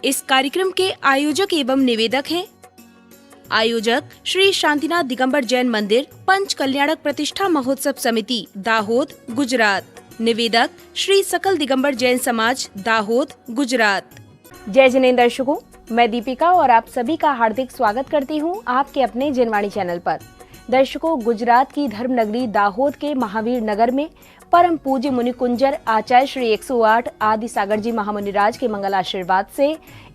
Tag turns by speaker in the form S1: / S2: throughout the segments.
S1: इस कार्यक्रम के आयोजक एवं निवेदक हैं आयोजक श्री शांतिनाथ दिगंबर जैन मंदिर पंच कल्याणक प्रतिष्ठा महोत्सव समिति दाहोद गुजरात। निवेदक श्री सकल दिगंबर जैन समाज दाहोद गुजरात। जय जिनेंद्र दर्शकों, मैं दीपिका और आप सभी का हार्दिक स्वागत करती हूं आपके अपने जनवाणी चैनल पर। दर्शकों, गुजरात की धर्म नगरी दाहोद के महावीर नगर में परम पूज्य मुनि कुंजर आचार्य श्री 108 आदि सागर जी महामुनिराज के मंगल आशीर्वाद से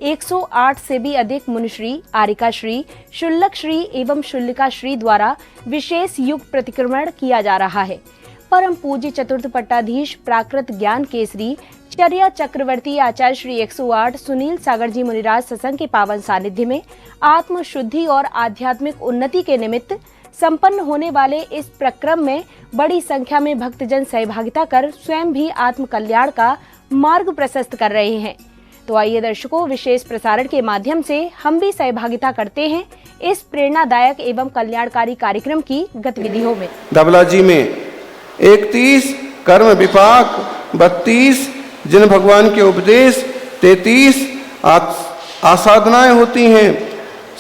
S1: 108 से भी अधिक मुनिश्री, आरिका श्री, शुल्लक श्री एवं शुल्लिका श्री द्वारा विशेष युग प्रतिक्रमण किया जा रहा है। परम पूज्य चतुर्थ पट्टाधीश प्राकृत ज्ञान केसरी चर्या चक्रवर्ती आचार्य श्री 108 सुनील सागर जी मुनिराज सत्संग के पावन सानिध्य में आत्म शुद्धि और आध्यात्मिक उन्नति के निमित्त संपन्न होने वाले इस प्रक्रम में बड़ी संख्या में भक्तजन सहभागिता कर स्वयं भी आत्म कल्याण का मार्ग प्रशस्त कर रहे हैं। तो आइए दर्शकों, विशेष प्रसारण के माध्यम से हम भी सहभागिता करते हैं इस प्रेरणादायक एवं कल्याणकारी कार्यक्रम की गतिविधियों में।
S2: धबला जी में 31 कर्म विपाक, 32 जिन भगवान के उपदेश, 33 आसाधनाएं होती हैं,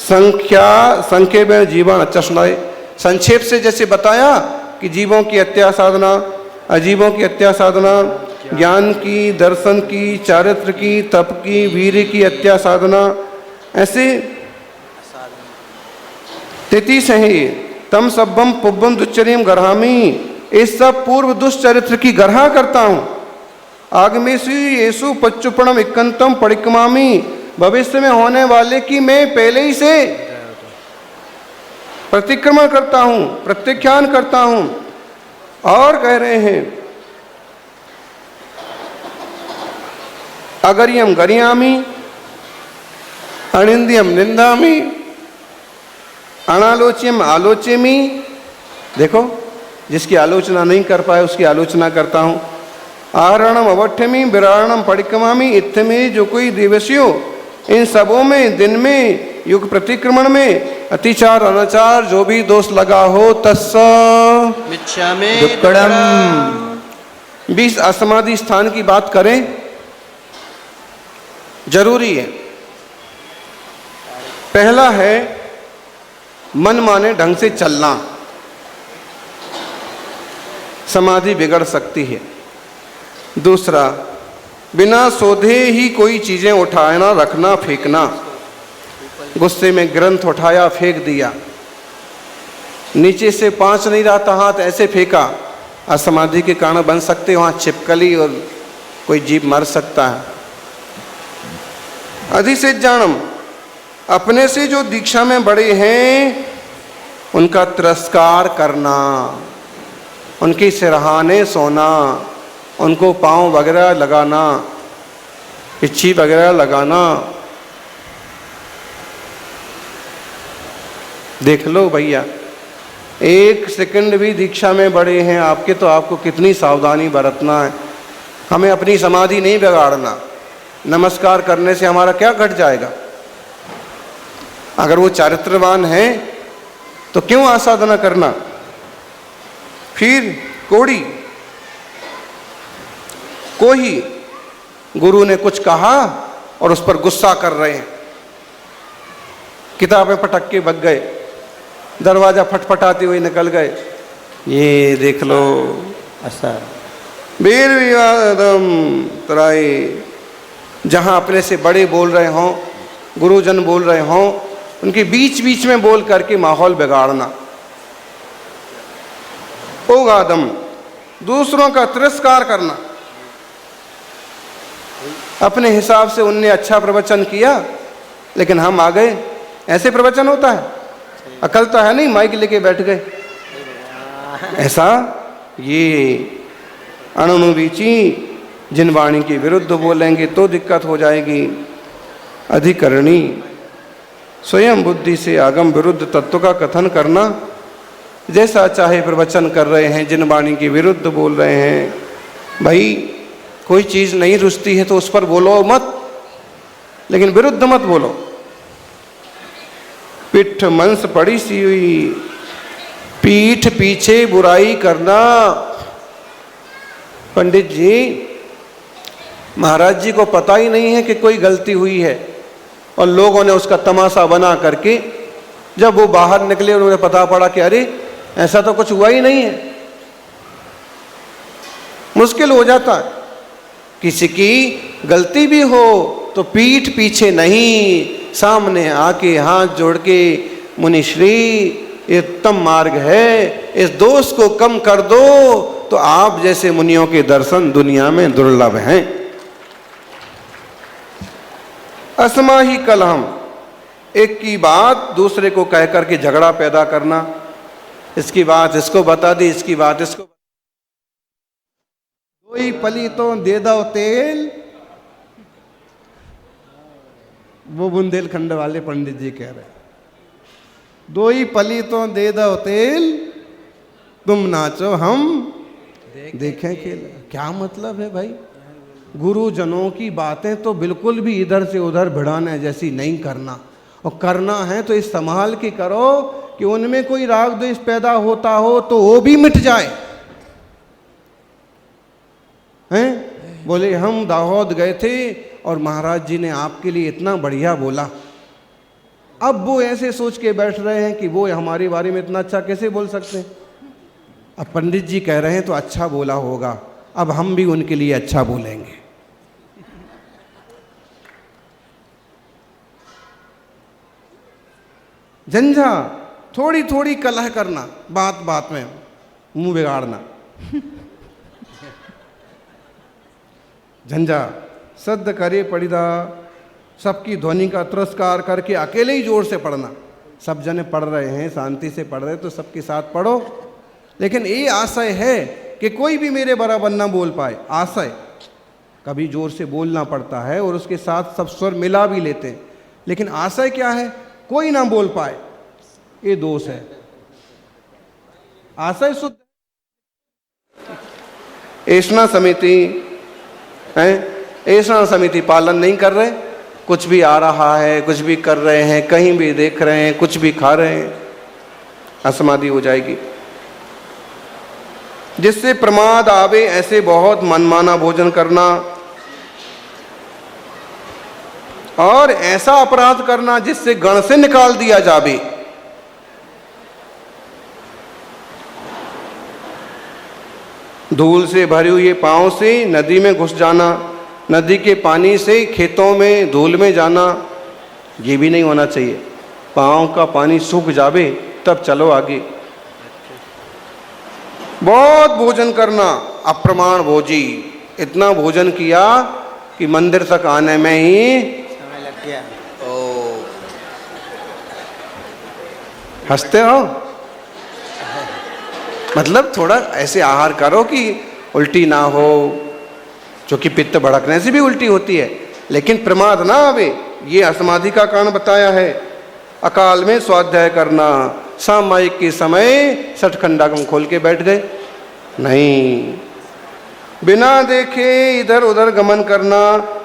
S2: संख्या में जीवन अच्छा सुनाए। संक्षेप से जैसे बताया कि जीवों की हत्या साधना, अजीवों की हत्या साधना, ज्ञान की, दर्शन की, चारित्र की, तप की, वीर की हत्या साधना, ऐसे 33 हैं ये। तम सब्बम पुब्बम दुश्चर्यम गरहामी, इस सब पूर्व दुष्चरित्र की गरहा करता हूँ। आगमेशु येसु पच्चुपणम इक्कंतम परिक्रमामी, भविष्य में होने वाले की मैं पहले ही से प्रतिक्रमण करता हूं, प्रत्याख्यान करता हूं। और कह रहे हैं अगरियम गरियामी, अनिंद्यम निंदामी, अनालोच्यम आलोच्यमी। देखो, जिसकी आलोचना नहीं कर पाए उसकी आलोचना करता हूं। आहरणम अवठ्यमी, विरारणम परिक्रमामी, इत्थमे जो कोई दिवसियों, इन सबों में, दिन में, युग प्रतिक्रमण में अतिचार अनाचार जो भी दोष लगा हो तस्स मिच्छामि दुक्कडम। 20 असमाधि स्थान की बात करें, जरूरी है। पहला है मन माने ढंग से चलना, समाधि बिगड़ सकती है। दूसरा, बिना सोधे ही कोई चीजें उठाना, रखना, फेंकना। गुस्से में ग्रंथ उठाया, फेंक दिया, नीचे से 5 नहीं रहा था, हाथ ऐसे फेंका, असमाधि के कारण बन सकते, वहां छिपकली और कोई जीव मर सकता है। अधिसेच जानम, अपने से जो दीक्षा में बड़े हैं उनका तिरस्कार करना, उनकी सिरहाने सोना, उनको पाँव वगैरह लगाना, पिच्छी वगैरह लगाना। देख लो भैया, 1 सेकंड भी दीक्षा में बड़े हैं आपके तो आपको कितनी सावधानी बरतना है। हमें अपनी समाधि नहीं बिगाड़ना। नमस्कार करने से हमारा क्या घट जाएगा? अगर वो चारित्रवान है तो क्यों आसाधना करना? फिर कोड़ी, कोई गुरु ने कुछ कहा और उस पर गुस्सा कर रहे हैं, किताबें पटक के भग गए, दरवाजा फटफटाते हुए निकल गए। ये देख लो, ऐसा वीर विवादम तराए। जहां अपने से बड़े बोल रहे हों, गुरुजन बोल रहे हों, उनके बीच बीच में बोल करके माहौल बिगाड़ना। ओगादम, दूसरों का तिरस्कार करना। अपने हिसाब से उनने अच्छा प्रवचन किया लेकिन हम आ गए, ऐसे प्रवचन होता है? अकल तो है नहीं, माइक लेके बैठ गए ऐसा। ये अणुनुवीची, जिन वाणी के विरुद्ध बोलेंगे तो दिक्कत हो जाएगी। अधिकरणी, स्वयं बुद्धि से आगम विरुद्ध तत्व का कथन करना। जैसा चाहे प्रवचन कर रहे हैं, जिन वाणी के विरुद्ध बोल रहे हैं। भाई, कोई चीज़ नहीं रुचती है तो उस पर बोलो मत, लेकिन विरुद्ध मत बोलो। पिठ मंस पड़ी सी हुई, पीठ पीछे बुराई करना। पंडित जी, महाराज जी को पता ही नहीं है कि कोई गलती हुई है, और लोगों ने उसका तमाशा बना करके जब वो बाहर निकले उन्होंने पता पड़ा कि अरे ऐसा तो कुछ हुआ ही नहीं है। मुश्किल हो जाता है। किसी की गलती भी हो तो पीठ पीछे नहीं, सामने आके हाथ जोड़ के मुनिश्री ये उत्तम मार्ग है, इस दोष को कम कर दो, तो आप जैसे मुनियों के दर्शन दुनिया में दुर्लभ हैं। अस्मा ही कलहम, एक की बात दूसरे को कह करके झगड़ा पैदा करना, इसकी बात इसको बता दी, इसकी बात इसको। दो ही पली तो दे दो तेल, वो बुंदेलखंड वाले पंडित जी कह रहे, दो ही पली तो दे दो तेल, तुम नाचो हम देखें खेल। क्या मतलब है भाई? गुरुजनों की बातें तो बिल्कुल भी इधर से उधर भिड़ाने जैसी नहीं करना, और करना है तो इस संभाल के करो कि उनमें कोई राग द्वेष पैदा होता हो तो वो भी मिट जाए। हैं? बोले हम दाहोद गए थे और महाराज जी ने आपके लिए इतना बढ़िया बोला। अब वो ऐसे सोच के बैठ रहे हैं कि वो हमारे बारे में इतना अच्छा कैसे बोल सकते हैं। अब पंडित जी कह रहे हैं तो अच्छा बोला होगा, अब हम भी उनके लिए अच्छा बोलेंगे। झंझा, थोड़ी थोड़ी कलह करना, बात बात में मुंह बिगाड़ना। झंझा, सद्द करे पढ़िदा, सबकी ध्वनि का तिरस्कार करके अकेले ही जोर से पढ़ना। सब जने पढ़ रहे हैं, शांति से पढ़ रहे हैं तो सबके साथ पढ़ो, लेकिन ये आशय है कि कोई भी मेरे बराबर ना बोल पाए। आशय कभी जोर से बोलना पड़ता है और उसके साथ सब स्वर मिला भी लेते हैं, लेकिन आशय क्या है? कोई ना बोल पाए, ये दोष है। आशय शुद्ध। ऐसा समिति है, ऐसा समिति पालन नहीं कर रहे, कुछ भी आ रहा है, कुछ भी कर रहे हैं, कहीं भी देख रहे हैं, कुछ भी खा रहे हैं, असमाधि हो जाएगी। जिससे प्रमाद आवे ऐसे बहुत मनमाना भोजन करना और ऐसा अपराध करना जिससे गण से निकाल दिया जावे। धूल से भरे हुए पांव से नदी में घुस जाना, नदी के पानी से खेतों में धूल में जाना, ये भी नहीं होना चाहिए। पांव का पानी सूख जावे तब चलो आगे। बहुत भोजन करना, अप्रमाण भोजी, इतना भोजन किया कि मंदिर तक आने में ही समय लग गया। हंसते हो? मतलब थोड़ा ऐसे आहार करो कि उल्टी ना हो, क्योंकि पित्त भड़कने से भी उल्टी होती है, लेकिन प्रमाद ना आवे। ये असमाधि का कारण बताया है। अकाल में स्वाध्याय करना, सामायिक के समय सठखंडागम खोल के बैठ गए, नहीं, बिना देखे इधर उधर गमन करना,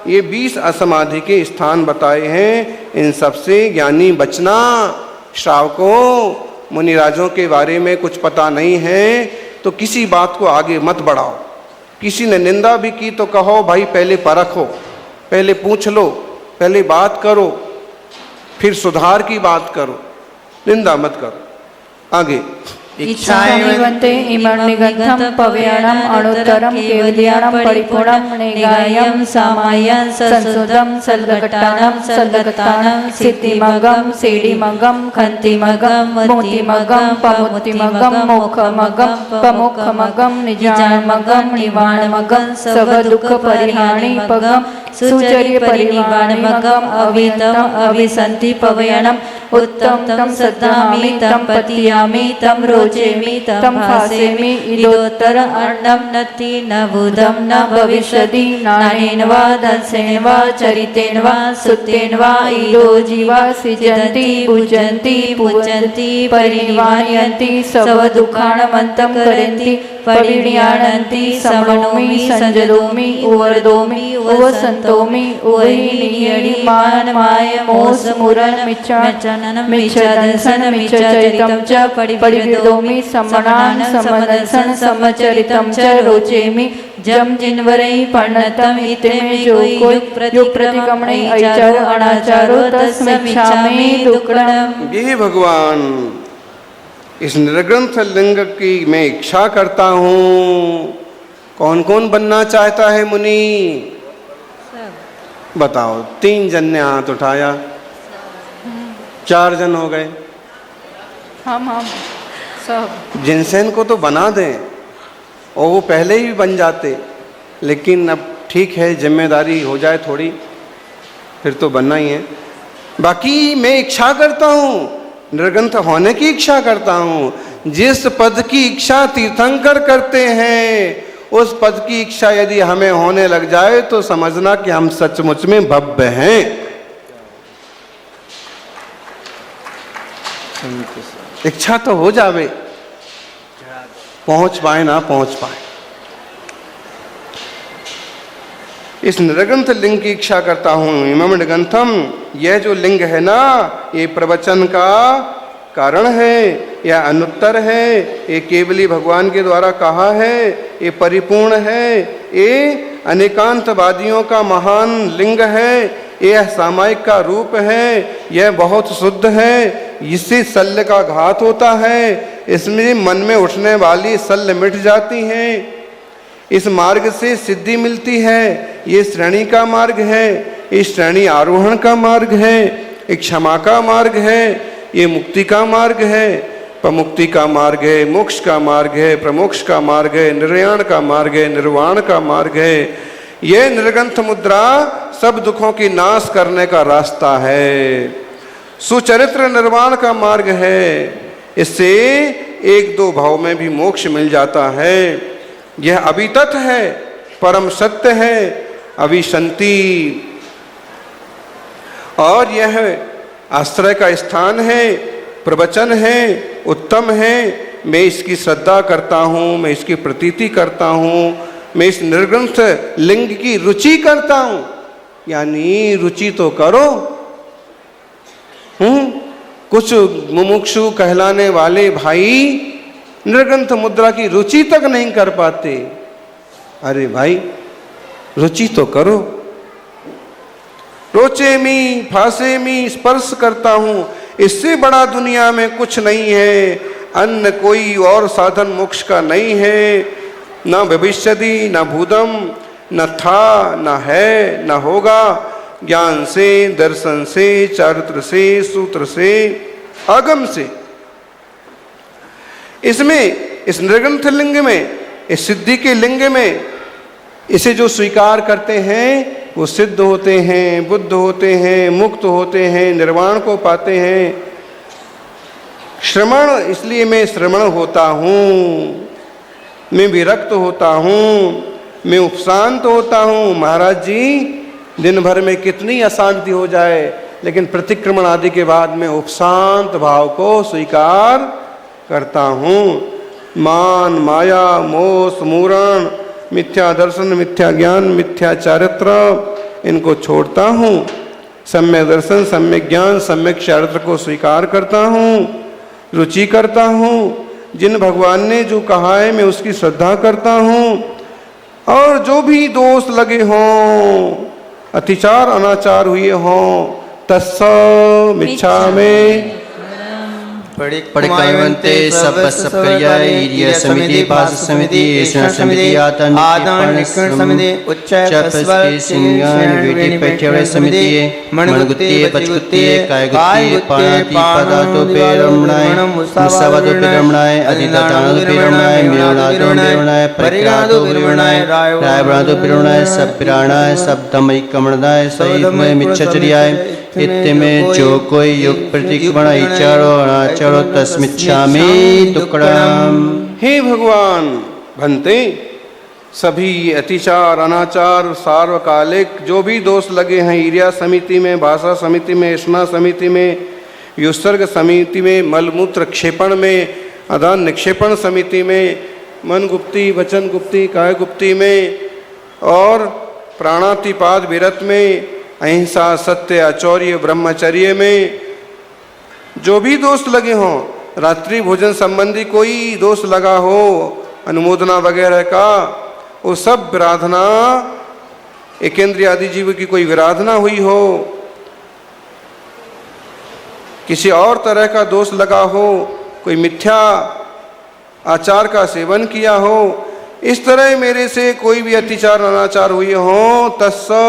S2: ये 20 असमाधि के स्थान बताए हैं। इन सबसे ज्ञानी बचना। श्रावकों, मुनिराजों के बारे में कुछ पता नहीं है तो किसी बात को आगे मत बढ़ाओ। किसी ने निंदा भी की तो कहो भाई पहले परखो, पहले पूछ लो, पहले बात करो, फिर सुधार की बात करो, निंदा मत करो। आगे
S3: इच्छामिवन्ते इमर्निगन्धं पव्याणम् अणुत्तरं केवल्याणं परिपूर्णं निगायं सामायं संसुदं सल्गट्टानं सल्गतानं सिद्धिमगं सेडिमगं खन्तिमगं मोतिमगं पमुत्तिमगं मोक्षमगं पमोक्षमगं निजानमगं निवाणमगं सर्वदुःखपरिहाणिपगं सुचर्य परिनिवाणमगं अवितम् अविसन्ति पवयाणम् उत्तमं सद्धामि तं पतियामि तं रोचेमि तं भासेमि इदोत्तर अन्नं नति न बुधं न भविष्यति नानेन वा दंसेन वा चरितेन वा सुतेन वा इदो जीवा सृजन्ति पूजन्ति पूजन्ति परिनिवार्यन्ति सर्वदुःखानमन्तं करन्ति परिणीयानन्ति समनोमि संजदोमि उवर्दोमि उवसन्तोमि उवहिनीयणि मानमाय मोसमुरन मिच्छाननं मिच्छदंसन मिच्छचरितं च परिविदोमि समणान् समदंसन समचरितं च रोचेमि जम जिनवरई पर्णतम इते में जो कोई युग प्रतिक्रमणे आचारो अनाचारो तस्मिच्छामि दुक्कडम।
S2: ये भगवान इस निर्ग्रंथ लिंग की मैं इच्छा करता हूँ। कौन कौन बनना चाहता है मुनि? बताओ। 3 जन ने हाथ उठाया, 4 जन हो गए।
S3: हम सब
S2: जिनसेन को तो बना दें और वो पहले ही बन जाते, लेकिन अब ठीक है, जिम्मेदारी हो जाए थोड़ी, फिर तो बनना ही है। बाकी मैं इच्छा करता हूँ, निर्ग्रंथ होने की इच्छा करता हूँ। जिस पद की इच्छा तीर्थंकर करते हैं, उस पद की इच्छा यदि हमें होने लग जाए तो समझना कि हम सचमुच में भव्य हैं। इच्छा तो हो जावे, पहुंच पाए ना पहुंच पाए। इस निर्ग्रंथ लिंग की इच्छा करता हूं। इमम निर्ग्रंथम, यह जो लिंग है ना, ये प्रवचन का कारण है, यह अनुत्तर है, ये केवली भगवान के द्वारा कहा है, ये परिपूर्ण है, ये अनेकांतवादियों का महान लिंग है, यह सामायिक का रूप है, यह बहुत शुद्ध है। इससे शल्य का घात होता है, इसमें मन में उठने वाली शल्य मिट जाती है। इस मार्ग से सिद्धि मिलती है। ये श्रेणी का मार्ग है, इस श्रेणी आरोहण का मार्ग है, एक क्षमा का मार्ग है, ये मुक्ति का मार्ग है, प्रमुक्ति का मार्ग है, मोक्ष का मार्ग है, प्रमोक्ष का मार्ग है, निर्याण का मार्ग है, निर्वाण का मार्ग है। यह निर्ग्रंथ मुद्रा सब दुखों की नाश करने का रास्ता है, सुचरित्र निर्वाण का मार्ग है। इससे 1-2 भाव में भी मोक्ष मिल जाता है। यह अभितत है, परम सत्य है, अभिसंति, और यह आश्रय का स्थान है, प्रवचन है, उत्तम है। मैं इसकी श्रद्धा करता हूँ, मैं इसकी प्रतीति करता हूँ, मैं इस निर्ग्रंथ लिंग की रुचि करता हूँ। यानी रुचि तो करो। कुछ मुमुक्षु कहलाने वाले भाई निर्ग्रंथ मुद्रा की रुचि तक नहीं कर पाते। अरे भाई, रुचि तो करो। रोचेमी फासेमी, स्पर्श करता हूं, इससे बड़ा दुनिया में कुछ नहीं है। अन्य कोई और साधन मोक्ष का नहीं है। न भविष्यति, न भूतम, न था, न है, न होगा। ज्ञान से, दर्शन से, चारित्र से, सूत्र से, आगम से। इसमें, इस निर्ग्रंथ लिंग में, इस सिद्धि के लिंग में, इसे जो स्वीकार करते हैं वो सिद्ध होते हैं, बुद्ध होते हैं, मुक्त होते हैं, निर्वाण को पाते हैं। श्रवण, इसलिए मैं श्रवण होता हूँ, मैं विरक्त होता हूँ, मैं उपशांत होता हूँ। महाराज जी, दिन भर में कितनी अशांति हो जाए, लेकिन प्रतिक्रमण आदि के बाद मैं उपशांत भाव को स्वीकार करता हूँ। मान, माया, मोह, स्मरण, मिथ्या दर्शन, मिथ्या ज्ञान, मिथ्या चारित्र, इनको छोड़ता हूँ। सम्यक दर्शन, सम्यक ज्ञान, सम्यक चारित्र को स्वीकार करता हूँ, रुचि करता हूँ। जिन भगवान ने जो कहा है मैं उसकी श्रद्धा करता हूँ। और जो भी दोष लगे हों, अतिचार अनाचार हुए हों, तत्समिच्छामि।
S4: पड़िकमन्ते सप्पसप्पर्या ईर्य समिति पास समिति ऐसा समिति आतन समिति उच्चपस्के सिंगान वीटी पैठ्यवे समिति मणगुत्तिये पचगुत्तिये कायगुत्तिये पानाति पदातो पेरमणाय मुसवदो पेरमणाय अधिदातानो पेरमणाय मिरणादो पेरमणाय परिक्रादो पेरमणाय रायब्रादो पेरमणाय सप्पिराणाय सप्तमैकमणाय सहितमय मिच्छचर्याय इत्ते में जो कोई युग प्रतिक्रमण आचारो अनाचारो तस्मिच्छामि दुक्कडम।
S2: हे भगवान, भंते सभी अतिचार अनाचार सार्वकालिक जो भी दोष लगे हैं, ईर्या समिति में, भाषा समिति में, स्ना समिति में, व्युत्सर्ग समिति में, मलमूत्र क्षेपण में, अदान निक्षेपण समिति में, मन गुप्ती, वचन गुप्ती, काय गुप्ती में और प्राणातिपात विरत में, अहिंसा, सत्य, आचौर्य, ब्रह्मचर्य में जो भी दोष लगे हों, रात्रि भोजन संबंधी कोई दोष लगा हो, अनुमोदना वगैरह का, वो सब विराधना, एकेंद्रिय आदि जीव की कोई विराधना हुई हो, किसी और तरह का दोष लगा हो, कोई मिथ्या आचार का सेवन किया हो, इस तरह मेरे से कोई भी अत्याचार अनाचार हुए हो, तस्सो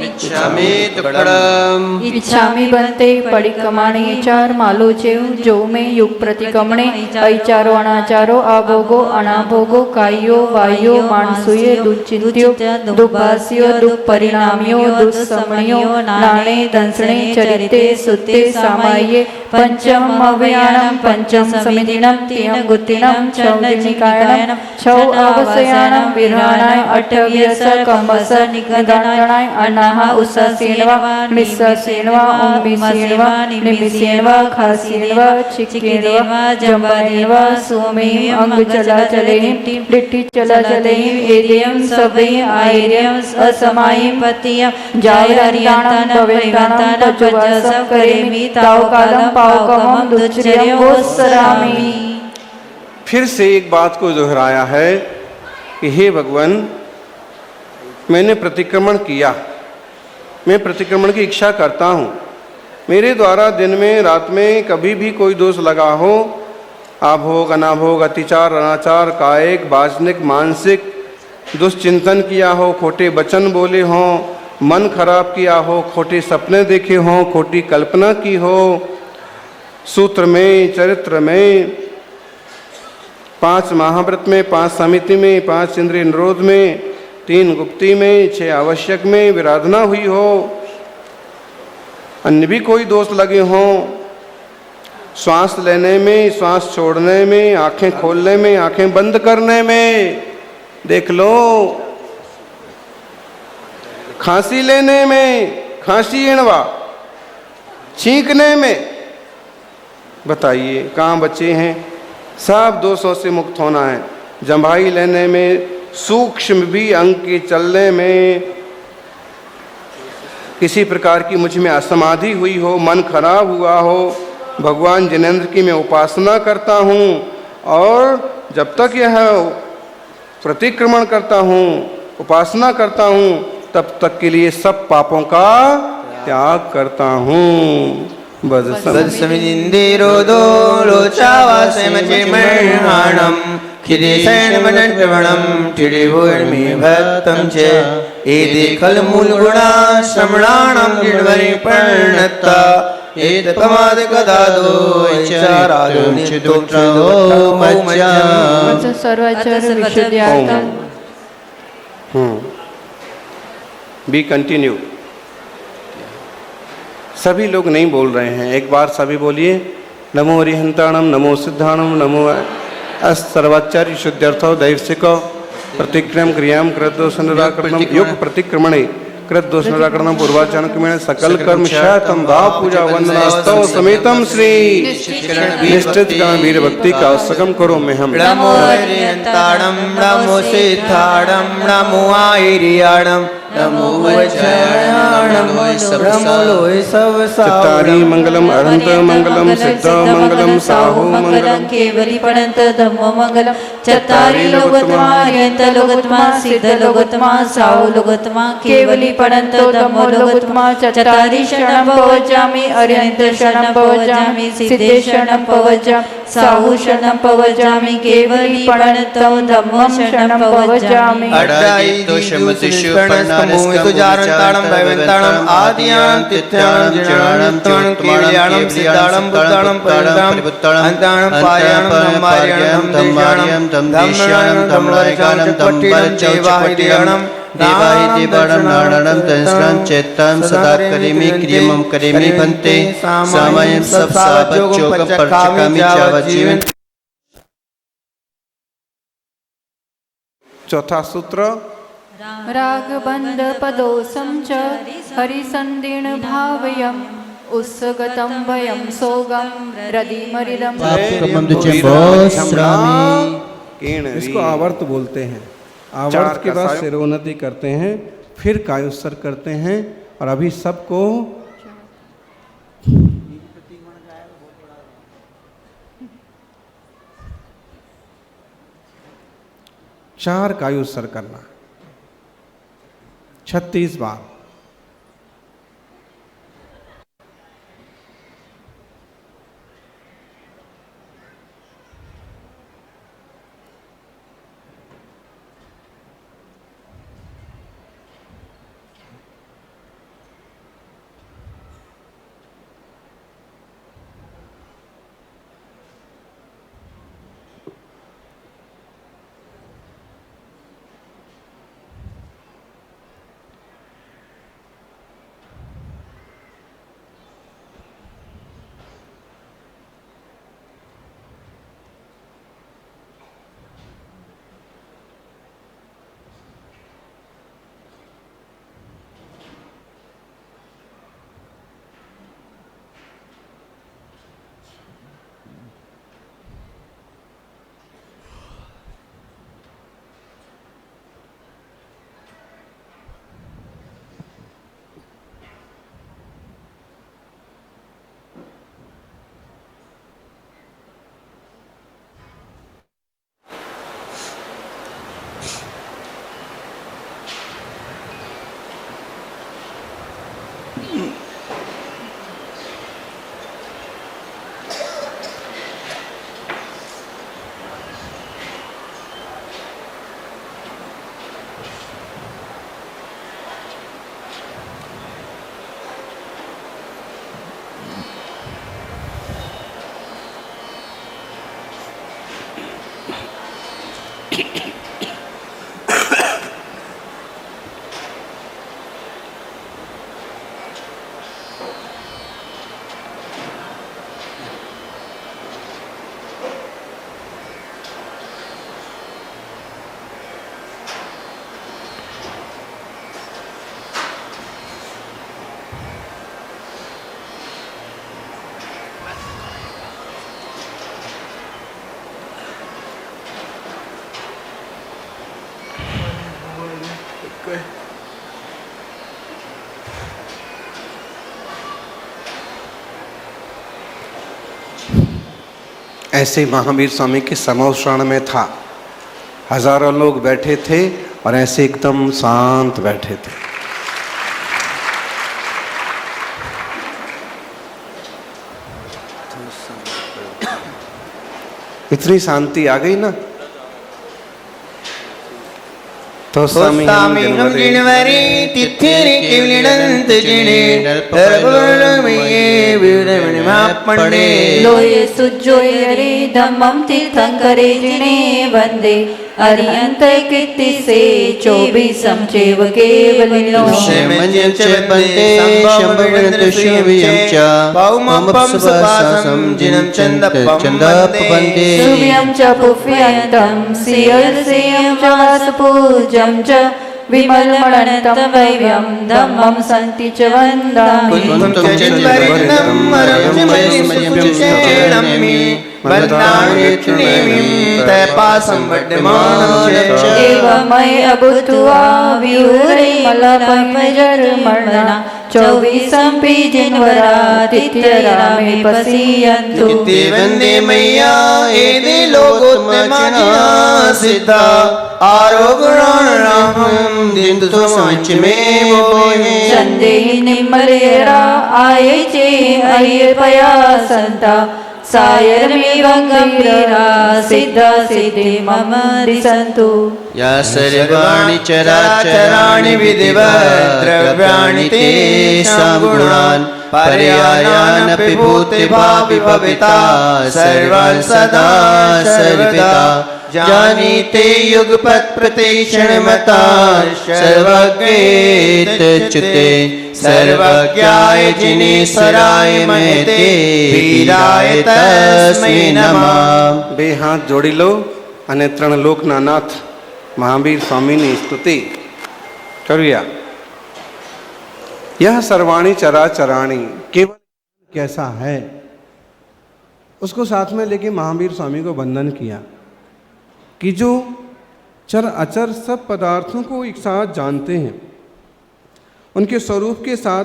S4: इच्छामि दुक्कडम
S3: इच्छामी बनते पडिकमाणे चार मालोचेव जो में युग प्रतिकमणे ऐचारो अनाचारो आभोगो अनाभोगो कायो वायो मानसूये दुचिंत्यो दुभास्यो दुपरिणामियो दुस्समयो नाणे दंसणे चरिते सुते सामाये पंचम अवयानम पंचम समिदिनम तीनम गुत्तिनम छौदिनिकायनम छौ अवसयानम विरहाणाय अठव्यस कमस निगदानाय अनाह उस्ससेनवा मिस्ससेनवा उम्बिसेनवा निमिसेनवा खासेनवा चिकेनवा जम्बानेनवा सोमेव अंगचलाचलेहिं डिट्ठिचलाचलेहिं एदेयं सवै आयर्यं असमायं पतियं जायररियन्तान भवेन्तान पज्जसं करेमि तावकालं पावकमं दुच्चर्यं वोत्सरामि।
S2: फिर से एक बात को दोहराया है कि हे भगवान, मैंने प्रतिक्रमण किया, मैं प्रतिक्रमण की इच्छा करता हूँ, मेरे द्वारा दिन में रात में कभी भी कोई दोष लगा हो, आभोग अनाभोग अतिचार अनाचार कायिक वासनिक मानसिक दुष्चिंतन किया हो, खोटे वचन बोले हों, मन खराब किया हो, खोटे सपने देखे हों, खोटी कल्पना की हो, सूत्र में चरित्र में 5 महाव्रत में 5 समिति में 5 इंद्रिय निरोध में 3 गुप्ती में 6 आवश्यक में विराधना हुई हो, अन्य भी कोई दोष लगे हों, श्वास लेने में श्वास छोड़ने में, आंखें खोलने में आंखें बंद करने में, देख लो, खांसी लेने में, खांसी एणवा, छींकने में, बताइए कहाँ बचे हैं? सब दोषों से मुक्त होना है। जम्भाई लेने में, सूक्ष्म भी अंग के चलने में, किसी प्रकार की मुझ में असमाधि हुई हो, मन खराब हुआ हो, भगवान जिनेंद्र की मैं उपासना करता हूँ और जब तक यह प्रतिक्रमण करता हूँ, उपासना करता हूँ, तब तक के लिए सब पापों का त्याग करता हूँ।
S4: बदसमिदिन्दिरोदो लोचावासमचिर्मर्हाणं खिदेशैर्मनट्वणं ठिडिभूर्मि भक्तं च एते खलमूलगुणा श्रमणानां दृढपरिपन्नता एतपमादगदादो चारादो चिदोक्षदो मज्जं
S3: सर्वचर विशुद्ध्यार्थं।
S2: B continue. सभी लोग नहीं बोल रहे हैं, एक बार सभी बोलिए। नमो अरिहंताणम नमो सिद्धाणम नमो सर्वाचार्य शुद्ध्यर्थो दैवसिको प्रतिक्रम क्रियाम कृतदोष निराकरणम युग प्रतिक्रमणे कृतदोष निराकरणम पूर्वाचरण क्रमेण सकल कर्म शतम भाव पूजा वंदनास्तव समेतम श्री निश्चित कर्म वीर भक्ति का आवश्यकम करो में हम।
S4: नमो अरिहंताणम नमो सिद्धाणम नमो आयर्याणम नमो वज्राणम नमो
S2: चित्तारी मंगलम अनंत मंगलम सिद्ध मंगलम साहु मंगलम
S3: केवली पणंत धम्मो मंगलम चत्तारी लोकोत्तमा अरिहंत लोकोत्तमा सिद्ध लोकोत्तमा साहु लोकोत्तमा केवली पणंत धम्मो लोकोत्तमा चत्तारी शरणं पवजामि अरिहंत शरणं पवजामि सिद्धे शरणं पवजामि साहु शरणं पवजामि केवली पणंत धम्मो शरणं पवजामि।
S4: अड्डाई दोषमतिषु सुजारंताणं भयवंताणं आदियां तिथ्यां जिनाणं त्वं केवल्याणं सिद्धाणं बुद्धाणं परिबुद्धाणं अंताणं पायाणं धम्मार्याणं धम्मेश्याणं धम्मरायकाणं धम्मपरचौचपट्टियाणं देवाहि देवाणं नारायणं तंस्रं चेत्तं सदा करेमि क्रियमं करेमि भन्ते सामयं सब सावच्योगं परचकामि चावजीवन।
S2: चौथा सूत्र।
S3: रागबंध पदोसं च हरिसंदीर्ण भावयम् उत्सगतं भयं सोगं रदिमरिदं
S4: पापकमं दुचेबोस्रामि।
S2: केण
S5: इसको आवर्त बोलते हैं। आवर्त के बाद शिरोन्नति करते हैं, फिर कायोत्सर करते हैं। और अभी सबको चार कायोत्सर करना 36 बार।
S2: ऐसे महावीर स्वामी के समोषण में था, हजारों लोग बैठे थे और ऐसे एकदम शांत बैठे थे। इतनी शांति आ गई ना, तो
S4: स्वामीनं जिनवरे तिथिरे केवलिनंत जिने नरपुरमये विरमणिमापणे
S3: लोये सुजोये रे धम्मं तीर्थंकरे जिने वंदे अरियंत कीर्ति से 24 चैव केवलिनो
S4: शमन्यं च बन्दे शम्भुवेन्द्र शिवयं च पौमपं सुपासं जिनं चन्दपं
S3: सुव्यं च पुष्यन्तं सियं च वासपूजं च विमलमणतं वैव्यं धम्मं सन्ति च वन्दामि
S4: कुन्तं चिन्वरिणं वरं च मयि वन्दाम्यत्नेमिं तैपासं वड्डमानं च
S3: एवमय अभूत्वा विहुरे मलपमजर्मणा 24 जिन्वरातिथ्यरामे पश्यन्तु
S4: इति वन्दे मय्या एते लोकोत्तमाजिना सिद्धा आरोग्यरामं दिन्तु समाच मे बोहे
S3: संदेहि निम्मरेरा आये चे अय्यपया सन्ता सायरमेवं गम्भीरा सिद्धा सिद्धि मम दिसन्तु
S4: या सर्वाणि चराचराणि विधिवत् द्रव्याणि तेषां गुणान् पर्यायानपि भूतिभावि भविता सर्वान् सदा सर्वदा जानीते युगपत् प्रतिक्षणमता सर्वज्ञेतच्युते सर्वज्ञाय जिनेश्वराय महते वीराय तस्मै नमः।
S2: बे हाथ जोड़ी लो અને ત્રણ લોકના નાથ महावीर स्वामी ની स्तुति करिया। यह सर्वाणी चराचराणी केवल कैसा है, उसको साथ में लेके महावीर स्वामी को वंदन किया।
S5: कि जो चर अचर सब पदार्थों को एक साथ जानते हैं, उनके स्वरूप के साथ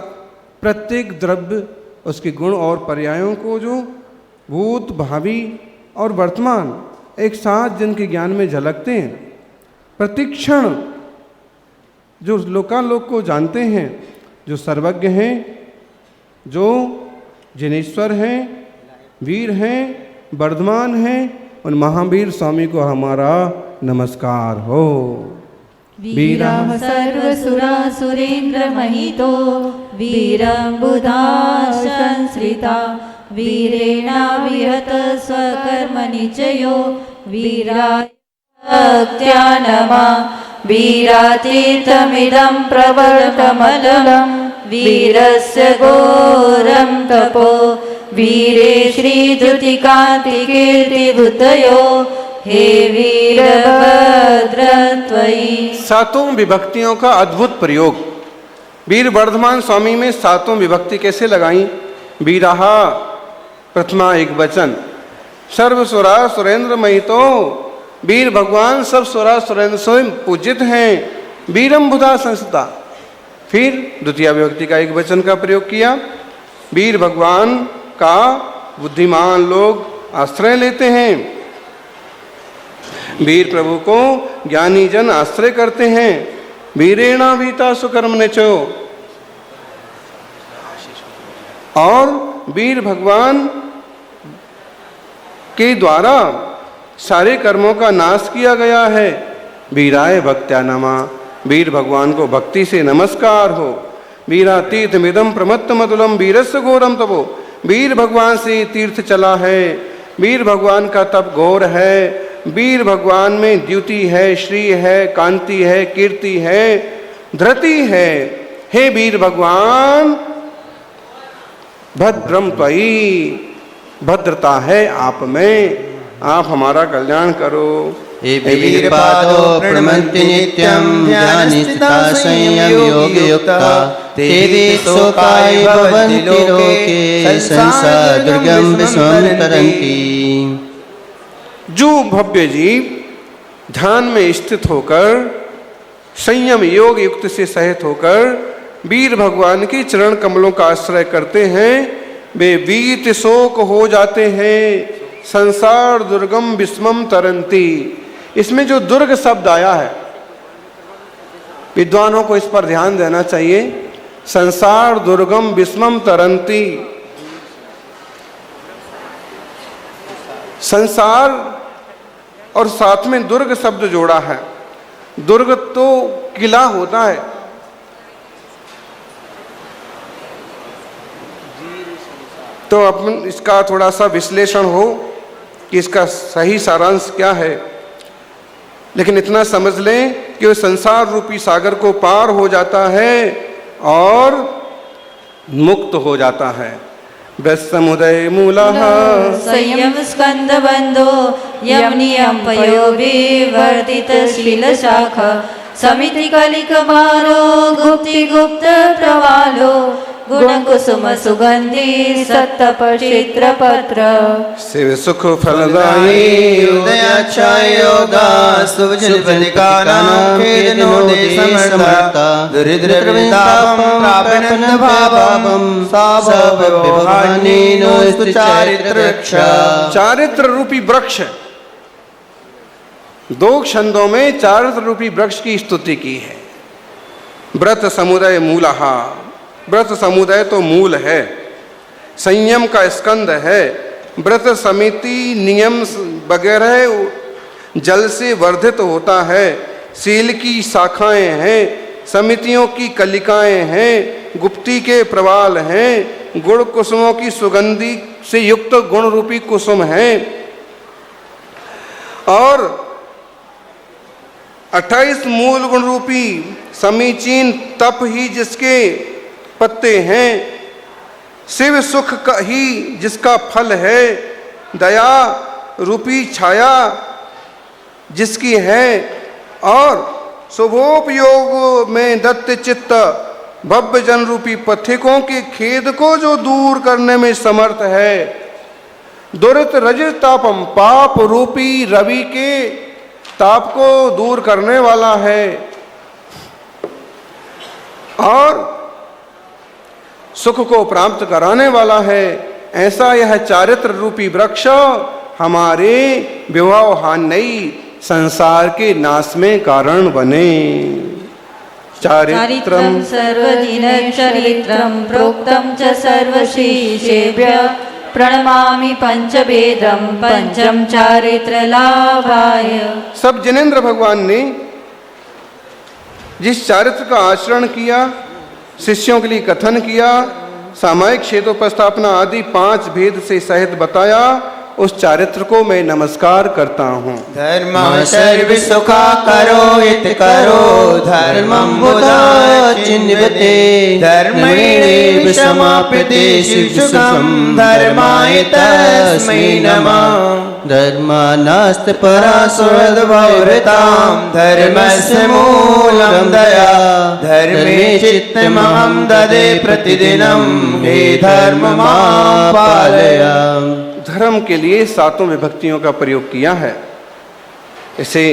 S5: प्रत्येक द्रव्य, उसके गुण और पर्यायों को जो भूत, भावी और वर्तमान एक साथ जिनके ज्ञान में झलकते हैं, प्रतिक्षण जो लोकालोक को जानते हैं, जो सर्वज्ञ हैं, जो जिनेश्वर हैं, वीर हैं, वर्धमान हैं, उन महावीर स्वामी को हमारा नमस्कार हो।
S3: वीरः सर्वसुरासुरेन्द्र महितो वीरम्बुधा संश्रिता वीरेणाविहत स्वकर्मनिचयो वीरात्या नमः। वीरातीतमिदं प्रवर्तमलं वीरस्य घोरं तपो वीरे श्रीधृतिकान्तिकीर्तिभूतयो हे वीरभद्र त्वयि।
S2: सातों विभक्तियों का अद्भुत प्रयोग। वीर वर्धमान स्वामी में सातों विभक्ति कैसे लगाई? वीराहा प्रथमा एक वचन, सर्व सुरा सुरेंद्र महितो, वीर भगवान सब सुरा सुरेंद्र स्वयं पूजित हैं, वीरम बुधा संस्था। फिर द्वितीय विभक्ति का एक वचन का प्रयोग किया। वीर भगवान का बुद्धिमान लोग आश्रय लेते हैं, वीर प्रभु को ज्ञानी जन आश्रय करते हैं। वीरेणा वीता सुकर्म नेचो, और वीर भगवान के द्वारा सारे कर्मों का नाश किया गया है। वीराय भक्त्या नमः, वीर भगवान को भक्ति से नमस्कार हो। वीरातीत मिदम प्रमत्त मधुलम वीरस्य घोरम तपो, वीर भगवान से तीर्थ चला है, वीर भगवान का तप घोर है। वीर भगवान में द्युति है, श्री है, कांति है, कीर्ति है, धृति है। हे वीर भगवान, भद्रम त्वयि, भद्रता है आप में, आप हमारा कल्याण करो।
S4: हे वीर पादो प्रणमन्ति नित्यं ध्यानस्थिता संयम योग युक्ता, तेरे शोकाय भवन्ति लोके संसार दुर्गम विश्वं तरन्ति।
S2: जो भव्य जीव ध्यान में स्थित होकर संयम योग युक्त से सहित होकर वीर भगवान के चरण कमलों का आश्रय करते हैं, वे वीत शोक हो जाते हैं, संसार दुर्गम विस्मम तरंती। इसमें जो दुर्ग शब्द आया है, विद्वानों को इस पर ध्यान देना चाहिए। संसार दुर्गम विस्मम तरंती, संसार और साथ में दुर्ग शब्द जोड़ा है। दुर्ग तो किला होता है, तो अपन इसका थोड़ा सा विश्लेषण हो कि इसका सही सारांश क्या है। लेकिन इतना समझ लें कि वो संसार रूपी सागर को पार हो जाता है और मुक्त हो जाता है। समुदय मूलः
S3: संयम स्कंद बंधो यम नियम पयो विवर्तित शील शाखा समिति कलिक भारो गुप्ति गुप्त प्रवालो गुण कुसुम सुगंधि सत्तप चित्र पत्र
S2: शिव सुख फलदायी
S4: उदयाक्षाय योगा सुवजनिका खेदनो दे समर्था दरिद्र वितापं प्रापणन भावं सब विभवानी नो चारित्र रक्षा।
S2: चारित्र रूपी वृक्ष, दो छंदों में चारित्र रूपी वृक्ष की स्तुति की है। व्रत समुदय मूलः, व्रत समुदय तो मूल है, संयम का स्कंद है। व्रत समिति नियम वगैरह जल से वर्धित होता है। शील की शाखाएं हैं, समितियों की कलिकाएं हैं, गुप्ती के प्रवाल हैं, गुण कुसुमों की सुगंधि से युक्त गुण रूपी कुसुम हैं, और 28 मूल गुण रूपी समीचीन तप ही जिसके पत्ते हैं, शिव सुख का ही जिसका फल है, दया रूपी छाया जिसकी है, और शुभोपयोग में दत्त चित्त भव्य जन रूपी पथिकों के खेद को जो दूर करने में समर्थ है। दुरित रजित तापम, पाप रूपी रवि के ताप को दूर करने वाला है और सुख को प्राप्त कराने वाला है, ऐसा यह चारित्र रूपी वृक्ष हमारे व्यवहानयी संसार के नाश में कारण बने।
S3: चारित्रं सर्वदिनचरित्रं प्रोक्तं च सर्वशीर्षेभ्य प्रणमामि पंचवेदं पंचम चारित्र लाभाय।
S2: सब जिनेंद्र भगवान ने जिस चारित्र का आचरण किया, शिष्यों के लिए कथन किया, सामायिक क्षेत्रोपस्थापना आदि 5 भेद से सहित बताया, उस चारित्र को मैं नमस्कार करता हूँ।
S4: धर्म सर्व सुखा करो इत करो धर्मं बुधा चिन्वते धर्मेण समाप्यते सुखं धर्माय तस्मै नमः। धर्मानास्त परा सुहृद्भवृतां धर्मस्य मूलं दया धर्मे चित्तमहं ददे प्रतिदिनं हे धर्म मां पालय।
S2: धर्म के लिए 7 विभक्तियों का प्रयोग किया है। इसे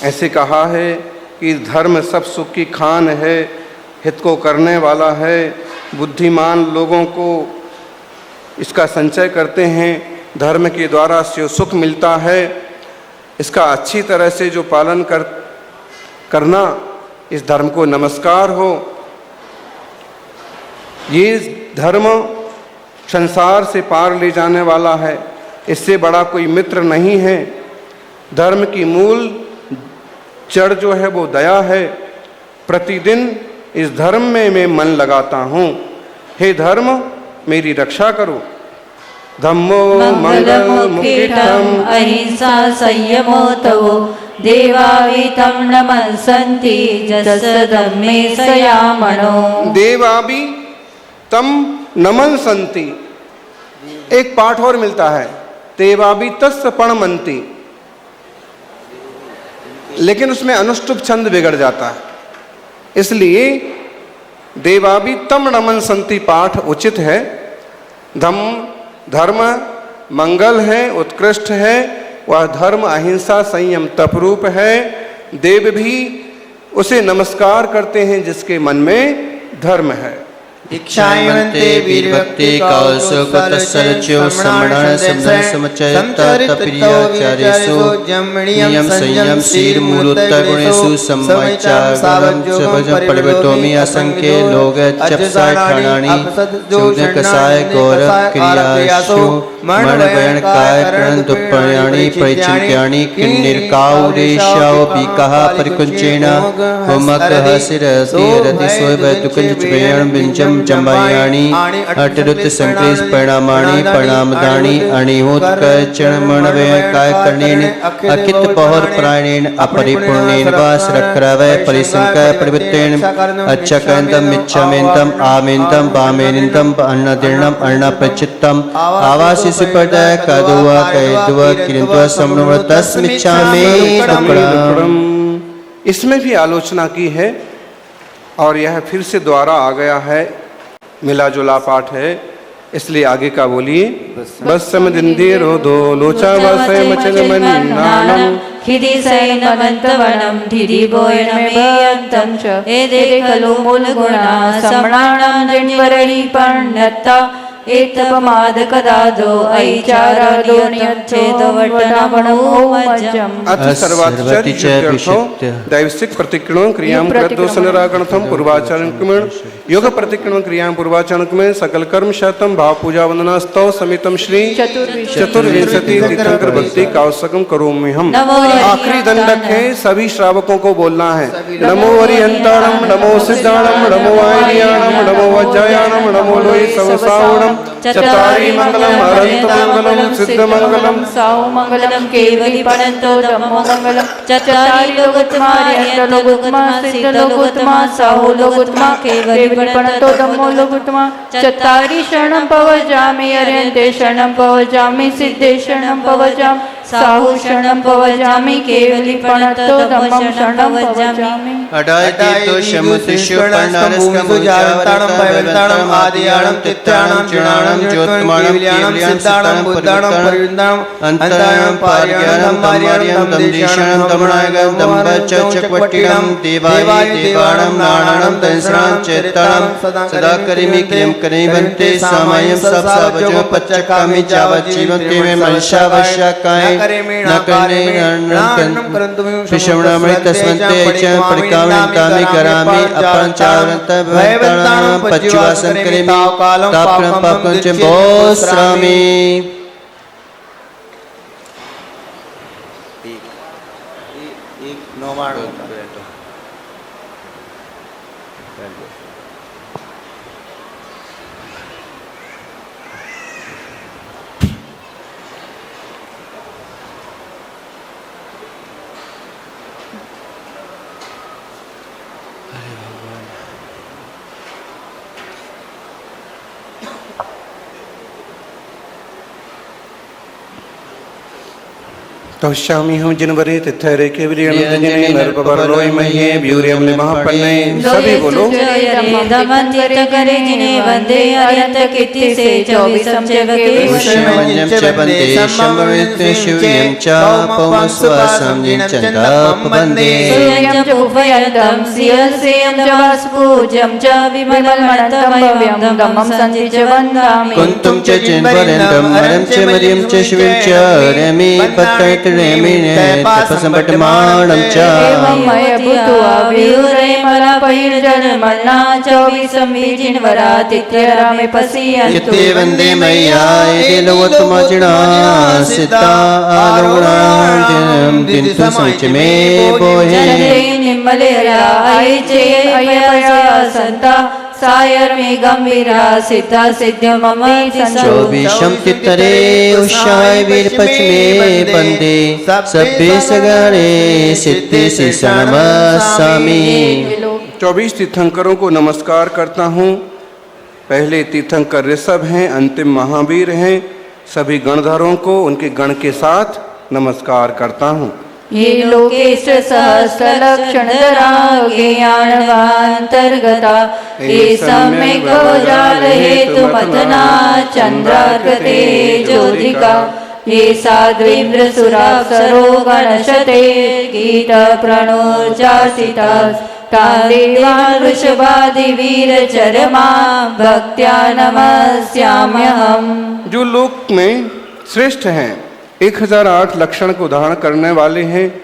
S2: ऐसे कहा है कि धर्म सब सुख की खान है, हित को करने वाला है, बुद्धिमान लोगों को इसका संचय करते हैं, धर्म के द्वारा से सुख मिलता है, इसका अच्छी तरह से जो पालन करना, इस धर्म को नमस्कार हो। ये धर्म संसार से पार ले जाने वाला है, इससे बड़ा कोई मित्र नहीं है। धर्म की मूल जड़ जो है वो दया है। प्रतिदिन इस धर्म में मैं मन लगाता हूँ। हे धर्म मेरी रक्षा करो। धम्मो मंगलमुखितम्
S3: अहिंसा संयमो तवो देवावीतं नमस्सन्ति यस्य धम्मे सयामणो।
S2: देवाबी तम नमन संति। एक पाठ और मिलता है, देवाबी तस्य पणमन्ति, लेकिन उसमें अनुष्टुप छंद बिगड़ जाता है, इसलिए देवाबी तम नमन संति पाठ उचित है। धर्म मंगल है, उत्कृष्ट है, वह धर्म अहिंसा संयम तपरूप है। देव भी उसे नमस्कार करते हैं जिसके मन में धर्म है।
S4: दीक्षायन्ते वीरभक्ति कौशोकतसर्च्यो समणः समचयतप्रियाचार्येषु नियम संयम शीर मूलोत्तरगुणेषु सम्यचागमनं सबजं परिवर्तोमि असंख्ये लोगचपसाठाणानि चौदकसाय गौरव क्रियासु मणवयणकाय प्रणदुप्पण्यानि परिचिन्त्यानि किन्निर्काउरेशावपिकः परिकुञ्चेन होमकः शिरसि रति स्वैवैतुकञ्चपयण विञ्चम् जम्बायाणि अटरुत संक्लेश परिणामाणि परिणामदानि अणिहोत्कचरणमणवयकाय कर्णेन अकित पौर प्राणेन अपरिपूर्णेन वा शरक्रवय परिसंकय परिवृत्तेन अच्छकन्तम मिच्छमेन्तम आमेन्तम वामेनिन्तम अन्नदीर्णम अन्नप्रचित्तम आवासिसुपदय कदुवा कैदुवा किरंत्वा समनुव तस्मिच्छामि शुक्रम।
S2: इसमें भी आलोचना की है और यह फिर से द्वारा आ गया है, मिला जुला पाठ है, इसलिए आगे का बोलिए। बस समदिंदे रोधो लोचा वासय मचल मन्नानम
S3: खिदि सैनवन्तवनं धिदि बोयनमेयन्तं च एदे खलु मूलगुणा सम्राणां जन्वरहि पर्णत्ता एतपमादकदादो ऐचारादो नियच्छेदवटनमणोमज्जम्।
S2: अथ सर्वातिचर्यर्थो दैवसिक प्रतिक्रियों क्रियां कृतदोष निराकरणर्थं पूर्वाचरणक्रमेण योग प्रतिक्रियों क्रियां पूर्वाचरणक्रमेण सकल कर्म शतम भाव पूजा वंदना स्तव समितम श्री चतुर्विंशति तीर्थंकर भक्ति कावसकम करोमि हम। आखिरी दंडक है, सभी श्रावकों को बोलना है। नमो हरिहंताणम, नमो सिद्धाणम, नमो आर्याणम, नमो वज्रयाणम, नमो लोहि संसावणम चत्वारि मंगलम अनंत मंगलम सिद्ध मंगलम
S3: साहु मंगलम केवली पणंतो धम्मो मंगलम चत्वारि लोकोत्तमा अरिहंत लोकोत्तमा सिद्ध लोकोत्तमा साहु लोकोत्तमा केवली पणंतो धम्मो लोकोत्तमा चत्वारि शरणं पवजामि अरिहन्ते शरणं पवजामि सिद्धे शरणं पवजामि साहुशरणं पवजामि केवलीपणतो धम्मं शरणं पवजामि
S4: अडायतो शमुतिष्वपर्णारस्कमुजावताणं भयवन्ताणं आदियाणं तित्याणं चिणाणं ज्योत्माणं केवल्याणं सिद्धाणं बुद्धाणं परिवृन्दाणं अंताणं पार्याणं धम्मार्याणं दम्दीषणं दमनायगं दम्बचक्वट्टिणं देवाय देवाणं नाणाणं दंसरां चेत्ताणं सदा करिमि क्रियं करिबन्ते सामयं सब सावजो पच्चकामि जावज्जीवन्ते मे मलशावश्यकाय न करणे पिशवणामणि तस्मन्ते च परिकामणि करामि अपरंचावरन्त भयवन्ताणं पच्चुवासं करिमि तापनं पापं च भोस्रामि।
S2: तौश्यामी हूँ जिनवरे तिथरे के विरियणजने नरपवरलोय मह्ये व्यूर्यमले महापन्ने सभी बोलो
S3: दमन्तित करे जिने वंदे अरियंत कीर्ति से 24 सेवके
S4: पुष्यमन्यं च वन्दे शम्भवित्ते शिव्यं च पौमस्वासं जिनचन्दाप वन्दे
S3: सूर्यं च उभयन्तं सियं च वासपूज्यं च विमलमणन्तमयं धम्मं सञ्चित वन्दामि
S4: कुन्तुं च जिनवरन्दं हरं च मरियं च शिवं च रमि पत्तैत रेमिने तपसंपटमाणं च
S3: एवं मय भूत्वा विहुरे मला पहिर्जन मन्ना 24 जिनवरा तिथ्यरामे पश्यन्तु
S4: यते वन्दे मय्याय लोकमचिणा सिता आलोणां दिन्तु संचमे बोहे
S3: जनते निम्मलेरा आयचे अयपया संता सायर में गंभीरा सिद्धा सिद्ध मम
S4: चौबीसम तितरे उषाय वीर पचमे बंदे सभ्य सगणे सिद्धि नमस्सामि।
S5: 24 तीर्थंकरों को नमस्कार करता हूँ। पहले तीर्थंकर ऋषभ हैं, अंतिम महावीर हैं। सभी गणधरों को उनके गण के साथ नमस्कार करता हूँ।
S3: ये लोकेश सहस्र लक्षण ज्ञानवांतर्गता ये सम्यक जाल हेतु मथना चंद्रार्कते ज्योतिका ये साध्वीम्र सुरासरो गणशते गीत प्रणोचासिता तादेवान् वृषभादि वीर चरमा भक्त्या नमस्याम्यहम्।
S5: जो लोक में श्रेष्ठ हैं, 1008 लक्षण को धारण करने वाले हैं,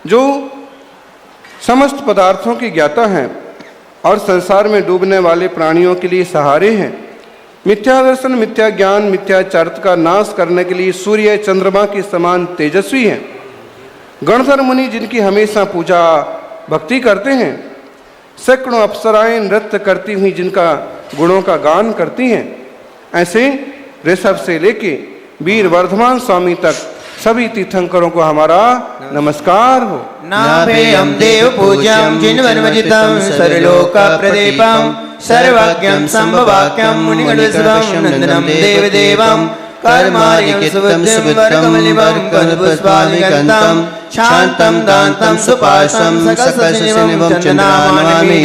S5: जो समस्त पदार्थों की ज्ञाता हैं और संसार में डूबने वाले प्राणियों के लिए सहारे हैं। मिथ्या दर्शन, मिथ्या ज्ञान, मिथ्याचारित का नाश करने के लिए सूर्य चंद्रमा के समान तेजस्वी हैं। गणधर मुनि जिनकी हमेशा पूजा भक्ति करते हैं। सैकड़ों अप्सराएं नृत्य करती हुई जिनका गुणों का गान करती हैं। ऐसे ऋषभ से लेके वीर वर्धमान स्वामी तक सभी तीर्थंकरों को हमारा नमस्कार हो।
S4: नाभेयं देव पूज्यं जिनवन्वजितं सर्वलोक प्रदीपं सर्वज्ञं संभवाक्यं मुनिगणसभं नंदनं देवदेवं कर्मार्यं सुबुद्धं वरकमलिवं कल्पपुष्पालिकन्तं शान्तं दान्तं सुपाशं सकलशनिवं चन्द्रमानमामि।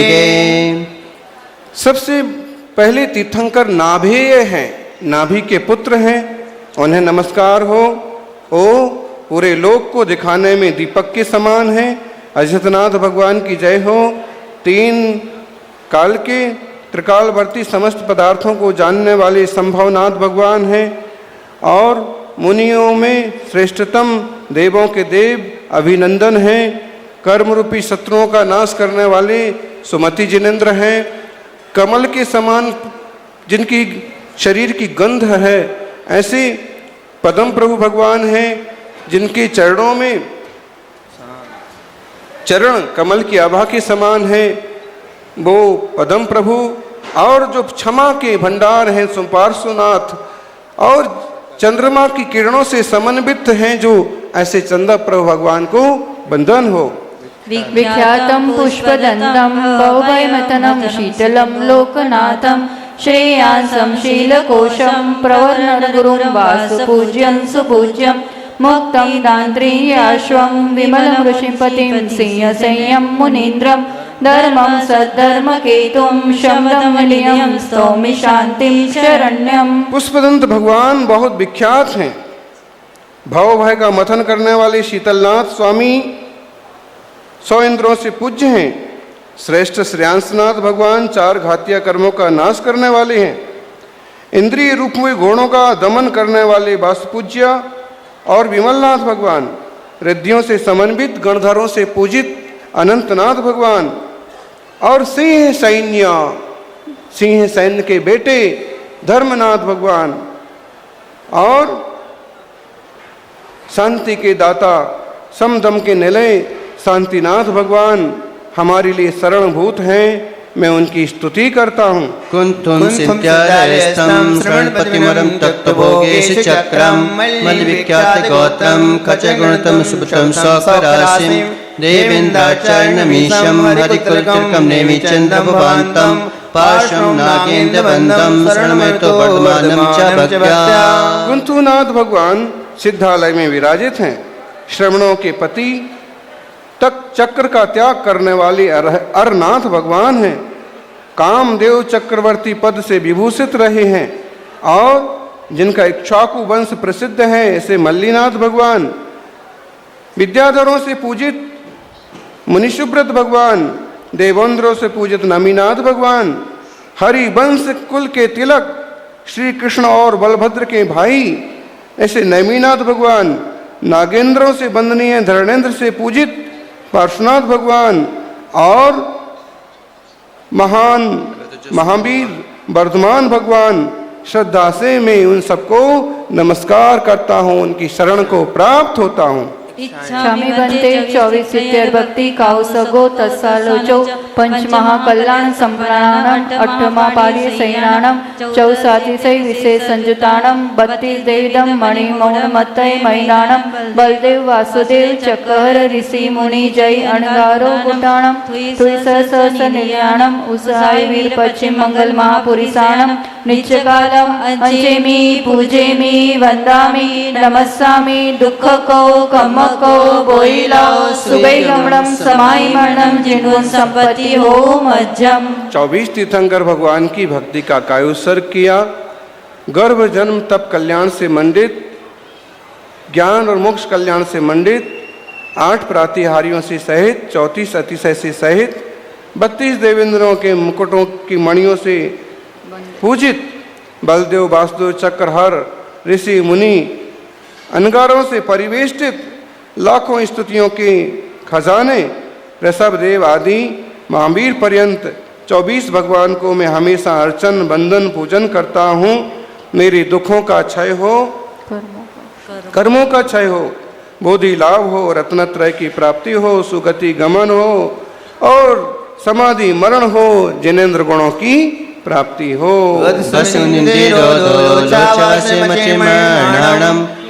S5: सबसे पहले तीर्थंकर नाभेय हैं, नाभि के पुत्र हैं, उन्हें नमस्कार हो। ओ पूरे लोक को दिखाने में दीपक के समान है। अजितनाथ भगवान की जय हो। 3 काल के त्रिकालवर्ती समस्त पदार्थों को जानने वाले संभवनाथ भगवान हैं और मुनियों में श्रेष्ठतम देवों के देव अभिनंदन हैं। कर्म रूपी शत्रुओं का नाश करने वाले सुमति जिनेन्द्र हैं। कमल के समान जिनकी शरीर की गंध है, ऐसे पद्म प्रभु भगवान हैं जिनके चरणों में चरण कमल की आभा के समान है। वो पद्म प्रभु और जो क्षमा के भंडार हैं सुपार्श्वनाथ और चंद्रमा की किरणों से समन्वित हैं, जो ऐसे चंदा प्रभु भगवान को वंदन हो।
S3: विख्यातं पुष्पदन्तं बहुभयमतनं शीतलं लोकनाथं श्रेयांसं शीलकोशं प्रवर्णन गुरुं वासपूज्यं सुपूज्यं मुक्तं दान्त्रीयाश्वं विमलं ऋषिपतिं सिंहसंयं मुनीन्द्रं धर्मं सद्धर्मकेतुं शमदमनियं स्तौमि शान्तिं शरण्यम्।
S2: पुष्पदंत भगवान बहुत विख्यात हैं। भव भय का मथन करने वाले शीतलनाथ स्वामी 100 इंद्रों से पूज्य हैं। श्रेष्ठ श्रेयांसनाथ भगवान 4 घातिया कर्मों का नाश करने वाले हैं। इंद्रिय रूप में गुणों का दमन करने वाले वासुपूज्य और विमलनाथ भगवान, रिद्धियों से समन्वित गणधरों से पूजित अनंतनाथ भगवान और सिंह सैन्य के बेटे धर्मनाथ भगवान और शांति के दाता समदम के निलय शांतिनाथ भगवान हमारे लिए शरणभूत हैं। मैं उनकी स्तुति करता हूँ।
S4: कुंतुम सिंत्यारयस्तम श्रवणपतिमरम तत्त्वभोगेश चक्रम मल्विख्यात गौतम खचगुणतम सुबतम सौकरासिम देवेन्द्राचरणमीशम हरिकुलकम नेमिचंदभवान्तं पाशं नागेन्द्रवन्दं शरणमेतो वर्धमानं च भक्त्या।
S2: कुंतुनाथ भगवान सिद्धालय में विराजित हैं। श्रवणों के पति तक चक्र का त्याग करने वाले अरनाथ भगवान हैं। कामदेव चक्रवर्ती पद से विभूषित रहे हैं और जिनका इक्ष्वाकु वंश प्रसिद्ध है ऐसे मल्लीनाथ भगवान, विद्याधरों से पूजित मुनिशुभ्रत भगवान, देवेंद्रों से पूजित नमीनाथ भगवान, हरिवंश कुल के तिलक श्री कृष्ण और बलभद्र के भाई ऐसे नमीनाथ भगवान, नागेंद्रों से वंदनीय धरणेन्द्र से पूजित पार्श्वनाथ भगवान और महान महावीर वर्धमान भगवान, श्रद्धा से मैं उन सबको नमस्कार करता हूँ, उनकी शरण को प्राप्त होता हूँ।
S3: इच्छामि बन्ते 24 सिद्धिर भक्ति काउसगो तत्सालोचो पंच महाकल्याण संप्राणम अठमा पारी सैनानम चौसातिशय विशेष संजुतानम 32 देविदम मणि मौन मतय मैनानम बलदेव वासुदेव चक्कर ऋषि मुनि जय अणगारो गुटाणम तुय सहस निर्याणम उसहाय वीर पश्चिम मंगल महापुरिषाणम नित्यकालम अंचेमि पूजेमि वंदामि नमस्सामि दुख को कम को बोइला सुबह गमणम समाई मरणम जिन्वन संपत्ति हो मज्जम।
S2: 24 तीर्थंकर भगवान की भक्ति का कायोत्सर्ग किया। गर्भ जन्म तप कल्याण से मंडित, ज्ञान और मोक्ष कल्याण से मंडित, 8 प्रातिहारियों से सहित, 34 अतिशय से सहित, 32 देवेंद्रों के मुकुटों की मणियों से पूजित बलदेव वासुदेव चक्रहर ऋषि मुनि अनगारों से परिवेष्टित लाखों स्तुतियों के खजाने ऋषभ देव आदि महावीर पर्यंत 24 भगवान को मैं हमेशा अर्चन बंदन पूजन करता हूँ। मेरे दुखों का क्षय हो, कर्मों का क्षय हो, बोधि लाभ हो, रत्नत्रय की प्राप्ति हो, सुगति गमन हो और समाधि मरण हो, जिनेन्द्र गुणों की प्राप्ति हो।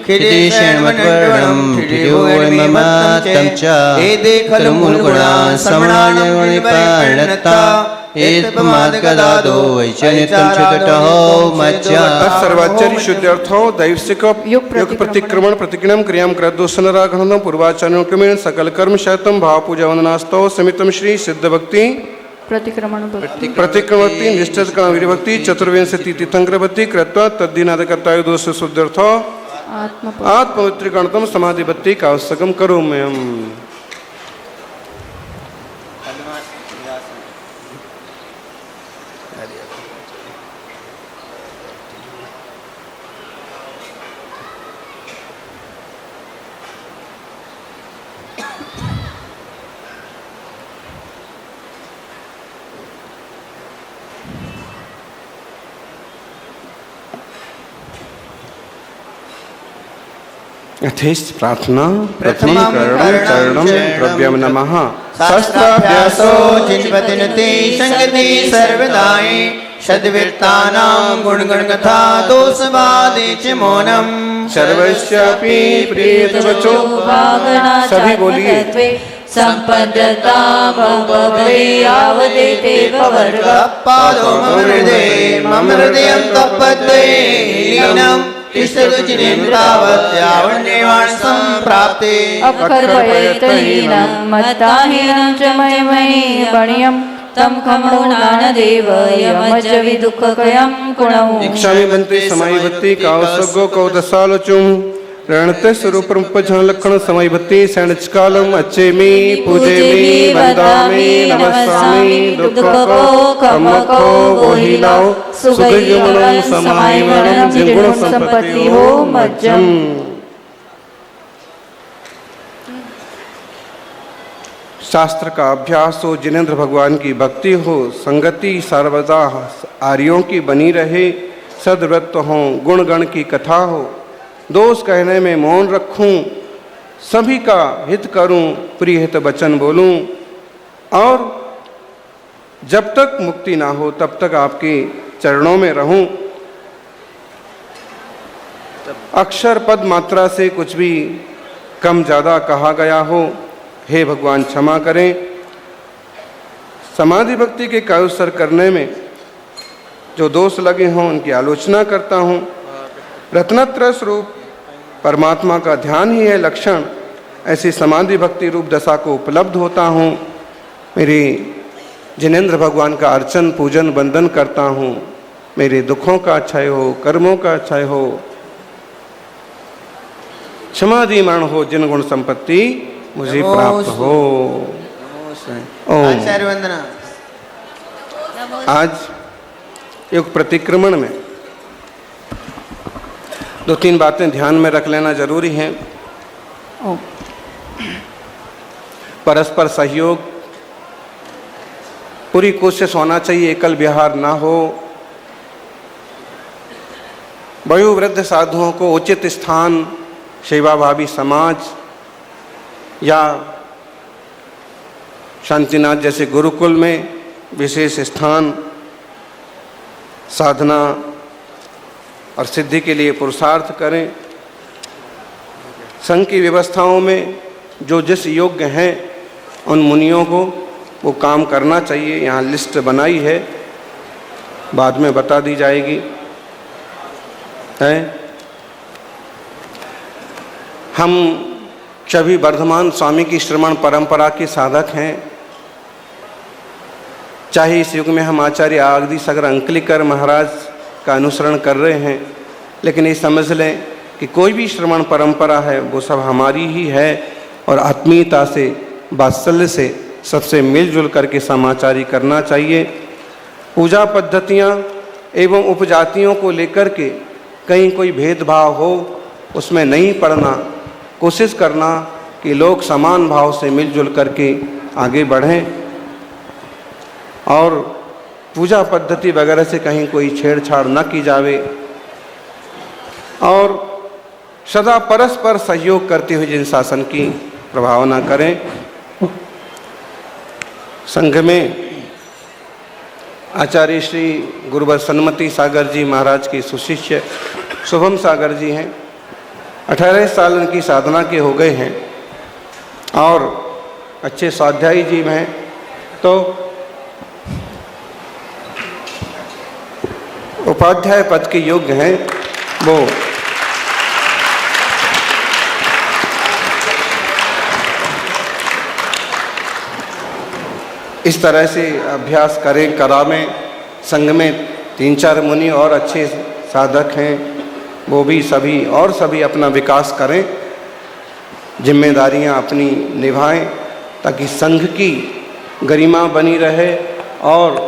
S4: खिदेशेणमत्वर्णं ठियोममतं च एदेखलमूलगुणान् श्रवणान्यगुणिपार्णता एतपमादगदादो वैचनितं चकटहो मज्जा।
S2: सर्वाचर्य शुद्ध्यर्थो दैवसिक युग प्रतिक्रमण प्रतिक्रमण क्रियां कृतदोषनराघनम पूर्वाचरणों क्रमेण सकल कर्म शतम भाव पूजा वंदनास्तव समितम श्री सिद्ध भक्ति प्रतिक्रमणवती निष्ठित कर्ण वीरभक्ति चतुर्विंशति तीर्थंकर भक्ति कृत्वा तद्दीनादकर्ताय दोष शुद्ध्यर्थो आत्मवित्रीकरणतम समाधि भक्ति का आवश्यकम करो मैं। यथेष्ट प्रार्थना प्रथमं चरणं द्रव्यं नमः
S6: शास्त्राभ्यासो जिन्वतिनते संगति सर्वदाय सद्विरतानां गुणगणकथा दोषवादे च मौनम्
S2: सर्वस्यापि प्रियतवचो सभी बोलिए
S3: संपद्यता भवभवे यावदेते पवर्ग
S6: पादो मम हृदयं तपते लीनम् तिष्ठतु जिनेन्द्रावत् यावन्नेवान् सम्प्राप्ते
S3: अक्षरभयत्रहीनं मत्ताहीनं च मयमणिमणियं तं खमो नानदेव यमज्जविदुःखकयं कुणौ
S2: इच्छामि बंते समाई भक्ति काव सगो कौ दसालोचुम रणते स्वरूपम पछन लक्षण समाई भक्ति सैनच कालम अच्छे मी पूजे मी वंदामी नमस्वामी दुखको कमको वोहिलाओ सुखयुमनं समाहिमनं जिगुण संपत्ति हो मज्जम। शास्त्र का अभ्यास हो, जिनेंद्र भगवान की भक्ति हो, संगति सर्वदा आर्यों की बनी रहे, सदव्रत हो, गुण गण की कथा हो, दोष कहने में मौन रखूं, सभी का हित करूं, प्रिय हित वचन बोलूं, और जब तक मुक्ति ना हो तब तक आपके चरणों में रहूं। अक्षर पद मात्रा से कुछ भी कम ज़्यादा कहा गया हो, हे भगवान क्षमा करें। समाधि भक्ति के कायुसर करने में जो दोष लगे हों उनकी आलोचना करता हूँ। रत्नत्रय स्वरूप परमात्मा का ध्यान ही है लक्षण, ऐसी समाधि भक्ति रूप दशा को उपलब्ध होता हूँ। मेरे जिनेंद्र भगवान का अर्चन पूजन वंदन करता हूँ। मेरे दुखों का क्षय हो, कर्मों का क्षय हो, क्षमादिमरण हो, जिन गुण संपत्ति मुझे प्राप्त हो।
S6: आचार्य वंदना।
S2: आज योग प्रतिक्रमण में दो तीन बातें ध्यान में रख लेना जरूरी है। परस्पर सहयोग, पूरी कोशिश होना चाहिए एकल विहार ना हो। वयोवृद्ध साधुओं को उचित स्थान, सेवाभावी समाज या शांतिनाथ जैसे गुरुकुल में विशेष स्थान, साधना और सिद्धि के लिए पुरुषार्थ करें। संघ की व्यवस्थाओं में जो जिस योग्य हैं उन मुनियों को वो काम करना चाहिए। यहाँ लिस्ट बनाई है, बाद में बता दी जाएगी। हम सभी वर्धमान स्वामी की श्रवण परंपरा के साधक हैं। चाहे इस युग में हम आचार्य आगदी सगर अंकलिकर महाराज का अनुसरण कर रहे हैं, लेकिन ये समझ लें कि कोई भी श्रवण परंपरा है वो सब हमारी ही है, और आत्मीयता से, वात्सल्य से सबसे मिलजुल करके समाचारी करना चाहिए। पूजा पद्धतियाँ एवं उपजातियों को लेकर के कहीं कोई भेदभाव हो उसमें नहीं पड़ना, कोशिश करना कि लोग समान भाव से मिलजुल करके आगे बढ़ें, और पूजा पद्धति वगैरह से कहीं कोई छेड़छाड़ न की जावे, और सदा परस्पर सहयोग करते हुए जिन शासन की प्रभावना करें। संघ में आचार्य श्री गुरुवर सन्मति सागर जी महाराज के सुशिष्य शुभम सागर जी हैं। 18 साल उनकी साधना के हो गए हैं और अच्छे स्वाध्यायी जी हैं। तो उपाध्याय पद के योग्य हैं वो। इस तरह से अभ्यास करें, करावें। संघ में 3-4 मुनि और अच्छे साधक हैं, वो भी सभी और सभी अपना विकास करें, जिम्मेदारियां अपनी निभाएं, ताकि संघ की गरिमा बनी रहे और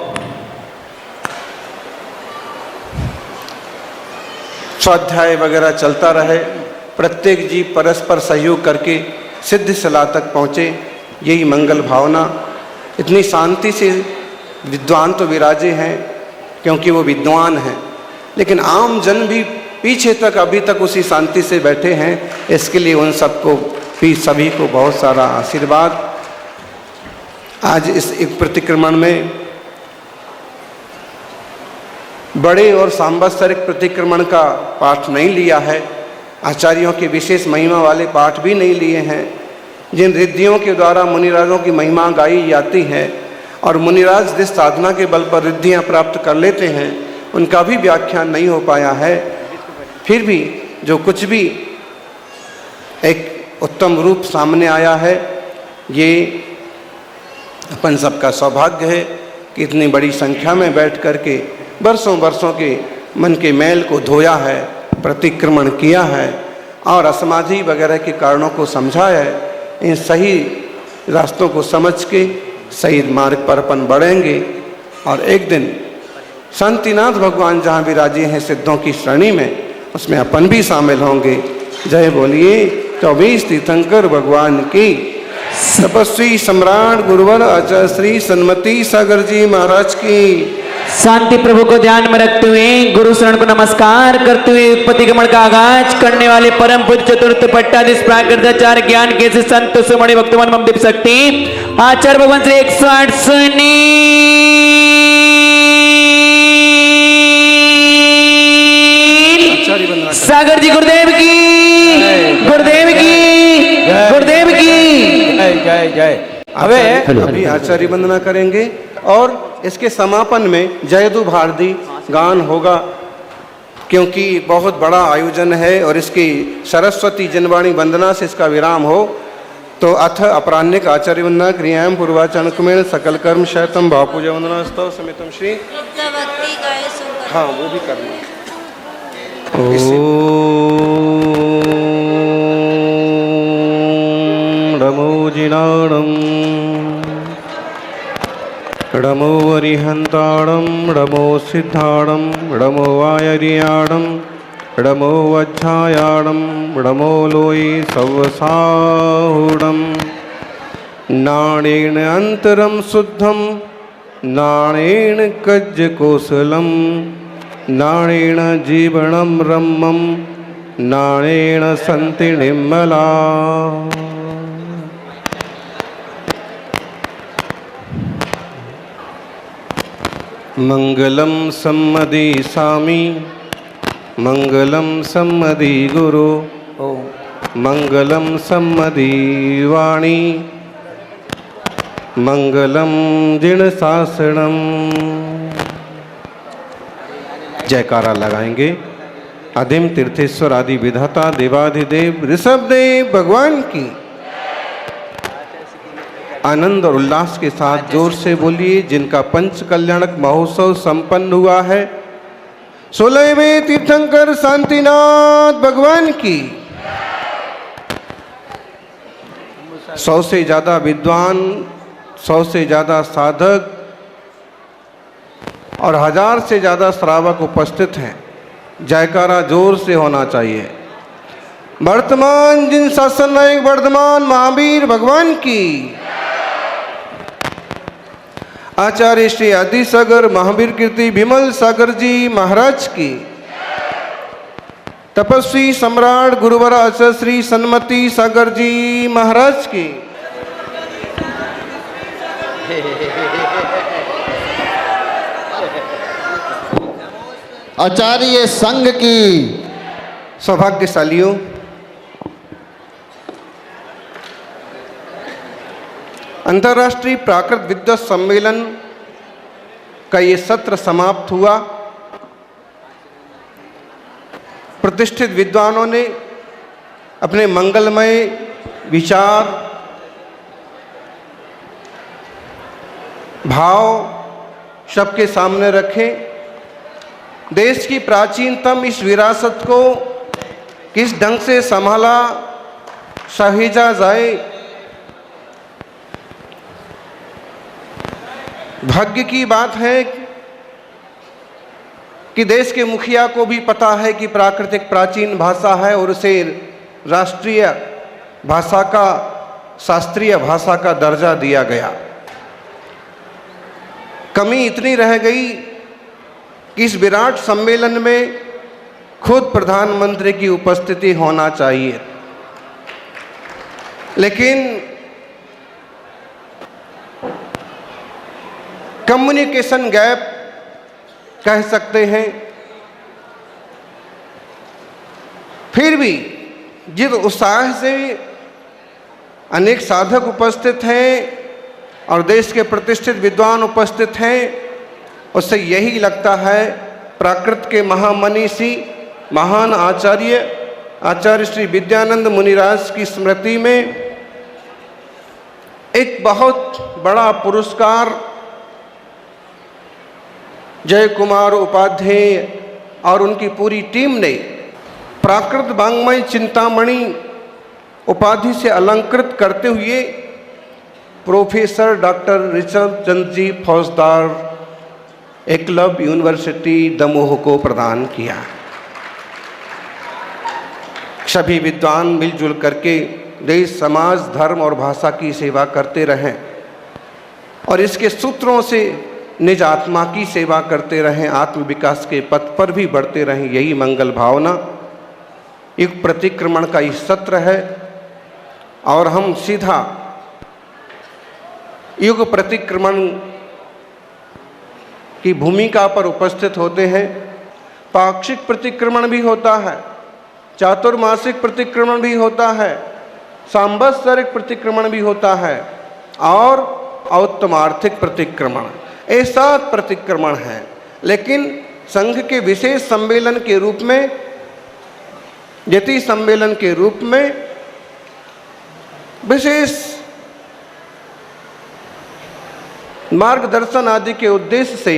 S2: स्वाध्याय वगैरह चलता रहे। प्रत्येक जीव परस्पर सहयोग करके सिद्ध सलाह तक पहुँचे, यही मंगल भावना। इतनी शांति से विद्वान तो विराजे हैं क्योंकि वो विद्वान हैं, लेकिन आम जन भी पीछे तक अभी तक उसी शांति से बैठे हैं। इसके लिए उन सबको भी सभी को बहुत सारा आशीर्वाद। आज इस एक प्रतिक्रमण में बड़े और सांवत्सरिक प्रतिक्रमण का पाठ नहीं लिया है, आचार्यों के विशेष महिमा वाले पाठ भी नहीं लिए हैं। जिन रिद्धियों के द्वारा मुनिराजों की महिमा गाई जाती है और मुनिराज जिस साधना के बल पर रिद्धियाँ प्राप्त कर लेते हैं, उनका भी व्याख्यान नहीं हो पाया है। फिर भी जो कुछ भी एक उत्तम रूप सामने आया है, ये अपन सबका सौभाग्य है कि इतनी बड़ी संख्या में बैठ कर के वर्षों वर्षों के मन के मैल को धोया है, प्रतिक्रमण किया है और असमाधि वगैरह के कारणों को समझा है। इन सही रास्तों को समझ के सही मार्ग पर अपन बढ़ेंगे और एक दिन शांतिनाथ भगवान जहाँ विराजे हैं सिद्धों की श्रेणी में, उसमें अपन भी शामिल होंगे। जय बोलिए 24 तीर्थंकर भगवान की। तपस्वी सम्राट गुरुवर आचार्य श्री सन्मति सागर जी महाराज की।
S7: शांति प्रभु को ध्यान में रखते हुए गुरु शरण को नमस्कार करते हुए उत्पत्ति गमन का आगाज करने वाले परम पूज्य चतुर्थ पट्टाधीश प्राकृताचार्य ज्ञान के संत सुमणि भक्तमान मम दीप शक्ति आचार्य भगवान श्री 108 सागर जी गुरुदेव की, गुरुदेव की, गुरुदेव की
S6: जय जय।
S2: अभी आचार्य वंदना करेंगे और इसके समापन में जयदु भारती गान होगा, क्योंकि बहुत बड़ा आयोजन है और इसकी सरस्वती जनवाणी वंदना से इसका विराम हो। तो अथ अपराह्निक आचार्य वंदना क्रियाम पूर्वाचरण कुमेर सकल कर्म शैतम भाव पूजा वंदना स्तव समितम श्री। हाँ वो भी करना।
S5: नमो जिनाणं नमो अरिहन्ताणं नमो सिद्धाणं नमो वायरियाणं नमो वज्झायाणं नमो लोयि सवसाहुणं नाणेन अन्तरं शुद्धं नाणेन कज्जकोसलं नाणेन जीवनं रम्मं नाणेन सन्ति निर्मला। मंगलम सम्मदि स्वामी मंगलम सम्मदि गुरु मंगलम सम्मदि वाणी मंगलम जिण शासनम। जयकारा लगाएंगे। आदिम तीर्थेश्वर आदि विधाता देवाधिदेव ऋषभदेव भगवान की। आनंद और उल्लास के साथ जोर से बोलिए। जिनका पंच कल्याणक महोत्सव संपन्न हुआ है, 16वें तीर्थंकर शांतिनाथ भगवान की। 100 से ज्यादा विद्वान, 100 से ज्यादा साधक और 1000 से ज्यादा श्रावक उपस्थित हैं। जयकारा जोर से होना चाहिए। वर्तमान जिन शासन नायक वर्धमान महावीर भगवान की। आचार्य श्री आदि सागर महावीर कीर्ति विमल सागर जी महाराज की। तपस्वी सम्राट गुरुवर आचार्य श्री सन्मति सागर जी महाराज की।
S6: आचार्य संघ की।
S2: सौभाग्यशालियों, अंतर्राष्ट्रीय प्राकृत विद्वत सम्मेलन का ये सत्र समाप्त हुआ। प्रतिष्ठित विद्वानों ने अपने मंगलमय विचार, भाव सबके सामने रखे। देश की प्राचीनतम इस विरासत को किस ढंग से संभाला सहेजा जाए। भाग्य की बात है कि देश के मुखिया को भी पता है कि प्राकृतिक प्राचीन भाषा है और उसे राष्ट्रीय भाषा का, शास्त्रीय भाषा का दर्जा दिया गया। कमी इतनी रह गई कि इस विराट सम्मेलन में खुद प्रधानमंत्री की उपस्थिति होना चाहिए, लेकिन कम्युनिकेशन गैप कह सकते हैं। फिर भी जिस उत्साह से अनेक साधक उपस्थित हैं और देश के प्रतिष्ठित विद्वान उपस्थित हैं, उससे यही लगता है प्राकृत के महामनीषी महान आचार्य श्री विद्यानंद मुनिराज की स्मृति में एक बहुत बड़ा पुरस्कार जय कुमार उपाध्याय और उनकी पूरी टीम ने प्राकृत वाङ्मय चिंतामणि उपाधि से अलंकृत करते हुए प्रोफेसर डॉक्टर ऋषभ चंद्र जी फौजदार एकलव्य यूनिवर्सिटी दमोह को प्रदान किया। सभी विद्वान मिलजुल करके देश, समाज, धर्म और भाषा की सेवा करते रहें और इसके सूत्रों से निज आत्मा की सेवा करते रहें, आत्म विकास के पथ पर भी बढ़ते रहें, यही मंगल भावना युग प्रतिक्रमण का ये सत्र है। और हम सीधा युग प्रतिक्रमण की भूमिका पर उपस्थित होते हैं। पाक्षिक प्रतिक्रमण भी होता है, चातुर्मासिक प्रतिक्रमण भी होता है, सांवत्सरिक प्रतिक्रमण भी होता है और औत्तमार्थिक प्रतिक्रमण, ये 7 प्रतिक्रमण हैं। लेकिन संघ के विशेष सम्मेलन के रूप में, यति सम्मेलन के रूप में विशेष मार्गदर्शन आदि के उद्देश्य से,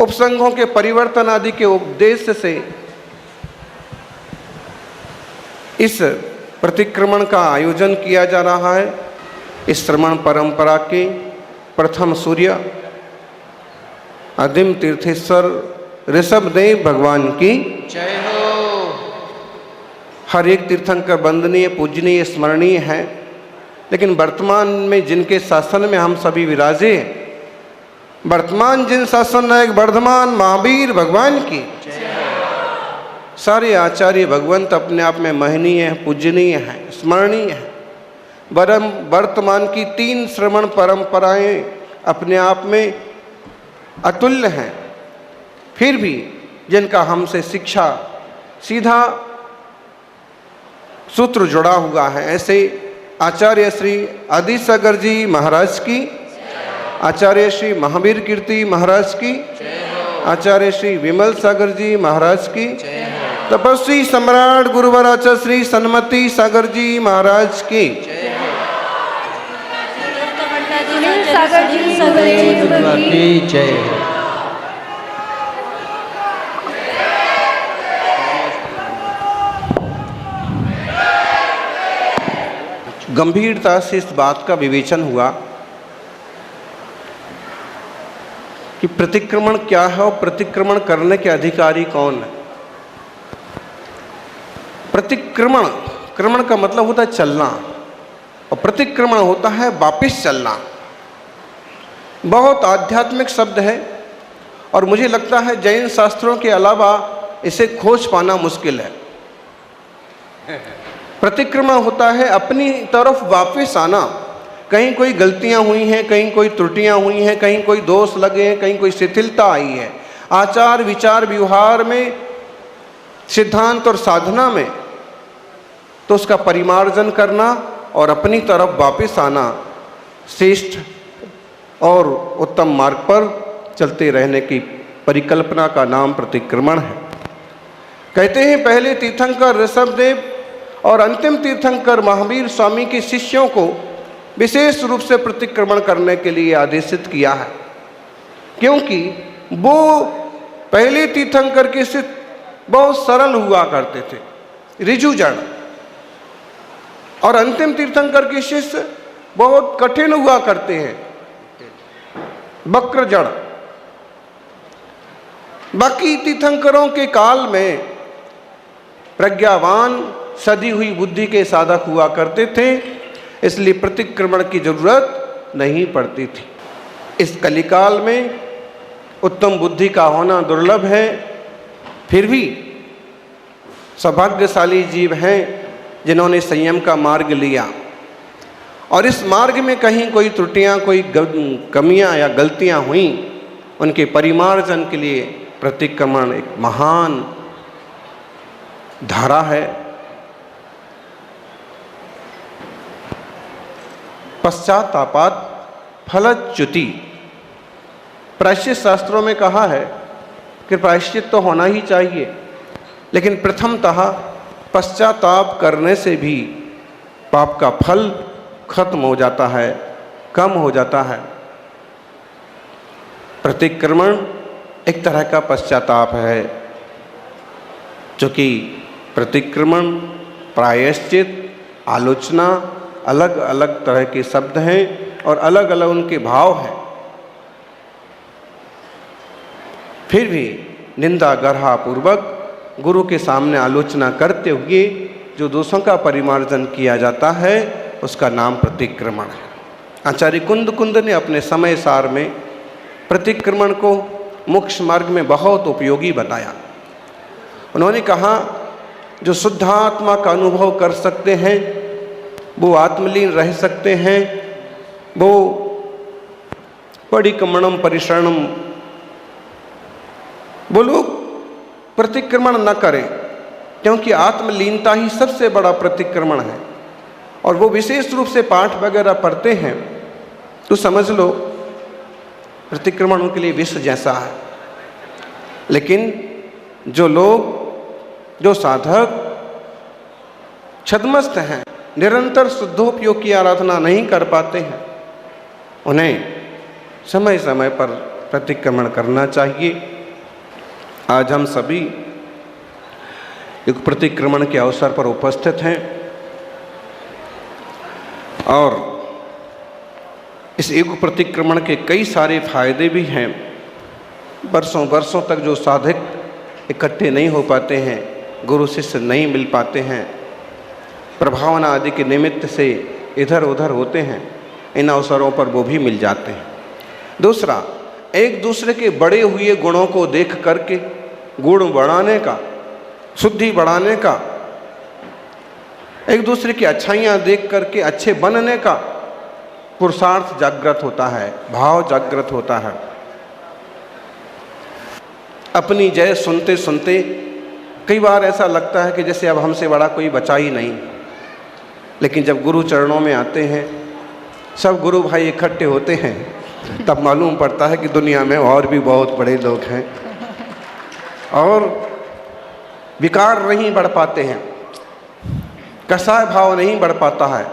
S2: उपसंघों के परिवर्तन आदि के उद्देश्य से इस प्रतिक्रमण का आयोजन किया जा रहा है। इस श्रमण परंपरा के प्रथम सूर्य आदिम तीर्थेश्वर ऋषभदेव भगवान की
S4: जय हो।
S2: हर एक तीर्थंकर वंदनीय, पूजनीय, स्मरणीय है। लेकिन वर्तमान में जिनके शासन में हम सभी विराजे, वर्तमान जिन शासन नायक वर्धमान महावीर भगवान की सारे आचार्य भगवंत अपने आप में महनीय हैं, पूजनीय हैं, स्मरणीय हैं। वर्तमान की 3 श्रवण परंपराएं अपने आप में अतुल्य हैं, फिर भी जिनका हमसे शिक्षा सीधा सूत्र जुड़ा हुआ है, ऐसे आचार्य श्री आदि सागर जी महाराज की, आचार्य श्री महावीर कीर्ति महाराज की, आचार्य श्री विमल सागर जी महाराज की, तपस्वी सम्राट गुरुवर आचार्य श्री सन्मति सागर जी महाराज की,
S3: सागर जी
S4: की जय।
S2: गंभीरता से इस बात का विवेचन हुआ कि प्रतिक्रमण क्या है और प्रतिक्रमण करने के अधिकारी कौन है। क्रमण का मतलब होता है चलना और प्रतिक्रमण होता है वापस चलना। बहुत आध्यात्मिक शब्द है और मुझे लगता है जैन शास्त्रों के अलावा इसे खोज पाना मुश्किल है। प्रतिक्रमण होता है अपनी तरफ वापस आना। कहीं कोई गलतियां हुई हैं, कहीं कोई त्रुटियां हुई हैं, कहीं कोई दोष लगे हैं, कहीं कोई शिथिलता आई है आचार विचार व्यवहार में, सिद्धांत और साधना में, तो उसका परिमार्जन करना और अपनी तरफ वापस आना श्रेष्ठ और उत्तम मार्ग पर चलते रहने की परिकल्पना का नाम प्रतिक्रमण है। कहते हैं पहले तीर्थंकर ऋषभदेव और अंतिम तीर्थंकर महावीर स्वामी के शिष्यों को विशेष रूप से प्रतिक्रमण करने के लिए आदेशित किया है, क्योंकि वो पहले तीर्थंकर के शिष्य बहुत सरल हुआ करते थे, ऋजु जड़, और अंतिम तीर्थंकर के शिष्य बहुत कठिन हुआ करते हैं, वक्र जड़। बाकी तीर्थंकरों के काल में प्रज्ञावान सदी हुई बुद्धि के साधक हुआ करते थे, इसलिए प्रतिक्रमण की जरूरत नहीं पड़ती थी। इस कलिकाल में उत्तम बुद्धि का होना दुर्लभ है, फिर भी सौभाग्यशाली जीव हैं जिन्होंने संयम का मार्ग लिया और इस मार्ग में कहीं कोई त्रुटियां, कोई कमियां या गलतियां हुई, उनके परिमार्जन के लिए प्रतिक्रमण एक महान धारा है। पश्चातापात फलच्युति, प्रायश्चित शास्त्रों में कहा है कि प्रायश्चित तो होना ही चाहिए, लेकिन प्रथमतः पश्चाताप करने से भी पाप का फल खत्म हो जाता है, कम हो जाता है। प्रतिक्रमण एक तरह का पश्चाताप है, जो कि प्रतिक्रमण, प्रायश्चित, आलोचना अलग अलग तरह के शब्द हैं और अलग अलग उनके भाव हैं। फिर भी निंदा गर्हा पूर्वक गुरु के सामने आलोचना करते हुए जो दोषों का परिमार्जन किया जाता है उसका नाम प्रतिक्रमण है। आचार्य कुंद कुंद ने अपने समय सार में प्रतिक्रमण को मोक्ष मार्ग में बहुत उपयोगी बताया। उन्होंने कहा जो शुद्ध आत्मा का अनुभव कर सकते हैं वो आत्मलीन रह सकते हैं, वो परिक्रमणम परिशरणम, वो लोग प्रतिक्रमण न करें, क्योंकि आत्मलीनता ही सबसे बड़ा प्रतिक्रमण है। और वो विशेष रूप से पाठ वगैरह पढ़ते हैं तो समझ लो प्रतिक्रमण उनके लिए विष जैसा है। लेकिन जो लोग, जो साधक छद्मस्त हैं, निरंतर शुद्धोपयोग की आराधना नहीं कर पाते हैं, उन्हें समय समय पर प्रतिक्रमण करना चाहिए। आज हम सभी युग प्रतिक्रमण के अवसर पर उपस्थित हैं और इस युग प्रतिक्रमण के कई सारे फायदे भी हैं। वर्षों वर्षों तक जो साधक इकट्ठे नहीं हो पाते हैं, गुरु शिष्य नहीं मिल पाते हैं, प्रभावना आदि के निमित्त से इधर उधर होते हैं, इन अवसरों पर वो भी मिल जाते हैं। दूसरा, एक दूसरे के बड़े हुए गुणों को देख करके गुण बढ़ाने का, शुद्धि बढ़ाने का, एक दूसरे की अच्छाइयाँ देख करके अच्छे बनने का पुरुषार्थ जागृत होता है, भाव जागृत होता है। अपनी जय सुनते सुनते कई बार ऐसा लगता है कि जैसे अब हमसे बड़ा कोई बचा ही नहीं। लेकिन जब गुरु चरणों में आते हैं, सब गुरु भाई इकट्ठे होते हैं, तब मालूम पड़ता है कि दुनिया में और भी बहुत बड़े लोग हैं और विकार नहीं बढ़ पाते हैं, कसाय भाव नहीं बढ़ पाता है,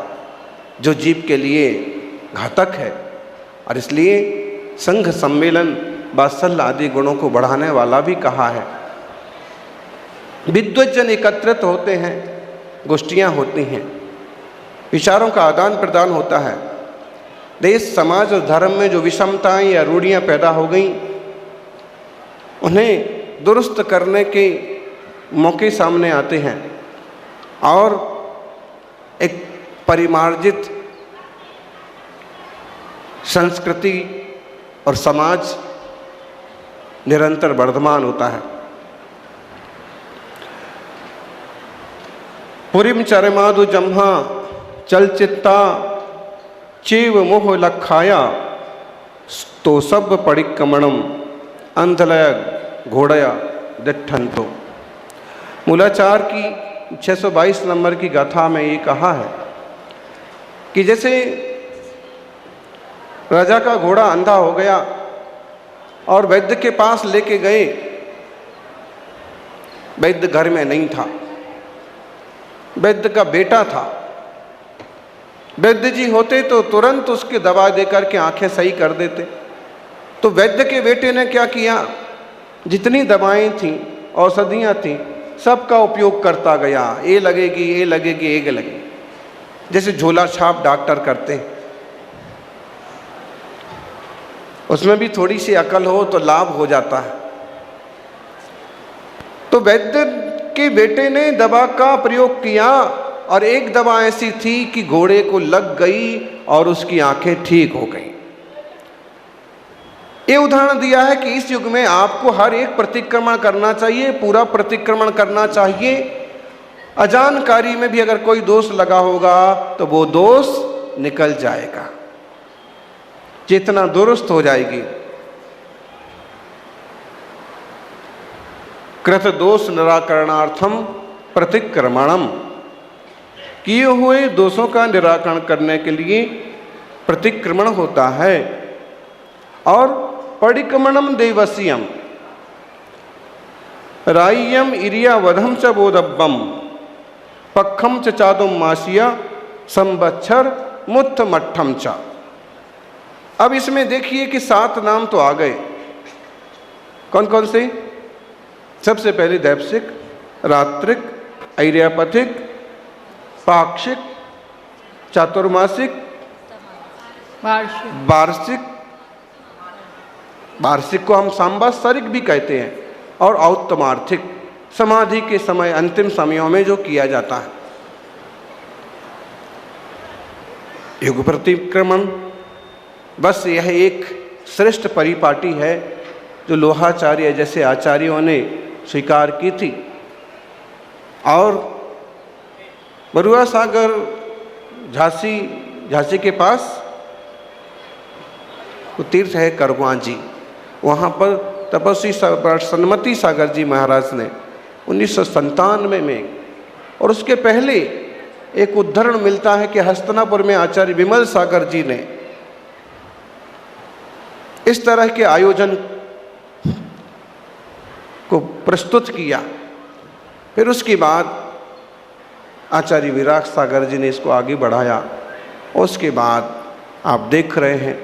S2: जो जीव के लिए घातक है। और इसलिए संघ सम्मेलन, वात्सल्य आदि गुणों को बढ़ाने वाला भी कहा है। विद्वज्जन एकत्रित होते हैं, गोष्ठियाँ होती हैं, विचारों का आदान प्रदान होता है। देश, समाज और धर्म में जो विषमताएं या रूढ़ियाँ पैदा हो गई, उन्हें दुरुस्त करने के मौके सामने आते हैं और एक परिमार्जित संस्कृति और समाज निरंतर वर्धमान होता है। पुरीम चरमादु जम्हा चलचित्ता चेव मोह लखाया तो सब परिक्रमणम अंधलय घोड़या दिठंतो। मूलाचार की 622 नंबर की गाथा में ये कहा है कि जैसे राजा का घोड़ा अंधा हो गया और वैद्य के पास लेके गए, वैद्य घर में नहीं था, वैद्य का बेटा था। वैद्य जी होते तो तुरंत उसकी दवा दे करके आंखें सही कर देते। तो वैद्य के बेटे ने क्या किया, जितनी दवाएं थीं, औषधियाँ थीं, सबका उपयोग करता गया। ये लगेगी, ये लगेगी, ये लगेगी, जैसे झोला छाप डॉक्टर करते हैं। उसमें भी थोड़ी सी अकल हो तो लाभ हो जाता है। तो वैद्य के बेटे ने दवा का प्रयोग किया और एक दवा ऐसी थी कि घोड़े को लग गई और उसकी आंखें ठीक हो गई। ये उदाहरण दिया है कि इस युग में आपको हर एक प्रतिक्रमण करना चाहिए, पूरा प्रतिक्रमण करना चाहिए। अजानकारी में भी अगर कोई दोष लगा होगा तो वो दोष निकल जाएगा, चेतना दुरुस्त हो जाएगी। कृत दोष निराकरणार्थम प्रतिक्रमणम, किए हुए दोषों का निराकरण करने के लिए प्रतिक्रमण होता है। और परिक्रमणम देवस्यम, राय्यम इरिया वधम च बोधब्बम पक्खम च चादुम मासिया संवत्सर मुत्थ मट्ठम च। अब इसमें देखिए कि 7 नाम तो आ गए। कौन कौन से? सबसे पहले दैपसिक, रात्रिक, ऐर्यापथिक, पाक्षिक, चातुर्मासिक, वार्षिक। वार्षिक को हम सांवत्सरिक भी कहते हैं, और औत्तमार्थिक, समाधि के समय अंतिम समयों में जो किया जाता है। युग प्रतिक्रमण बस यह एक श्रेष्ठ परिपाटी है जो लोहाचार्य जैसे आचार्यों ने स्वीकार की थी। और बरुआ सागर झांसी के पास तीर्थ है करवा जी, वहाँ पर तपस्वी सन्मति सागर जी महाराज ने 1997 में, और उसके पहले एक उद्धरण मिलता है कि हस्तिनापुर में आचार्य विमल सागर जी ने इस तरह के आयोजन को प्रस्तुत किया। फिर उसके बाद आचार्य विराग सागर जी ने इसको आगे बढ़ाया। उसके बाद आप देख रहे हैं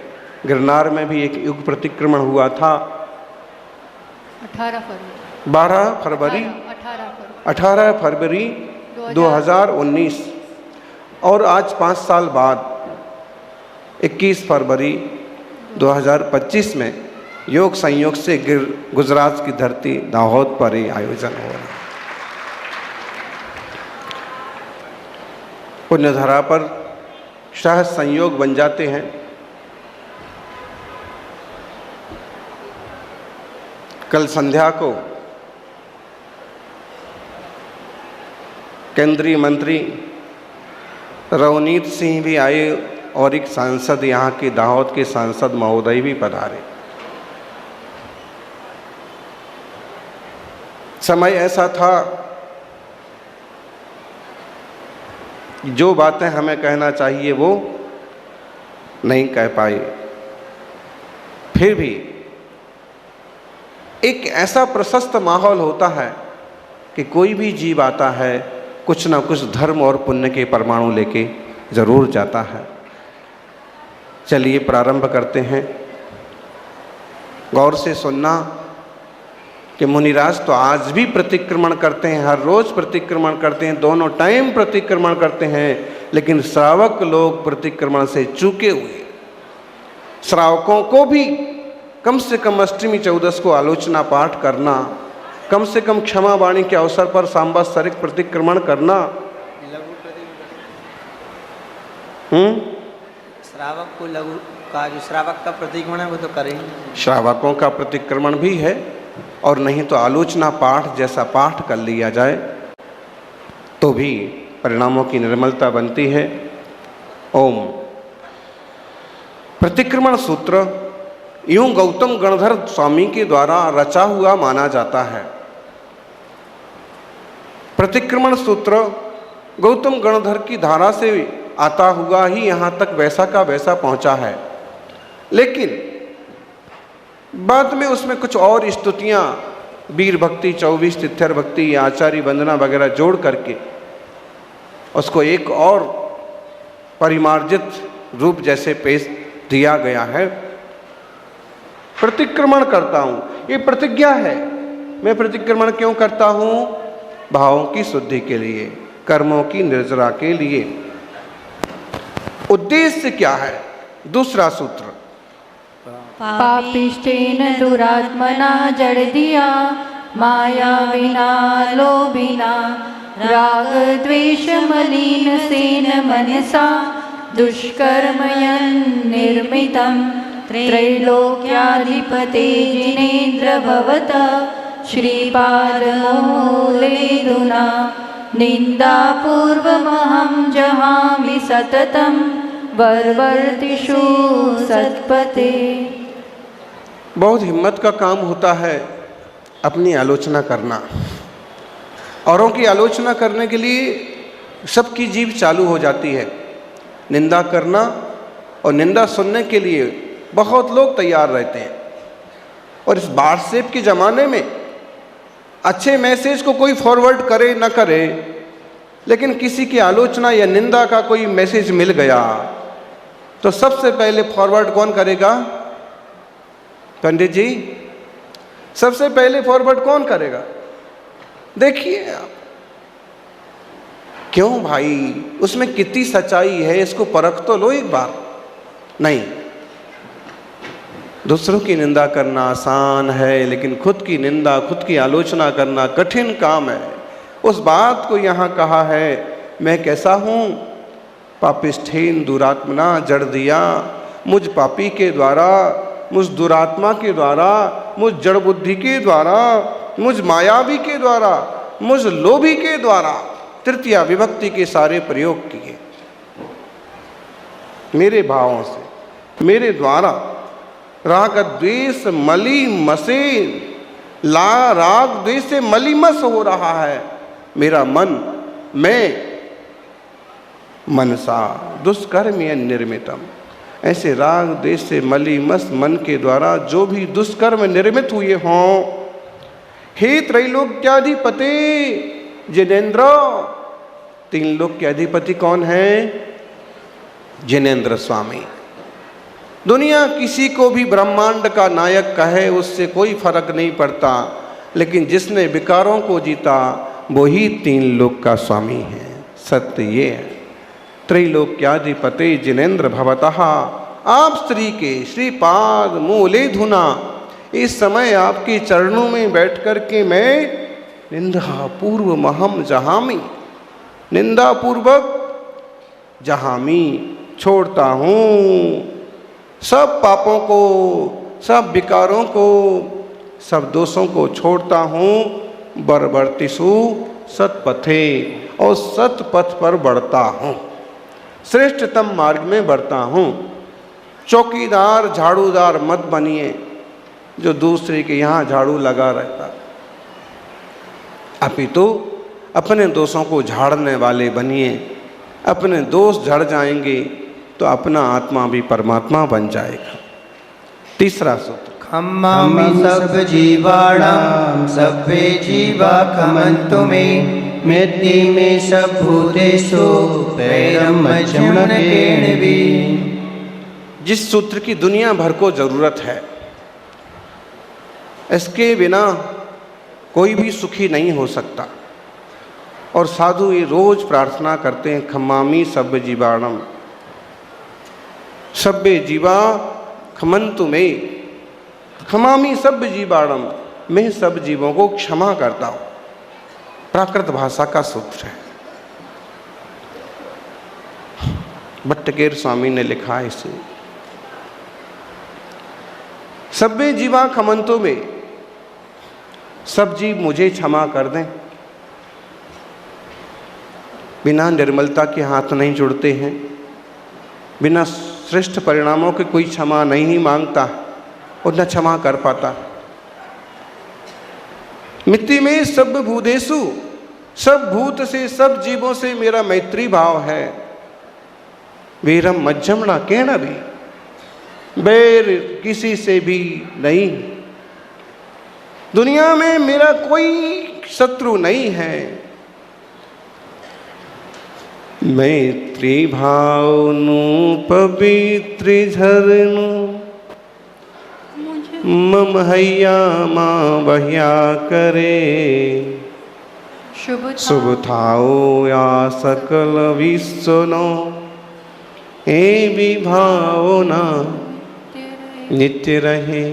S2: गिरनार में भी एक युग प्रतिक्रमण हुआ था 18 फरवरी 2019, और आज 5 साल बाद 21 फरवरी 2025 में योग संयोग से गुजरात की धरती दाहोद पर ही आयोजन हो रहा है। पुण्यधरा पर शाह संयोग बन जाते हैं। कल संध्या को केंद्रीय मंत्री रवनीत सिंह भी आए और एक सांसद, यहाँ के दाहोद के सांसद महोदय भी पधारे। समय ऐसा था जो बातें हमें कहना चाहिए वो नहीं कह पाए। फिर भी एक ऐसा प्रशस्त माहौल होता है कि कोई भी जीव आता है कुछ ना कुछ धर्म और पुण्य के परमाणु लेके जरूर जाता है। चलिए प्रारंभ करते हैं। गौर से सुनना कि मुनिराज तो आज भी प्रतिक्रमण करते हैं, हर रोज प्रतिक्रमण करते हैं, दोनों टाइम प्रतिक्रमण करते हैं, लेकिन श्रावक लोग प्रतिक्रमण से चूके हुए। श्रावकों को भी कम से कम अष्टमी चौदस को आलोचना पाठ करना, कम से कम क्षमा वाणी के अवसर पर सांवत्सरिक प्रतिक्रमण करना।
S8: श्रावक को लघु का जो श्रावक का प्रतिक्रमण है वो तो करेंगे।
S2: श्रावकों का प्रतिक्रमण भी है, और नहीं तो आलोचना पाठ जैसा पाठ कर लिया जाए तो भी परिणामों की निर्मलता बनती है। ओम। प्रतिक्रमण सूत्र यूं गौतम गणधर स्वामी के द्वारा रचा हुआ माना जाता है। प्रतिक्रमण सूत्र गौतम गणधर की धारा से आता हुआ ही यहाँ तक वैसा का वैसा पहुँचा है, लेकिन बाद में उसमें कुछ और स्तुतियाँ, वीर भक्ति, 24 तिथ्यर भक्ति, आचार्य वंदना वगैरह जोड़ करके उसको एक और परिमार्जित रूप जैसे पेश दिया गया है। प्रतिक्रमण करता हूँ, ये प्रतिज्ञा है। मैं प्रतिक्रमण क्यों करता हूँ? भावों की शुद्धि के लिए, कर्मों की निर्जरा के लिए। उद्देश्य क्या है? दूसरा सूत्र,
S3: पापिष्टेन दुरात्मना जड़ दिया, माया विना लोभिना, राग द्वेष मलिन सेन मनसा, दुष्कर्मयन् निर्मितं, त्रैलोक्याधिपते जिनेन्द्र भवत, श्रीपादमूलेदुना, निन्दापूर्वमहं जहामि सततं, वरवर्तिषु सत्पते।
S2: बहुत हिम्मत का काम होता है अपनी आलोचना करना। औरों की आलोचना करने के लिए सबकी जीभ चालू हो जाती है। निंदा करना और निंदा सुनने के लिए बहुत लोग तैयार रहते हैं। और इस व्हाट्सएप के ज़माने में अच्छे मैसेज को कोई फॉरवर्ड करे न करे, लेकिन किसी की आलोचना या निंदा का कोई मैसेज मिल गया तो सबसे पहले फॉरवर्ड कौन करेगा? पंडित जी, सबसे पहले फॉरवर्ड कौन करेगा? देखिए आप, क्यों भाई, उसमें कितनी सच्चाई है इसको परख तो लो एक बार। नहीं, दूसरों की निंदा करना आसान है, लेकिन खुद की निंदा, खुद की आलोचना करना कठिन काम है। उस बात को यहाँ कहा है, मैं कैसा हूँ, पापिष्ठीन दुरात्मना जड़ दिया, मुझ पापी के द्वारा, मुझ दुरात्मा के द्वारा, मुझ जड़ बुद्धि के द्वारा, मुझ मायावी के द्वारा, मुझ लोभी के द्वारा तृतीया विभक्ति के सारे प्रयोग किए। मेरे भावों से, मेरे द्वारा राग द्वेष मली मसे, राग द्वेष से मलीमस हो रहा है मेरा मन। मैं मनसा दुष्कर्म या निर्मितम, ऐसे राग द्वेष से मलीमस मन के द्वारा जो भी दुष्कर्म निर्मित हुए हों, हे त्रैलोक्याधिपते जिनेन्द्र, तीन लोक के अधिपति कौन है? जिनेन्द्र स्वामी। दुनिया किसी को भी ब्रह्मांड का नायक कहे, उससे कोई फर्क नहीं पड़ता, लेकिन जिसने विकारों को जीता वो ही तीन लोक का स्वामी है। सत्य ये है। त्रैलोक्याधिपते जिनेन्द्र भवतः, आप श्री के श्रीपाद मूले धुना, इस समय आपके चरणों में बैठ कर के मैं निंदा पूर्व महम जहामी, निंदा पूर्वक जहामी, छोड़ता हूँ सब पापों को, सब विकारों को, सब दोषों को छोड़ता हूँ। बरबर्तिसु सतपथे, और सतपथ पर बढ़ता हूँ, श्रेष्ठतम मार्ग में बढ़ता हूँ। चौकीदार झाड़ूदार मत बनिए जो दूसरे के यहाँ झाड़ू लगा रहता, अपितु अपने दोषों को झाड़ने वाले बनिए। अपने दोष झड़ जाएंगे तो अपना आत्मा भी परमात्मा बन जाएगा। तीसरा सूत्र,
S8: खम्मामि सब जीवाणां सभ्ये जीवा खमन्तु मे, मेत्ति मे सब भूतेषु पैरं मध्यम केणवी।
S2: जिस सूत्र की दुनिया भर को जरूरत है, इसके बिना कोई भी सुखी नहीं हो सकता। और साधु ये रोज प्रार्थना करते हैं, खम्मामि सब जीवाणम, सभ्य जीवा खमन्तु मे, खमामी सब जीवाणम, मैं सब जीवों को क्षमा करता हूं। प्राकृत भाषा का सूत्र है, भट्टकेर स्वामी ने लिखा है इसे। सभ्य जीवा खमन्तु मे, सब जीव मुझे क्षमा कर दें। बिना निर्मलता के हाथ नहीं जुड़ते हैं, बिना श्रेष्ठ परिणामों के कोई क्षमा नहीं मांगता और न क्षमा कर पाता। मिट्टी में सब भूतेषु, सब भूत से, सब जीवों से मेरा मैत्री भाव है। वीरम मध्यम न केण भी, बैर किसी से भी नहीं। दुनिया में मेरा कोई शत्रु नहीं है। मैत्री भावनु पवित्र झरनु, मम हैया माँ बहिया करे। शुभ थाओ या सकल विश्वनो, ए विभावना नित्य रहे।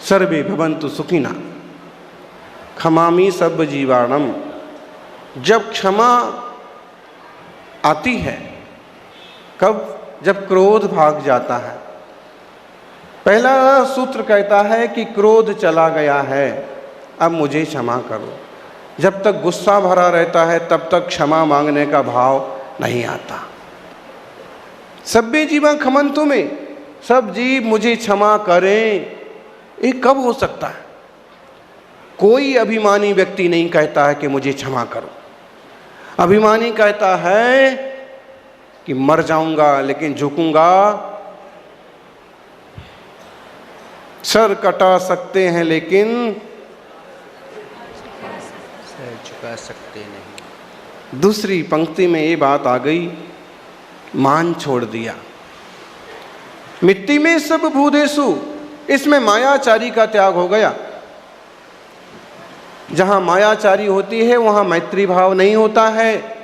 S2: सर्वे भवन्तु सुखिना। खमामि सब जीवाणम, जब क्षमा आती है, कब? जब क्रोध भाग जाता है। पहला सूत्र कहता है कि क्रोध चला गया है, अब मुझे क्षमा करो। जब तक गुस्सा भरा रहता है तब तक क्षमा मांगने का भाव नहीं आता। सभ्य जीवा खमन्तु मे, सब जीव मुझे क्षमा करें, ये कब हो सकता है? कोई अभिमानी व्यक्ति नहीं कहता है कि मुझे क्षमा करो। अभिमानी कहता है कि मर जाऊंगा लेकिन झुकूंगा। सर कटा सकते हैं लेकिन
S4: कह सकते नहीं।
S2: दूसरी पंक्ति में ये बात आ गई, मान छोड़ दिया। मिट्टी में सब भूदेशु, इसमें मायाचारी का त्याग हो गया। जहां मायाचारी होती है वहां मैत्री भाव नहीं होता है,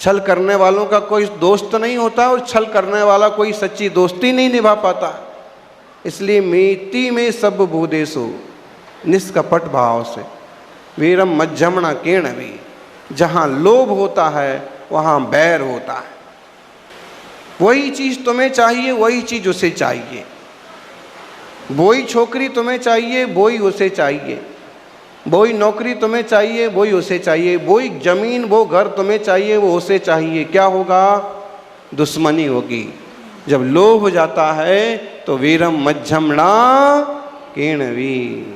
S2: छल करने वालों का कोई दोस्त नहीं होता और छल करने वाला कोई सच्ची दोस्ती नहीं निभा पाता। इसलिए मिट्टी में सब भूदेशु, निष्कपट भाव से, वीरम मध्यमना केणवी, जहां लोभ होता है वहां बैर होता है। वही चीज तुम्हें चाहिए वही चीज उसे चाहिए, वही छोकरी तुम्हें चाहिए वही उसे चाहिए, वही नौकरी तुम्हें चाहिए वही उसे चाहिए, वही जमीन वो घर तुम्हें चाहिए वो उसे चाहिए। क्या होगा? दुश्मनी होगी। जब लोभ हो जाता है तो वीरम मध्यमना केणवी।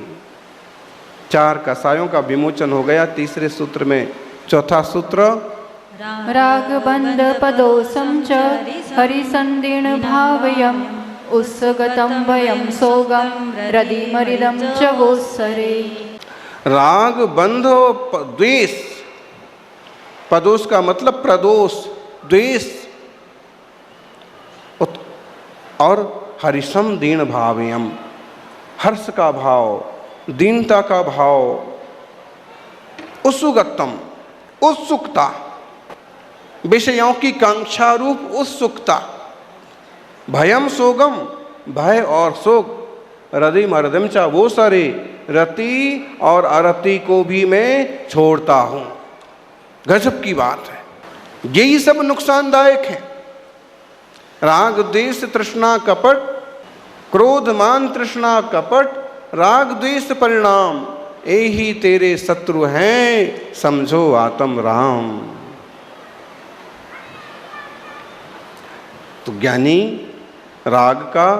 S2: 4 कसायों का विमोचन हो गया तीसरे सूत्र में। चौथा सूत्र,
S3: राग बंध पदोसम च हरिसंदीर्ण भावयम उत्सगतम भयम सोगम रदिमरिदम च वोत्सरे।
S2: राग बंध द्वेष, पदोष का मतलब प्रदोष, द्वेष, और हरिसम दीन भावयम, हर्ष का भाव, दीनता का भाव, उत्सुकतम, उत्सुकता, विषयों की कांक्षा रूप उत्सुकता, भयम सोगम, भय और शोक, रदिम अरदिम चा वो सरे, रति और अरति को भी मैं छोड़ता हूं। गजब की बात है। यही सब नुकसानदायक है। राग द्वेष तृष्णा कपट, क्रोध मान तृष्णा कपट, राग द्वेष परिणाम, यही तेरे शत्रु हैं, समझो आत्म राम। तो ज्ञानी राग का,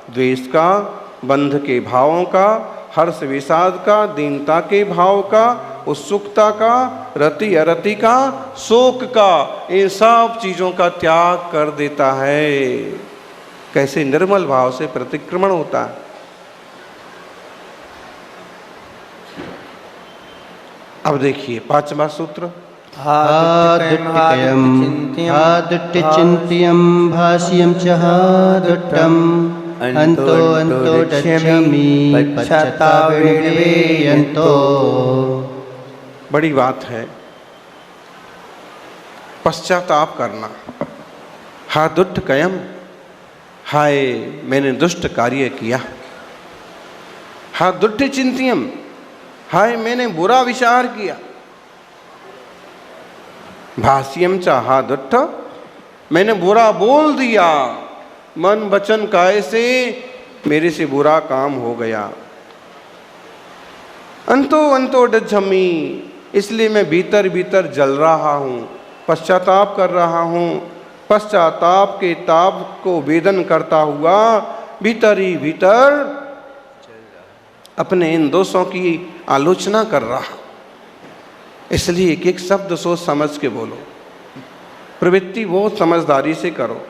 S2: द्वेष का, बंध के भावों का, हर्ष विषाद का, दीनता के भाव का, उत्सुकता का, रति अरति का, शोक का, इन सब चीजों का त्याग कर देता है। कैसे निर्मल भाव से प्रतिक्रमण होता है। अब देखिए 5वां सूत्र,
S4: हादुट्य चिंत्यम भाष्यम च हादुट्टम अंतो अंतो दच्छामि पश्चात्तापविनिर्वेयन्तो।
S2: बड़ी बात है पश्चाताप करना। हादुट्ट कयम, हाय मैंने दुष्ट कार्य किया। हादुट्ट चिंत्यम, हाय मैंने बुरा विचार किया। भाष्यम च हादुट्ट, मैंने बुरा बोल दिया। मन वचन काय से मेरे से बुरा काम हो गया। अंतो अंतो डज्झमी, इसलिए मैं भीतर भीतर जल रहा हूँ, पश्चाताप कर रहा हूँ। पश्चाताप के ताप को वेदन करता हुआ भीतर ही भीतर अपने इन दोषों की आलोचना कर रहा। इसलिए एक एक शब्द सोच समझ के बोलो, प्रवृत्ति बहुत समझदारी से करो,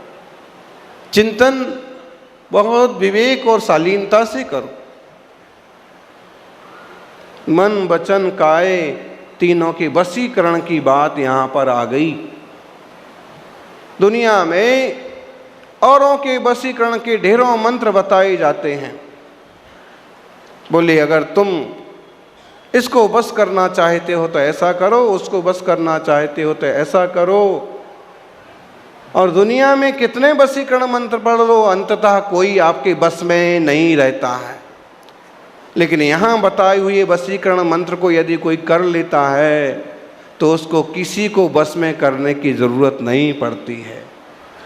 S2: चिंतन बहुत विवेक और शालीनता से करो। मन वचन काय तीनों के वशीकरण की बात यहाँ पर आ गई। दुनिया में औरों के वशीकरण के ढेरों मंत्र बताए जाते हैं। बोले अगर तुम इसको बस करना चाहते हो तो ऐसा करो, उसको बस करना चाहते हो तो ऐसा करो। और दुनिया में कितने वशीकरण मंत्र पढ़ लो, अंततः कोई आपके बस में नहीं रहता है। लेकिन यहाँ बताए हुए वशीकरण मंत्र को यदि कोई कर लेता है तो उसको किसी को बस में करने की ज़रूरत नहीं पड़ती है।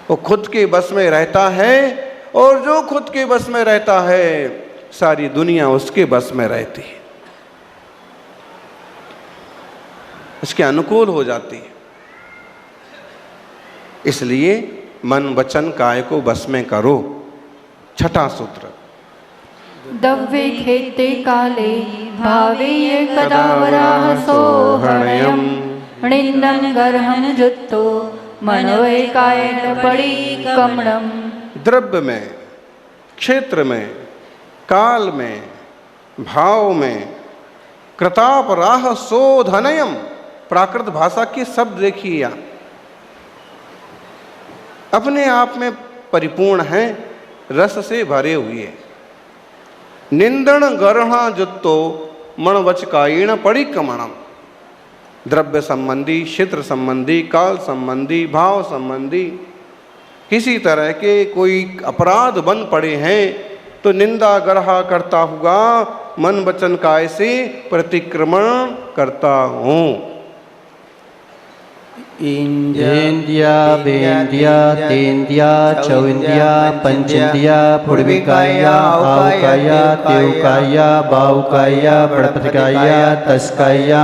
S2: वो खुद के बस में रहता है, और जो खुद के बस में रहता है सारी दुनिया उसके बस में रहती है, इसके अनुकूल हो जाती है। इसलिए मन वचन काय को बस में करो। 6वां सूत्र,
S3: दव्ये खेते काले भावेय कदा वराह सोहणयम निंदन गर्हन जुत्तो मनोय कायन पड़ी कमणम।
S2: द्रव्य में, क्षेत्र में, काल में, भाव में, कृताप राह शोधनयम, प्राकृत भाषा के शब्द देखिए यहाँ अपने आप में परिपूर्ण हैं, रस से भरे हुए। निंदन गरहा जुत्तो मणवचकायण परिक्रमणम, द्रव्य संबंधी, क्षेत्र संबंधी, काल संबंधी, भाव संबंधी किसी तरह के कोई अपराध बन पड़े हैं तो निंदा गरहा करता हुआ मन वचन काय से प्रतिक्रमण करता हूँ।
S4: इंद्रिया बेंद्रिया तेंद्रिया चौंद्रिया पंचेंद्रिया पूर्विकाया आहुकाया तेवकाया बाहुकाया बृहत्काया तस्काया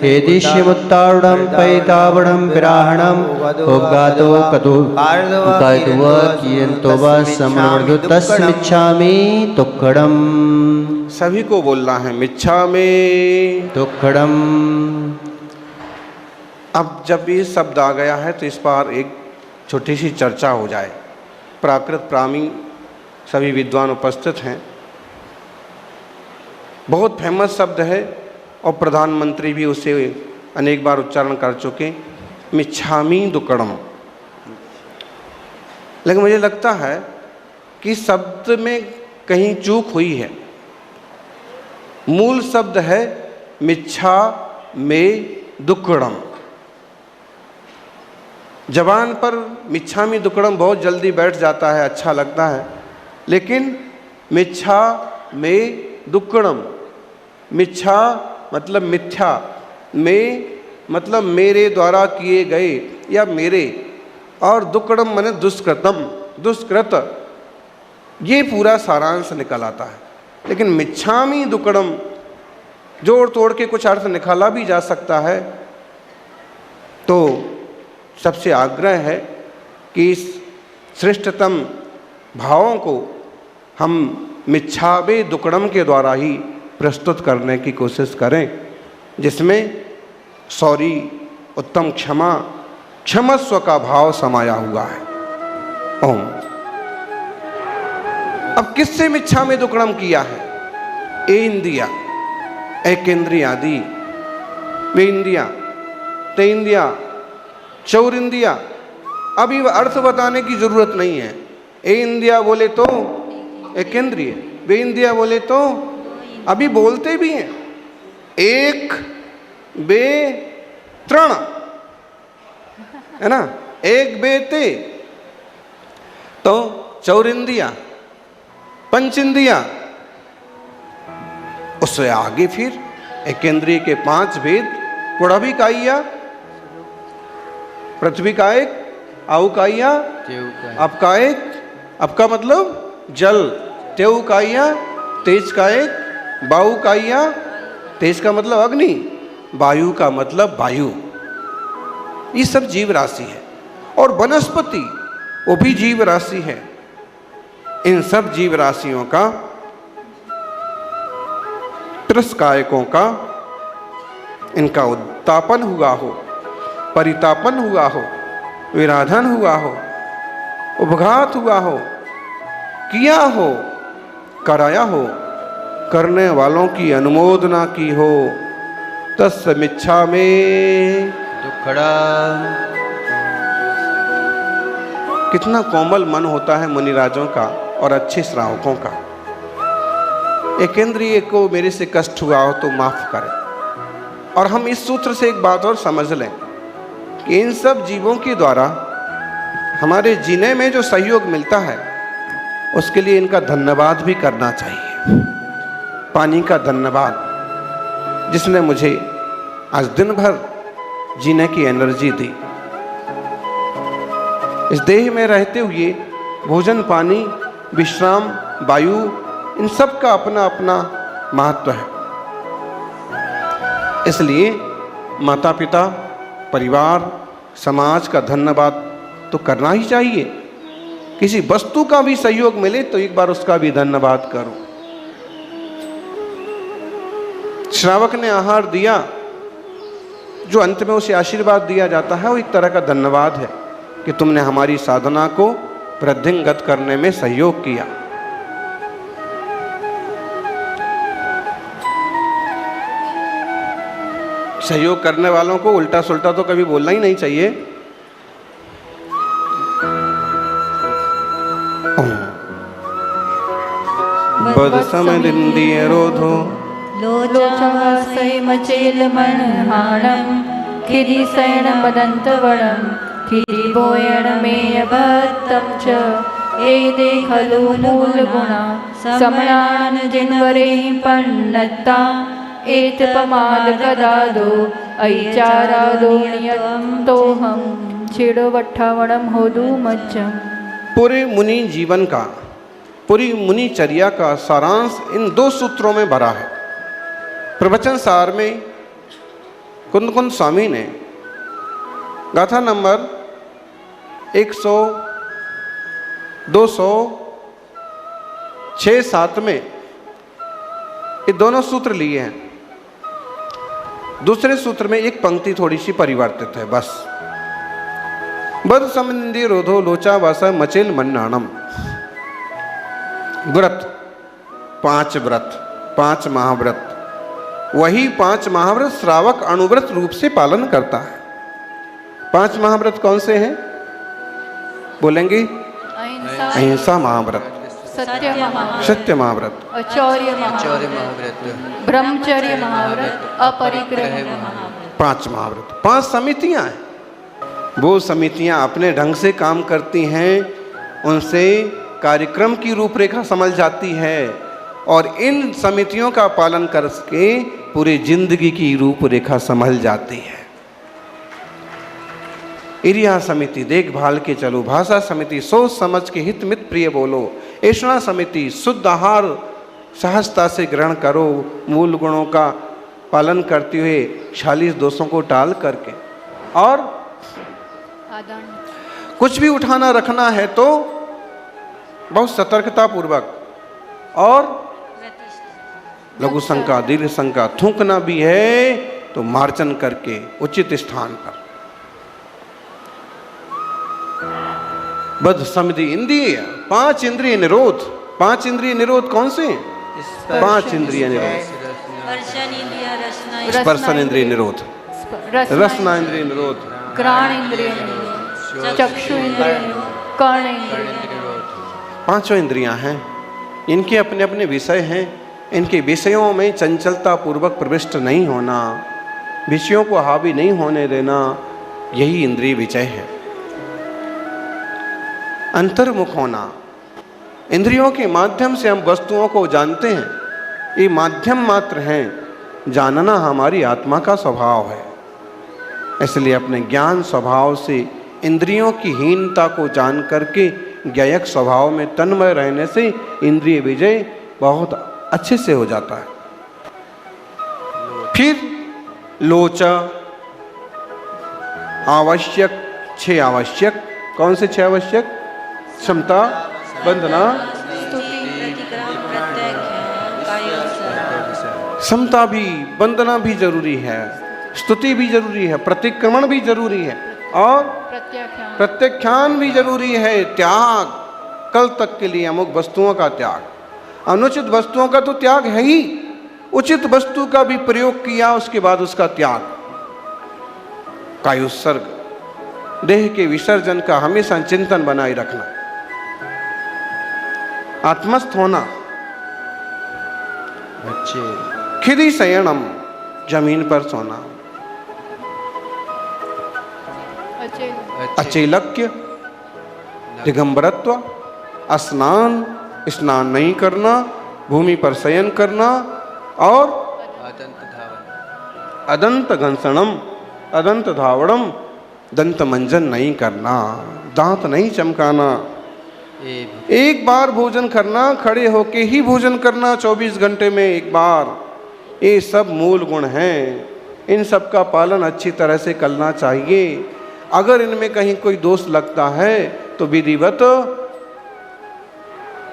S4: एदिश्यमुत्तारुणं पैतावणं विराहणं उद्गातो कतु उद्गातुव कियंतो वा समर्दु तस्मिच्छामि तुक्कडम।
S2: सभी को बोलना है मिच्छामि
S4: तुक्कडम।
S2: अब जब ये शब्द आ गया है तो इस पर एक छोटी सी चर्चा हो जाए। प्राकृत प्राणी सभी विद्वान उपस्थित हैं। बहुत फेमस शब्द है और प्रधानमंत्री भी उसे अनेक बार उच्चारण कर चुके, मिच्छामि दुक्कडम। लेकिन मुझे लगता है कि शब्द में कहीं चूक हुई है। मूल शब्द है मिच्छा में दुक्कडम। जबान पर मिच्छामि दुक्कडम बहुत जल्दी बैठ जाता है, अच्छा लगता है, लेकिन मिच्छा में दुक्कडम, मिच्छा मतलब मिथ्या, में मतलब मेरे द्वारा किए गए या मेरे, और दुक्कडम माने दुष्कृतम, दुष्कृत, ये पूरा सारांश निकल आता है। लेकिन मिच्छामि दुक्कडम जोड़ तोड़ के कुछ अर्थ निकाला भी जा सकता है। तो सबसे आग्रह है कि इस श्रेष्ठतम भावों को हम मिच्छावे दुक्कडम के द्वारा ही प्रस्तुत करने की कोशिश करें, जिसमें सॉरी, उत्तम क्षमा, क्षमस्व का भाव समाया हुआ है। ओम। अब किससे मिच्छा में दुक्कडम किया है? ए इंद्रिया, एकेंद्रिय आदि, वे इंद्रिया, ते इंद्रिया, चौरिंद्रिया। अभी अर्थ बताने की जरूरत नहीं है। ए इंद्रिया बोले तो एकेंद्रिय, बे इंद्रिया बोले तो अभी बोलते भी हैं एक बे त्रण, है ना, एक बे ते। तो चौरिंद्रिया, पंचेंद्रिया, उससे आगे फिर एकेंद्रिय के 5 भेद, पुड़भिकाइया, पृथ्वी का एक, आहुकाइया, अपकायिक, अपका मतलब जल, तेवकाइया, तेज का एक, बाहुकाइया, तेज का मतलब अग्नि, वायु का मतलब वायु। ये सब जीव राशि है। और वनस्पति वो भी जीव राशि है। इन सब जीव राशियों का, तिरस्कायकों का, इनका उत्तापन हुआ हो, परितापन हुआ हो, विराधन हुआ हो, उपघात हुआ हो, किया हो, कराया हो, करने वालों की अनुमोदना की हो, तस्य मिच्छामि
S4: दुक्कडम।
S2: कितना कोमल मन होता है मुनिराजों का और अच्छे श्रावकों का। एकेंद्रिय को मेरे से कष्ट हुआ हो तो माफ करें। और हम इस सूत्र से एक बात और समझ लें कि इन सब जीवों के द्वारा हमारे जीने में जो सहयोग मिलता है उसके लिए इनका धन्यवाद भी करना चाहिए। पानी का धन्यवाद, जिसने मुझे आज दिन भर जीने की एनर्जी दी। इस देह में रहते हुए भोजन, पानी, विश्राम, वायु, इन सब का अपना अपना महत्व है। इसलिए माता पिता, परिवार, समाज का धन्यवाद तो करना ही चाहिए। किसी वस्तु का भी सहयोग मिले तो एक बार उसका भी धन्यवाद करो। श्रावक ने आहार दिया, जो अंत में उसे आशीर्वाद दिया जाता है, वो एक तरह का धन्यवाद है कि तुमने हमारी साधना को वृद्धिंगत करने में सहयोग किया। सहयोग करने वालों को उल्टा सुल्टा तो कभी बोलना ही नहीं चाहिए। बद समदिंदिय रोधो
S3: लोचवासै मचेल मनहाणं खिदिसैण मदन्तवणं खिदिबोयणमेयभत्तं च एदे खलु मूलगुणा समणान् जिन्वरेहि पन्नत्ता एतपमाद कदादो ऐचारादो नियतं तोहं छिडवट्ठावणं होदु मज्जम्।
S2: पूरे मुनि जीवन का, पूरी मुनिचर्या का सारांश इन 2 सूत्रों में भरा है। प्रवचन सार में कुंद कुंद स्वामी ने गाथा नंबर 100, 200, 6, 7 में ये दोनों सूत्र लिए हैं। दूसरे सूत्र में एक पंक्ति थोड़ी सी परिवर्तित है बस। बद समनिंदी रोधो लोचा वासा मचेल मन्नाणम। व्रत, 5 व्रत, 5 महाव्रत, वही 5 महाव्रत श्रावक अणुव्रत रूप से पालन करता है। 5 महाव्रत कौन से हैं? बोलेंगे? अहिंसा महाव्रत, सत्य महाव्रत,
S3: आचौर्य महाव्रत, ब्रह्मचर्य महाव्रत, अपरिग्रह महाव्रत।
S2: 5 महाव्रत, 5 समितियां हैं। वो समितियां अपने ढंग से काम करती हैं, उनसे कार्यक्रम की रूपरेखा समझ जाती है और इन समितियों का पालन करके पूरी जिंदगी की रूपरेखा संभल जाती है। इरिया समिति देखभाल के चलो, भाषा समिति सोच समझ के हित मित प्रिय बोलो, ऐषणा समिति शुद्ध आहार सहजता से ग्रहण करो, मूल गुणों का पालन करते हुए 46 दोषों को टाल करके, और कुछ भी उठाना रखना है तो बहुत सतर्कता पूर्वक और लघु शंका दीर्घ शंका, थूकना भी है तो मार्जन करके उचित स्थान पर। बद समधि इंद्रिय, 5 इंद्रिय निरोध। 5 इंद्रिय निरोध कौन से? 5 इंद्रिय निरोध। स्पर्शन इंद्रिय निरोध, रसना इंद्रिय निरोध,
S3: घ्राण इंद्रिय निरोध, चक्षु इंद्रिय निरोध, कर्ण इंद्रिय निरोध।
S2: 5 इंद्रियां हैं, इनके अपने अपने विषय हैं। इनके विषयों में चंचलता पूर्वक प्रविष्ट नहीं होना, विषयों को हावी नहीं होने देना, यही इंद्रिय विजय है। अंतर्मुख होना, इंद्रियों के माध्यम से हम वस्तुओं को जानते हैं, ये माध्यम मात्र हैं, जानना हमारी आत्मा का स्वभाव है। इसलिए अपने ज्ञान स्वभाव से इंद्रियों की हीनता को जान करके ज्ञायक स्वभाव में तन्मय रहने से इंद्रिय विजय बहुत अच्छे से हो जाता है। फिर लोचा आवश्यक, 6 आवश्यक। कौन से 6 आवश्यक? क्षमता, वंदना, क्षमता भी, वंदना भी जरूरी है, स्तुति भी जरूरी है, प्रतिक्रमण भी जरूरी है और प्रत्याख्यान भी जरूरी है। त्याग, कल तक के लिए अमुक वस्तुओं का त्याग, अनुचित वस्तुओं का तो त्याग है ही, उचित वस्तु का भी प्रयोग किया उसके बाद उसका त्याग। कायोत्सर्ग, देह के विसर्जन का हमेशा चिंतन बनाए रखना। आत्मस्थ होना, खिदी शयनम, जमीन पर सोना। अचेलक्य, दिगंबरत्व, स्नान, स्नान नहीं करना, भूमि पर शयन करना और अदंत घंसणम, अदंत धावणम, दंत मंजन नहीं करना, दांत नहीं चमकाना, एक बार भोजन करना, खड़े होके ही भोजन करना, 24 घंटे में एक बार। ये सब मूल गुण हैं, इन सब का पालन अच्छी तरह से करना चाहिए। अगर इनमें कहीं कोई दोष लगता है तो विधिवत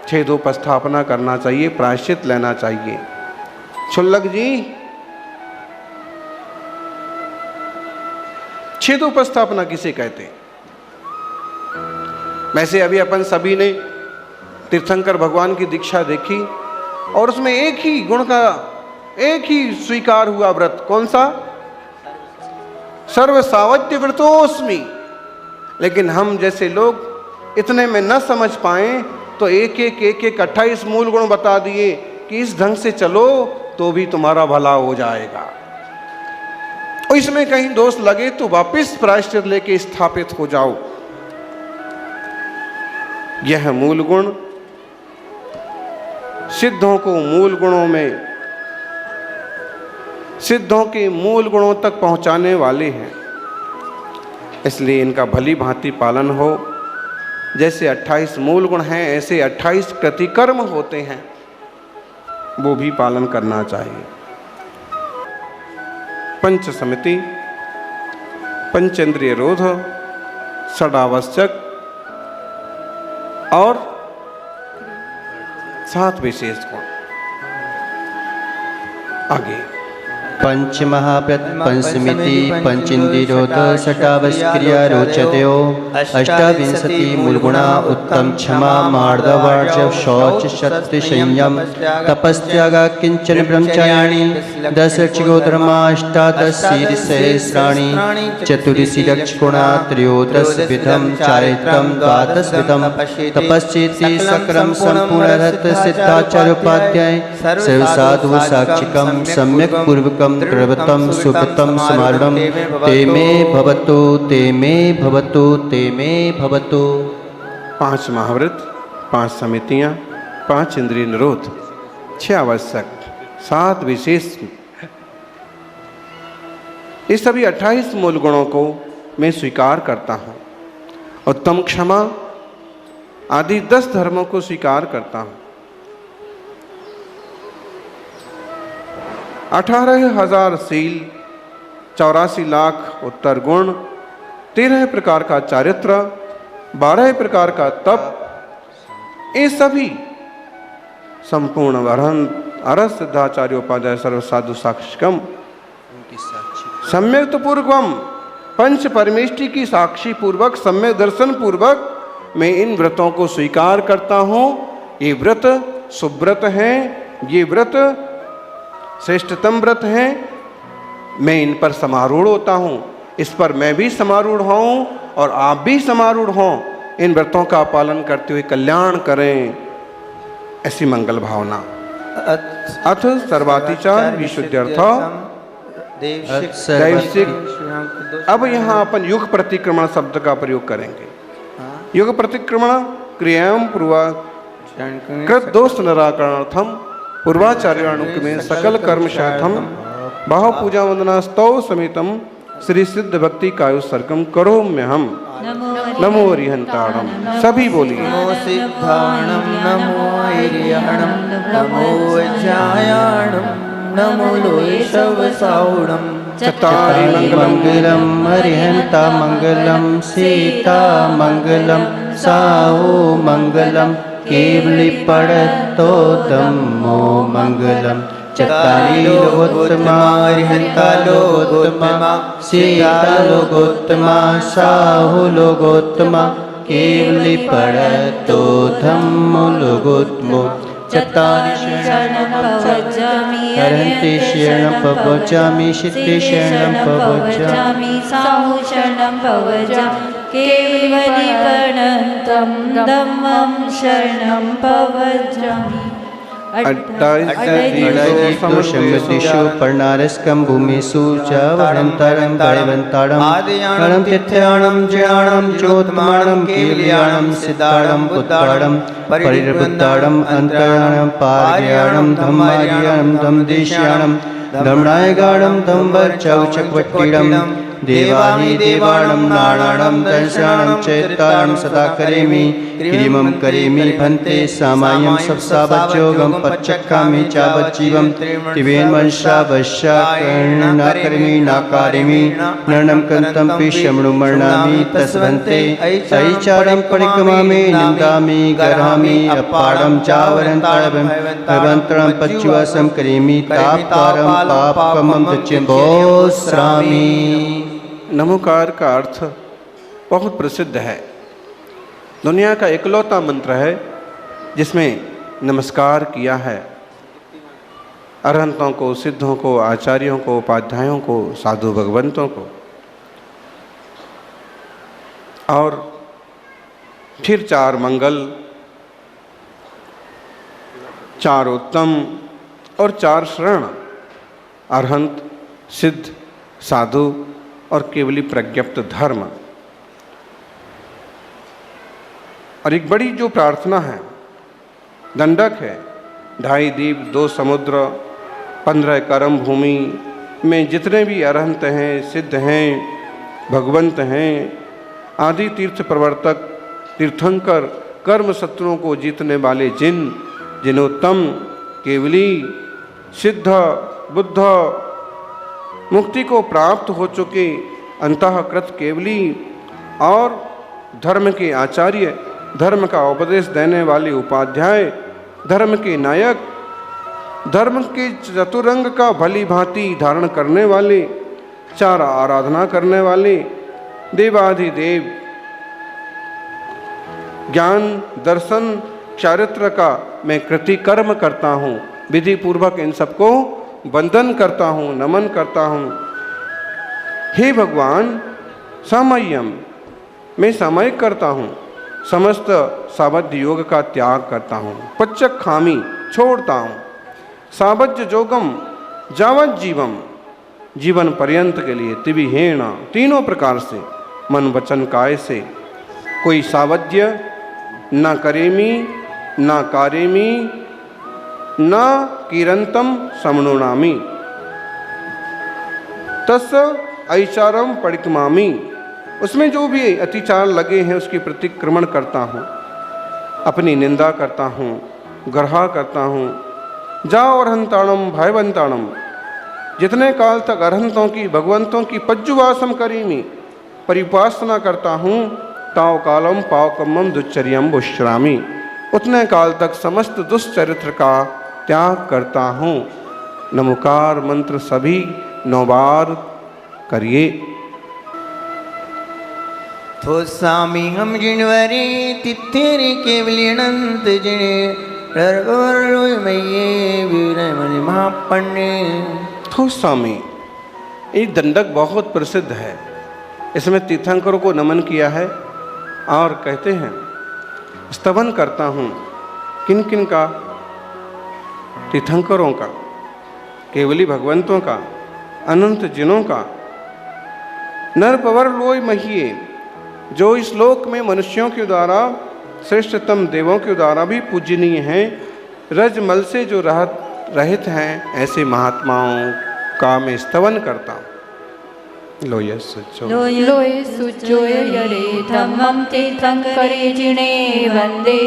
S2: छेदोपस्थापना करना चाहिए, प्रायश्चित लेना चाहिए। क्षुल्लक जी, छेदोपस्थापना किसे कहते? वैसे अभी अपन सभी ने तीर्थंकर भगवान की दीक्षा देखी और उसमें एक ही गुण का एक ही स्वीकार हुआ व्रत। कौन सा? सर्व सावध्य व्रतोस्मि। लेकिन हम जैसे लोग इतने में न समझ पाए तो एक एक 28 मूल गुण बता दिए कि इस ढंग से चलो तो भी तुम्हारा भला हो जाएगा, और इसमें कहीं दोष लगे तो वापस प्रायश्चित लेके स्थापित हो जाओ। यह मूल गुण सिद्धों को मूल गुणों में, सिद्धों के मूल गुणों तक पहुंचाने वाले हैं, इसलिए इनका भली भांति पालन हो। जैसे 28 मूल गुण हैं ऐसे 28 कृतिकर्म होते हैं, वो भी पालन करना चाहिए। पंच समिति, पंचेंद्रिय रोध, षडावश्यक और 7 विशेष गुण। आगे
S4: पंच महाव्रत पंचमिति पंचेन्द्रियोध षटावस्क्रिया रोचतयो अष्टाविंशति मूलगुणा उत्तम क्षमा मार्दवार्जव शौच सत्य संयम तपस्त्यागा किंचन ब्रह्मचारिणी 10 चिगोधर्मा 18 शीर्षसहस्राणि चतुर्षि रक्षगुणा 13 विधम चारित्रम 12 विधम तपस्येति सकरम संपूर्णरत सिद्धाचार्योपाध्याय सर्वसाधु साक्षिकम सम्यक पूर्वकम प्रवतम सुकृतम समारणम ते मे भवतु ते मे भवतु ते मे भवतु।
S2: 5 महाव्रत, 5 समितियां, 5 इंद्रिय निरोध, 6 आवश्यक, 7 विशेष, ये सभी 28 मूल गुणों को मैं स्वीकार करता हूँ। उत्तम क्षमा आदि 10 धर्मों को स्वीकार करता हूँ। 18,000 शील, 84 लाख उत्तर गुण, 13 प्रकार का चारित्र, 12 प्रकार का तप, ये सभी संपूर्ण वरण अरस सिद्धाचार्योपाध्याय सर्वसाधु साक्षिकम सम्यक पूर्वकम पंच परमेष्टि की साक्षी पूर्वक सम्यक दर्शन पूर्वक मैं इन व्रतों को स्वीकार करता हूँ। ये व्रत सुव्रत हैं, ये व्रत श्रेष्ठतम व्रत हैं, मैं इन पर समारूढ़ होता हूँ, इस पर मैं भी समारूढ़ हूँ और आप भी समारूढ़ हों। इन व्रतों का पालन करते हुए कल्याण करें, ऐसी मंगल भावना। अथ सर्वातिचार विशुद्ध्यर्थ दैवसिक। अब यहाँ अपन युग प्रतिक्रमण शब्द का प्रयोग करेंगे। युग प्रतिक्रमण क्रियाम पूर्वा कृत दोष निराकरणार्थम पूर्वाचार्यानुक्रमे सकल कर्म शाथम भाव पूजा वंदना स्तव समेतम श्री सिद्ध भक्ति कायु सर्कम करो में हम नमो अरिहंताणम। सभी बोलिए
S8: नमो सिद्धाणम नमो ऐर्याणम नमो वज्रायाणम नमो लोयशवसाउणम
S4: चत्तारि मंगलम अरिहंता मंगलम सीता मंगलम साहु मंगलम केवली पड़तो धम्मो मंगलम चत्तारि लोकोत्तमा अरिहंता लोकोत्तमा सीता लोकोत्तमा साहु लोकोत्तमा केवली पड़तो धम्मो लोकोत्तमो चत्तारि शरणं प्रवचामि अरहन्ते शरणं प्रवचामि सिद्धे शरणं प्रवचामि
S3: साहु शरणं प्रवचामि केवलीकरणं धम्मं शरणं प्रवचामि।
S4: अड्डादिषु पर्णारस्कं भूमिषु च वरन्तारं भयवन्तारं आदियाणं तिथ्याणं ज्ञानं चोत्माणं केवल्याणं सिद्धाणं बुद्धाणं परिरबुद्धाणं अन्तराणं पार्याणं धम्मार्याणं धम्मदेश्याणं धम्मनायगाणं धम्मचौचक्वट्टिडं देवानि देवाणं नारायणं दर्शनं चैतानं सदा करेमि क्रीमं करेमि भन्ते सामायं सप्सावज्योगं पच्चक्कामि चावज्जीवं त्रिवेन् वंशावश्याकर्णाकर्मि नाकारिमि नरणं कन्तं पिशमणु मर्णामि तस्वन्ते ऐचारं परिक्रमामि निन्दामि गरामि अपाडं चावरन्तारं भवन्तरं पच्युवासं करेमि तापकारं पापकमं दच्यम्बोस्रामि।
S2: नमोकार का अर्थ बहुत प्रसिद्ध है, दुनिया का इकलौता मंत्र है जिसमें नमस्कार किया है अरहंतों को, सिद्धों को, आचार्यों को, उपाध्यायों को, साधु भगवंतों को।
S5: और फिर 4 मंगल, 4 उत्तम और 4 शरण, अरहंत, सिद्ध, साधु और केवली प्रज्ञप्त धर्म। और एक बड़ी जो प्रार्थना है, दंडक है, 2.5 द्वीप 2 समुद्र 15 कर्म भूमि में जितने भी अरहंत हैं, सिद्ध हैं, भगवंत हैं, आदि तीर्थ प्रवर्तक, तीर्थंकर, कर्म शत्रुओं को जीतने वाले जिनोत्तम, केवली, सिद्ध, बुद्ध, मुक्ति को प्राप्त हो चुके अंतःकृत केवली और धर्म के आचार्य, धर्म का उपदेश देने वाले उपाध्याय, धर्म के नायक, धर्म के चतुरंग का भली भांति धारण करने वाले, 4 आराधना करने वाले, देवाधिदेव, ज्ञान, दर्शन, चारित्र का मैं कृतिकर्म करता हूँ, विधि पूर्वक इन सबको वंदन करता हूँ, नमन करता हूँ। हे भगवान, सामय्यम, मैं सामयिक करता हूँ, समस्त सावध्य योग का त्याग करता हूँ, पच्चक खामी छोड़ता हूँ, सावज्य जोगम जावत जीवम, जीवन पर्यंत के लिए तिविहेण, तीनों प्रकार से, मन वचन काय से कोई सावध्य न करेमी न कारेमी न किरंतम समनुनामी, तस् ऐचारम परिक्मामी, उसमें जो भी अतिचार लगे हैं उसकी प्रतिक्रमण करता हूँ, अपनी निंदा करता हूँ, ग्रहा करता हूँ। जाओ अरहंताणम भयवंताणम, जितने काल तक अरहंतों की, भगवंतों की पज्जुवासम करीमी परिपासना करता हूँ, ताव कालम पावकम्मम दुश्चर्यम बुश्रामी, उतने काल तक समस्त दुष्चरित्र का त्याग करता हूँ। नमोकार मंत्र सभी 9 बार करिए।
S8: थोसामी हम जिनवरे तिथेरे केवली अनंत जिने महापण्य।
S5: थोसामी, ये दंडक बहुत प्रसिद्ध है, इसमें तीर्थंकरों को नमन किया है और कहते हैं स्तवन करता हूँ किन किन का, तीर्थंकरों का, केवली भगवंतों का, अनंत जिनों का। नर पवर लोय महिये, जो इस लोक में मनुष्यों के द्वारा, श्रेष्ठतम देवों के द्वारा भी पूजनीय हैं, रजमल से जो रहित हैं, ऐसे महात्माओं का मैं स्तवन करता हूँ। लोय
S3: सुजोय यरे धम्मं तीर्थंकरे जिने वंदे,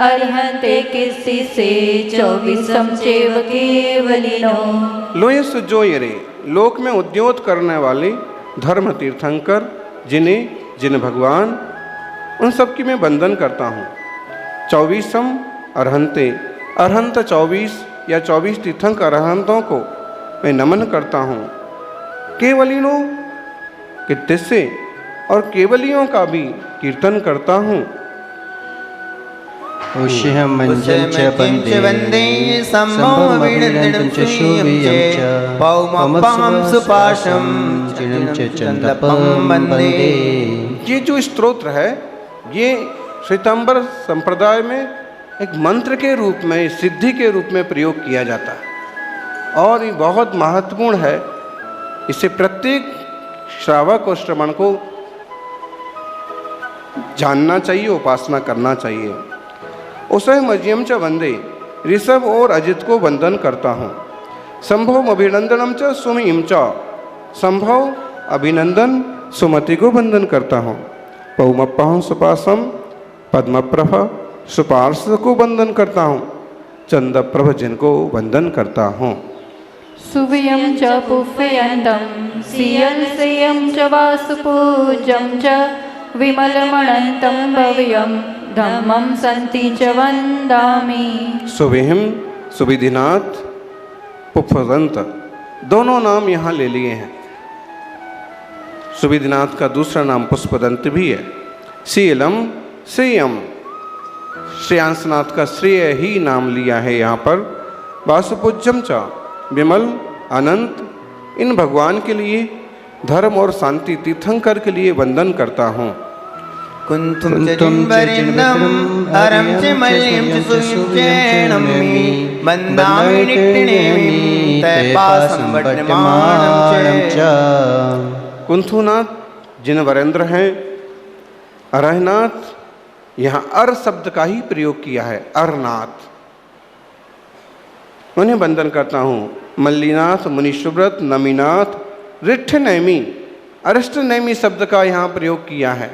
S3: अरहंते किसी से 24 चैव केवलिनो।
S5: लोय सुजोयरे, लोक में उद्योत करने वाले धर्म तीर्थंकर, जिन भगवान, उन सब की मैं वंदन करता हूँ। 24 अरहंते, अरहंत 24 या 24 तीर्थंकर अरहंतों को मैं नमन करता हूँ। केवलिनों कितने से, और केवलियों का भी कीर्तन करता हूँ।
S4: उष्यहं मंजं च वन्दे सम्भवमिदं च शूर्यं च पौमपहं सुपाशं चिनं च चन्दपं वन्दे।
S5: ये जो स्तोत्र है, ये श्वेतांबर संप्रदाय में एक मंत्र के रूप में, सिद्धि के रूप में प्रयोग किया जाता है और ये बहुत महत्वपूर्ण है। इसे प्रत्येक श्रावक और श्रवण को जानना चाहिए, उपासना करना चाहिए। उसे मजियम च वंदे, ऋषभ और अजित को वंदन करता हूँ। संभव अभिनंदनम च सुमिम च, संभव अभिनंदन सुमति को वंदन करता हूँ। पौमप्पहं सुपासम, पद्मप्रभ सुपार्श को वंदन करता हूँ। चंदप्रभ जिनको वंदन करता हूँ।
S3: सुवियं च पुष्पयन्तं सियं च वासुपूज्यं च विमलमणन्तं भव्यं धम्मं सन्ति च वन्दामि।
S5: सुविहिम, सुविधिनाथ, पुष्पदंत, दोनों नाम यहाँ ले लिए हैं। सुविधिनाथ का दूसरा नाम पुष्पदंत भी है। शीलम, श्रेयम, श्रेयांसनाथ का श्रेय ही नाम लिया है यहाँ पर। वासुपूज्यम च, विमल, अनंत, इन भगवान के लिए, धर्म और शांति तीर्थंकर के लिए वंदन करता हूँ।
S8: कुंतुम च जिन्वरिन्दम हरम च मल्लिम च सुविचेणमि वन्दामि निट्टिनेमि तैपासं वड्डमानं च।
S2: कुंथुनाथ जिन वरेंद्र हैं, अरहनाथ, यहाँ अर शब्द का ही प्रयोग किया है, अरनाथ, उन्हें वंदन करता हूँ। मल्लीनाथ, मुनिशुव्रत, नमीनाथ, रिट्ठ नैमी, अरिष्ट नैमी शब्द का यहाँ प्रयोग किया है।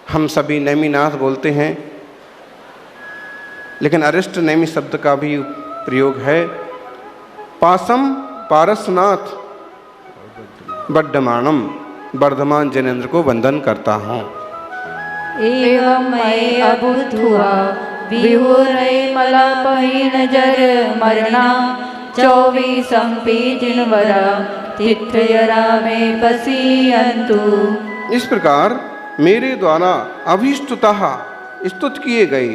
S2: हम सभी नैमीनाथ बोलते हैं, लेकिन अरिष्ट नैमी शब्द का भी प्रयोग है। पासम पारसनाथ, बड्डमानम, वर्धमान जनेन्द्र को वंदन करता हूँ।
S3: एवं मये अबुद्धुआ विहुरे मलापहीन जर मरणा 24 जिनवरा तिथयरा में पसीयन्तु।
S2: इस प्रकार मेरे द्वारा अभिष्टुतः स्तुत किए गए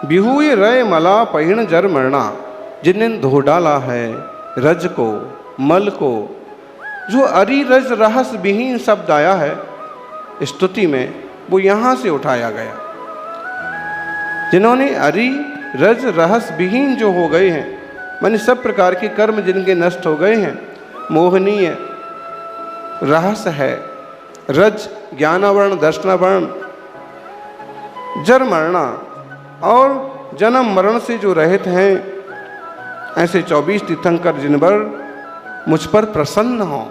S2: बिहुए रय मला पहिण जर मरना, जिन्हें धो डाला है रज को, मल को, जो अरि रज रहस विहीन शब्द आया है स्तुति में, वो यहाँ से उठाया गया। जिन्होंने अरि रज रहस विहीन जो हो गए हैं, माने सब प्रकार के कर्म जिनके नष्ट हो गए हैं, मोहनीय रहस है, रज ज्ञानावरण दर्शनावरण, जर मरना और जन्म मरण से जो रहित हैं, ऐसे 24 तीर्थंकर जिनवर मुझ पर प्रसन्न हो।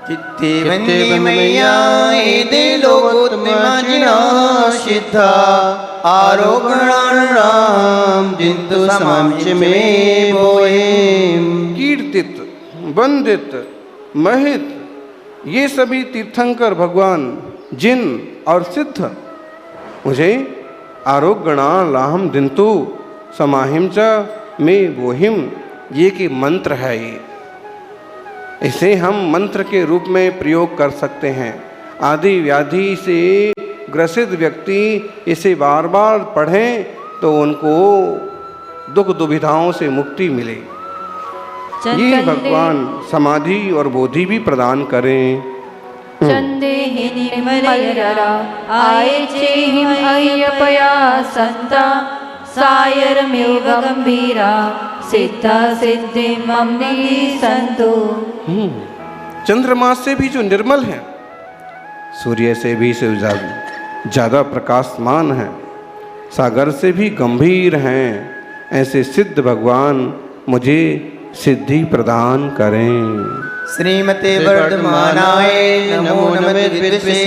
S8: चित्ते वन्दी मैया एदे लोकोत्तमाजिना सिद्धा आरोगणाराम जिन्तु समांच में बोएम।
S2: कीर्तित, वंदित, महित ये सभी तीर्थंकर भगवान जिन और सिद्ध मुझे आरोग्यणा लाहम दिंतु समाहिम च में बोहिम, ये कि मंत्र है। ये इसे हम मंत्र के रूप में प्रयोग कर सकते हैं। आदि व्याधि से ग्रसित व्यक्ति इसे बार बार पढ़ें तो उनको दुख दुविधाओं से मुक्ति मिले। ये भगवान समाधि और बोधि भी प्रदान करें।
S3: चंदे निर्मलयरा आये चेहिम अय्यपया संता सायरमेव गंभीरा सिद्धा सिद्धि मम्मी संतो।
S2: चंद्रमा से भी जो निर्मल है, सूर्य से भी ज़्यादा प्रकाशमान है, सागर से भी गंभीर हैं, ऐसे सिद्ध भगवान मुझे सिद्धि प्रदान करें।
S8: श्रीमते वर्धमानाय नमो नमः विद्विषे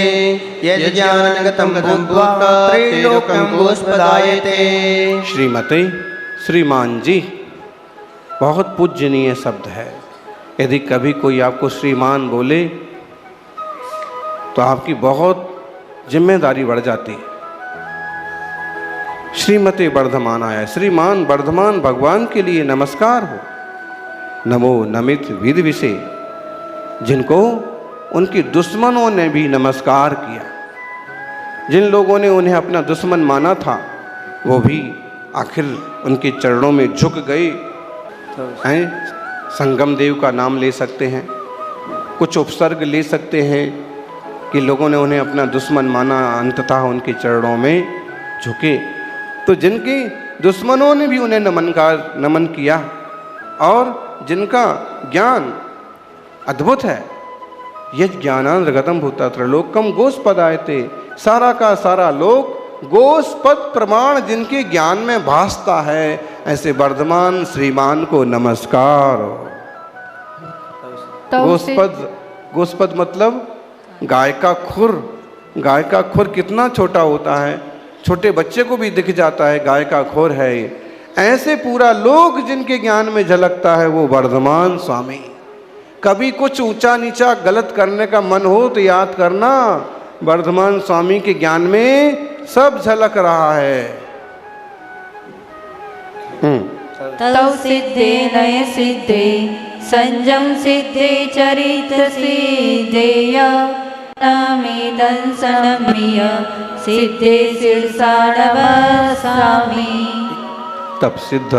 S8: यज्ञानगतं भूत्वा त्रैलोक्यं गोस्पदायते।
S2: श्रीमते, श्रीमान जी बहुत पूजनीय शब्द है। यदि कभी कोई आपको श्रीमान बोले तो आपकी बहुत जिम्मेदारी बढ़ जाती है। श्रीमते वर्धमानाय, श्रीमान वर्धमान भगवान के लिए नमस्कार हो। नमो नमित विद्विषे, जिनको उनके दुश्मनों ने भी नमस्कार किया, जिन लोगों ने उन्हें अपना दुश्मन माना था, वो भी आखिर उनके चरणों में झुक गए हैं। संगम देव का नाम ले सकते हैं, कुछ उपसर्ग ले सकते हैं कि लोगों ने उन्हें अपना दुश्मन माना, अंततः उनके चरणों में झुके। तो जिनके दुश्मनों ने भी उन्हें नमन किया और जिनका ज्ञान अद्भुत है, यह ज्ञानांतर्गतम भूता त्रैलोक्यम गोस्पदायते, सारा का सारा लोक गोस्पद प्रमाण जिनके ज्ञान में भासता है, ऐसे वर्धमान श्रीमान को नमस्कार। गोस्पद मतलब गाय का खुर। गाय का खुर कितना छोटा होता है, छोटे बच्चे को भी दिख जाता है गाय का खुर है। ऐसे पूरा लोक जिनके ज्ञान में झलकता है वो वर्धमान स्वामी। कभी कुछ ऊंचा नीचा गलत करने का मन हो तो याद करना, वर्धमान स्वामी के ज्ञान में सब झलक रहा है।
S3: तव सिद्धे नय सिद्धे संजम सिद्धे चरित सिद्धेय नामी दंसनमिय सिद्धे शीर्षाणवसामि।
S2: तब सिद्ध,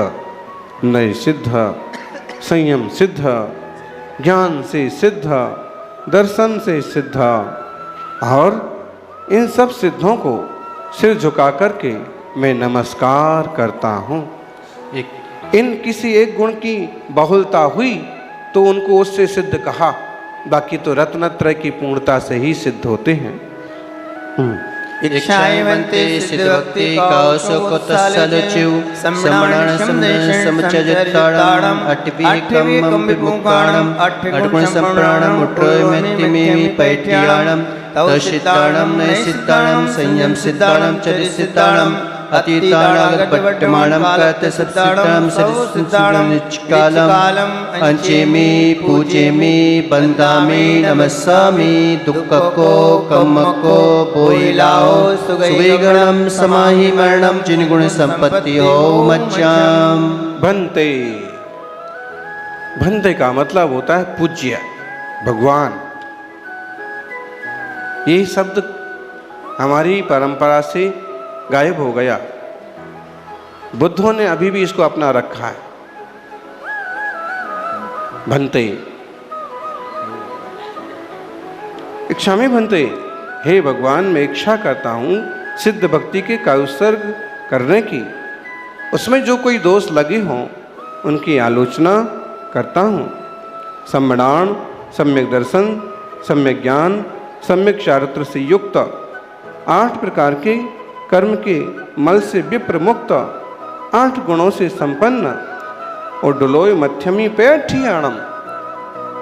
S2: नय सिद्ध, संयम सिद्ध, ज्ञान से सिद्ध, दर्शन से सिद्ध और
S5: इन सब सिद्धों को सिर झुका करके मैं नमस्कार करता हूँ। इन किसी एक गुण की बहुलता हुई तो उनको उससे सिद्ध कहा, बाकी तो रत्नत्रय की पूर्णता से ही सिद्ध होते हैं।
S4: इच्छायवन्ते सिद्धभक्ति कौशोक तत्सदच्यु समणान समचरिताणम अट्टिभिकम विमुखाणम अट्ठगुण संप्राणम उट्रोयमेतिमेमि पैठ्याणम तौसिताणम नयसिताणम संयम सिद्धाणम चरिसिताणम अतीताणागतवर्तमानं कतसत्सिताणं सरिसिताणं निष्कालम् अंचेमि पूजेमि वन्दामि नमस्सामि दुःखको कम्मको बोइलाओ सुगैगणं समाहि मरणं जिनगुण संपत्ति हो मच्चाम।
S5: भंते, भंते का मतलब होता है पूज्य, भगवान। ये शब्द हमारी परंपरा से गायब हो गया, बुद्धों ने अभी भी इसको अपना रखा है। भंते, इच्छा में भंते, हे भगवान मैं इच्छा करता हूँ सिद्ध भक्ति के कायुत्सर्ग करने की, उसमें जो कोई दोष लगे हों उनकी आलोचना करता हूँ। सम्मणान, सम्यक दर्शन, सम्यक ज्ञान, सम्यक चारित्र से युक्त 8 प्रकार के कर्म के मल से विप्र मुक्त 8 गुणों से संपन्न उड्डलोय मध्यमी पैठियाणम,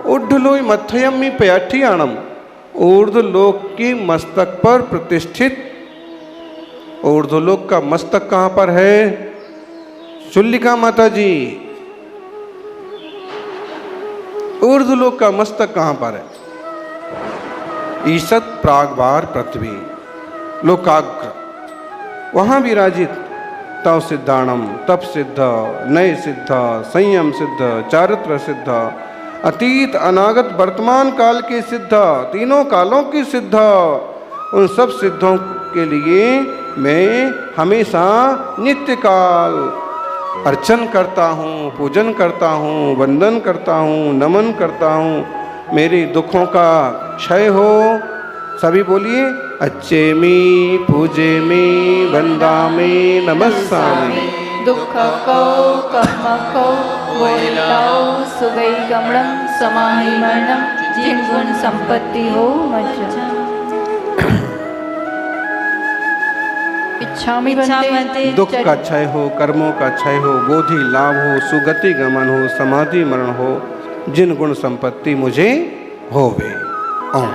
S5: उड्डलोय मध्यमी पैठियाणम, ऊर्ध्वलोक के मस्तक पर प्रतिष्ठित। ऊर्ध्वलोक का मस्तक कहाँ पर है? चुल्लिका माता जी, ऊर्ध्वलोक का मस्तक कहाँ पर है? ईसत प्रागभार पृथ्वी लोकाग्र, वहाँ विराजित। तव सिद्धाणम, तप सिद्ध, नय सिद्ध, संयम सिद्ध, चारित्र सिद्ध, अतीत अनागत वर्तमान काल के सिद्ध, तीनों कालों की सिद्ध, उन सब सिद्धों के लिए मैं हमेशा नित्य काल अर्चन करता हूँ, पूजन करता हूँ, वंदन करता हूँ, नमन करता हूँ। मेरे दुखों का क्षय हो। सभी बोलिए, अच्छेमी पूजेमी वंदामी नमस्सामि।
S3: दुःखको कर्मको बोइलाओ सुगैगमनं समाहि मरणं जिनगुण संपत्ति हो मज्जा। इच्छामि भंते,
S5: दुख का क्षय हो, कर्मों का क्षय हो, बोधि लाभ हो, सुगति गमन हो, समाधि मरण हो, जिन गुण संपत्ति मुझे होवे। ओम।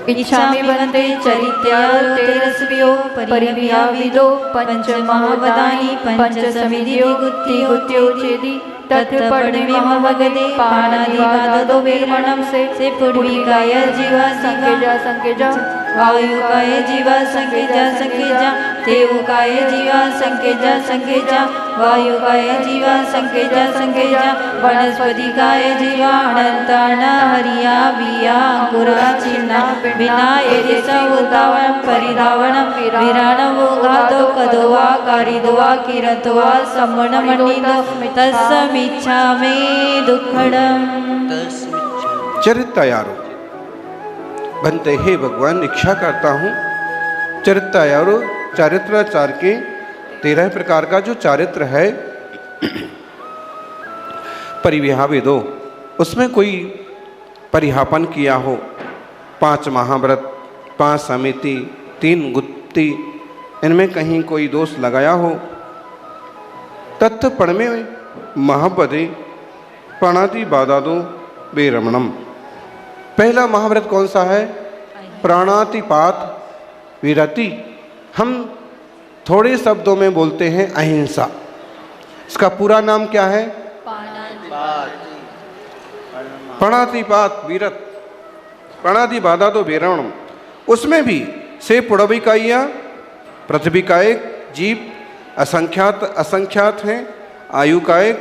S3: इच्छामि भंते चरित्यातेरस्व्यो परिव्याविदो पंच महावदानि पंच समिधियो गुत्ति गुत्योचेदि तत्पड़े महवगदे पाणादिवादो वेरणम से पूर्विकाय जीवा संकेजा वायुकाय जीवा संकेजा देवकाय जीवा संकेजा वायुकाय जीवा संकेजा वनस्पतिकाय जीवा अनंतान हरिया विया अंकुरा चिन्ना बिना एदिस उदावनं परिधावनं विराणवो घातो कदोवा कारिदोवा किरतोवा सम्मणमणिदो तस्मिच्छामि दुःखडम्।
S5: चरित्रायारो बनते, हे भगवान इच्छा करता हूँ चरित्रायारो, चारित्राचार के 13 प्रकार का जो चारित्र है परिव्याविदो, उसमें कोई परिहापन किया हो। 5 महाव्रत, 5 समिति, 3 गुत्ती, इनमें कहीं कोई दोष लगाया हो। तत्व पढ़ में महापदे प्राणाति बाधादो बेरमणम। पहला महाव्रत कौन सा है? प्राणातिपात विरति। हम थोड़े शब्दों में बोलते हैं अहिंसा। इसका पूरा नाम क्या है? प्राणातिपात विरत, प्राणाति बाधा तो बेरणम। उसमें भी से पुड़विकाइया, पृथ्वी का एक जीव असंख्यात हैं, आयु का एक,